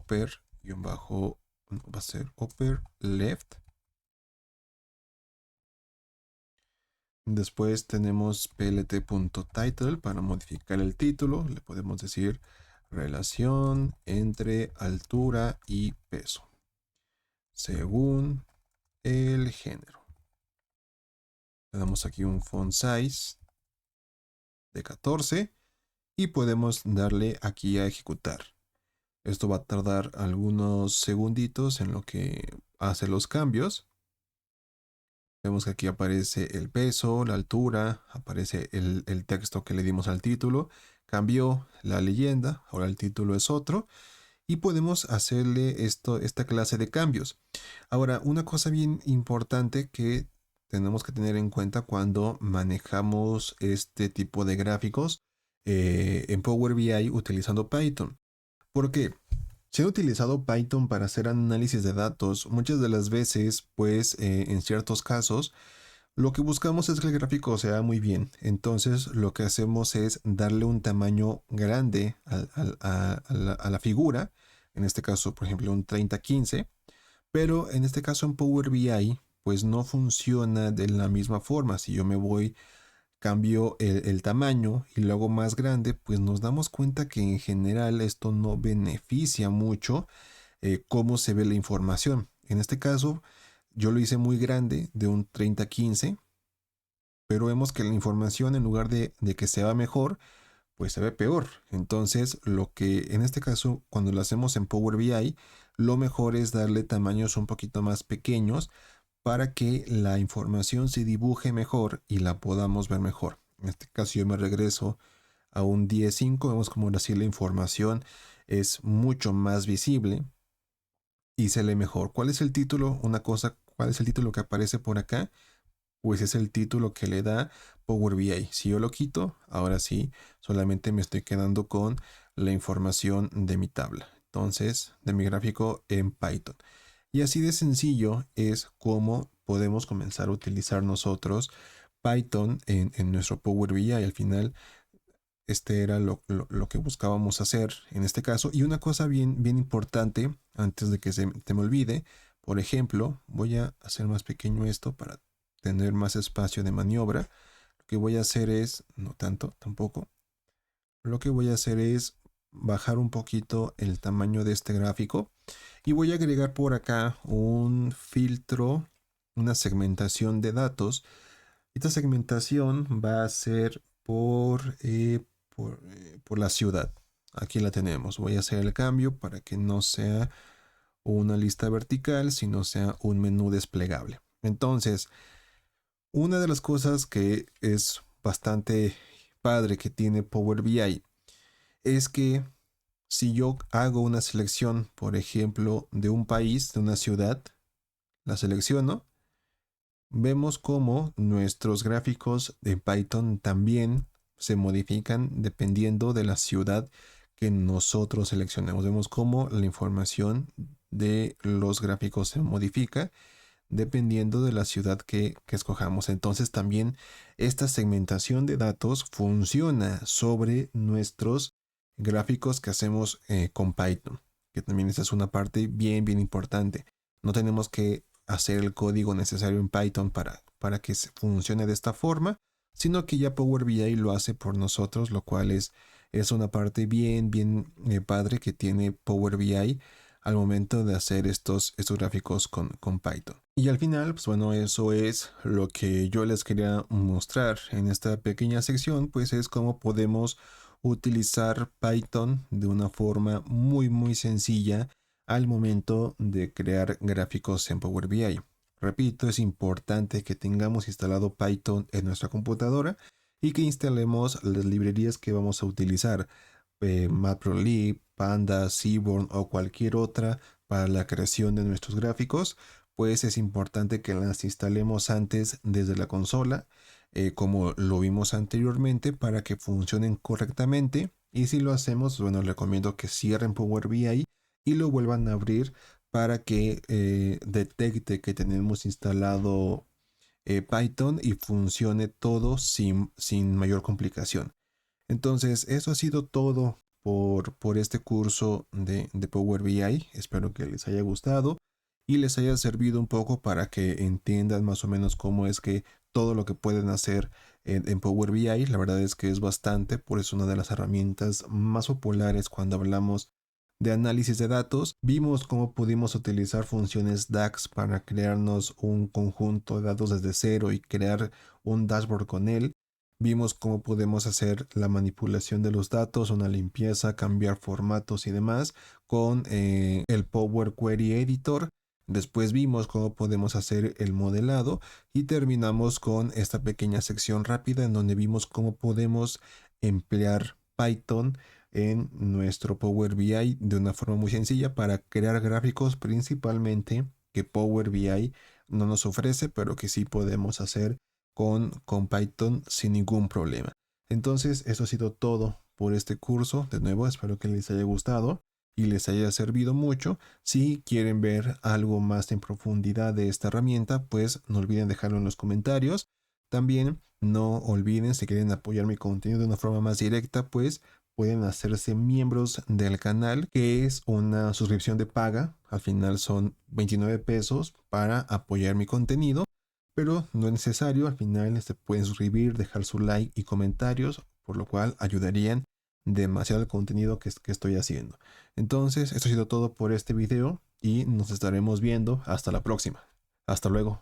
a ser upper left. Después tenemos plt.title para modificar el título. Le podemos decir relación entre altura y peso según el género. Le damos aquí un font size de 14 y podemos darle aquí a ejecutar. Esto va a tardar algunos segunditos en lo que hace los cambios. Vemos que aquí aparece el peso, la altura, aparece el texto que le dimos al título, cambió la leyenda, ahora el título es otro y podemos hacerle esta clase de cambios. Ahora, una cosa bien importante que tenemos que tener en cuenta cuando manejamos este tipo de gráficos en Power BI utilizando Python. ¿Por qué? Se ha utilizado Python para hacer análisis de datos muchas de las veces, pues en ciertos casos, lo que buscamos es que el gráfico se vea muy bien. Entonces lo que hacemos es darle un tamaño grande a la figura. En este caso, por ejemplo, un 30-15. Pero en este caso en Power BI, pues no funciona de la misma forma. Si yo me voy, cambio el tamaño y lo hago más grande, pues nos damos cuenta que en general esto no beneficia mucho cómo se ve la información. En este caso, yo lo hice muy grande, de un 30-15, pero vemos que la información en lugar de que se vea mejor, pues se ve peor. Entonces, lo que en este caso, cuando lo hacemos en Power BI, lo mejor es darle tamaños un poquito más pequeños para que la información se dibuje mejor y la podamos ver mejor. En este caso yo me regreso a un 10.5, vemos como así la información es mucho más visible y se lee mejor. ¿Cuál es el título? Una cosa, ¿cuál es el título que aparece por acá? pues es el título que le da Power BI. Si yo lo quito, ahora sí, solamente me estoy quedando con la información de mi tabla. Entonces, de mi gráfico en Python. Y así de sencillo es como podemos comenzar a utilizar nosotros Python en nuestro Power BI. Al final, este era lo que buscábamos hacer en este caso. Y una cosa bien, bien importante, antes de que se me olvide, por ejemplo, voy a hacer más pequeño esto para tener más espacio de maniobra. Lo que voy a hacer es, no tanto, tampoco. Lo que voy a hacer es bajar un poquito el tamaño de este gráfico y voy a agregar por acá un filtro, una segmentación de datos. Esta segmentación va a ser por la ciudad. Aquí la tenemos. Voy a hacer el cambio para que no sea una lista vertical, sino sea un menú desplegable. Entonces, una de las cosas que es bastante padre que tiene Power BI es que si yo hago una selección, por ejemplo, de un país, de una ciudad, la selecciono, vemos cómo nuestros gráficos de Python también se modifican dependiendo de la ciudad que nosotros seleccionemos. Vemos cómo la información de los gráficos se modifica dependiendo de la ciudad que escojamos. Entonces también esta segmentación de datos funciona sobre nuestros gráficos que hacemos con Python, que también esa es una parte bien, bien importante. No tenemos que hacer el código necesario en Python para que funcione de esta forma, sino que ya Power BI lo hace por nosotros, lo cual es una parte bien, bien padre que tiene Power BI al momento de hacer estos gráficos con Python. Y al final, pues bueno, eso es lo que yo les quería mostrar en esta pequeña sección, pues es cómo podemos utilizar Python de una forma muy, muy sencilla al momento de crear gráficos en Power BI. Repito, es importante que tengamos instalado Python en nuestra computadora y que instalemos las librerías que vamos a utilizar. Matplotlib, Pandas, Seaborn o cualquier otra para la creación de nuestros gráficos, pues es importante que las instalemos antes desde la consola, como lo vimos anteriormente, para que funcionen correctamente. Y si lo hacemos, bueno, les recomiendo que cierren Power BI y lo vuelvan a abrir para que detecte que tenemos instalado Python y funcione todo sin mayor complicación. Entonces, eso ha sido todo por este curso de Power BI. Espero que les haya gustado y les haya servido un poco para que entiendan más o menos cómo es que todo lo que pueden hacer en Power BI. La verdad es que es bastante, por eso es una de las herramientas más populares cuando hablamos de análisis de datos. Vimos cómo pudimos utilizar funciones DAX para crearnos un conjunto de datos desde cero y crear un dashboard con él. Vimos cómo podemos hacer la manipulación de los datos, una limpieza, cambiar formatos y demás con el Power Query Editor. Después vimos cómo podemos hacer el modelado y terminamos con esta pequeña sección rápida en donde vimos cómo podemos emplear Python en nuestro Power BI de una forma muy sencilla para crear gráficos principalmente que Power BI no nos ofrece, pero que sí podemos hacer con Python sin ningún problema. Entonces, eso ha sido todo por este curso. De nuevo, espero que les haya gustado y les haya servido mucho. Si quieren ver algo más en profundidad de esta herramienta, pues no olviden dejarlo en los comentarios. También no olviden, si quieren apoyar mi contenido de una forma más directa, pues pueden hacerse miembros del canal, que es una suscripción de paga. Al final son 29 pesos para apoyar mi contenido, pero no es necesario. Al final se pueden suscribir, dejar su like y comentarios, por lo cual ayudarían demasiado el contenido que estoy haciendo. Entonces, esto ha sido todo por este video y nos estaremos viendo hasta la próxima. Hasta luego.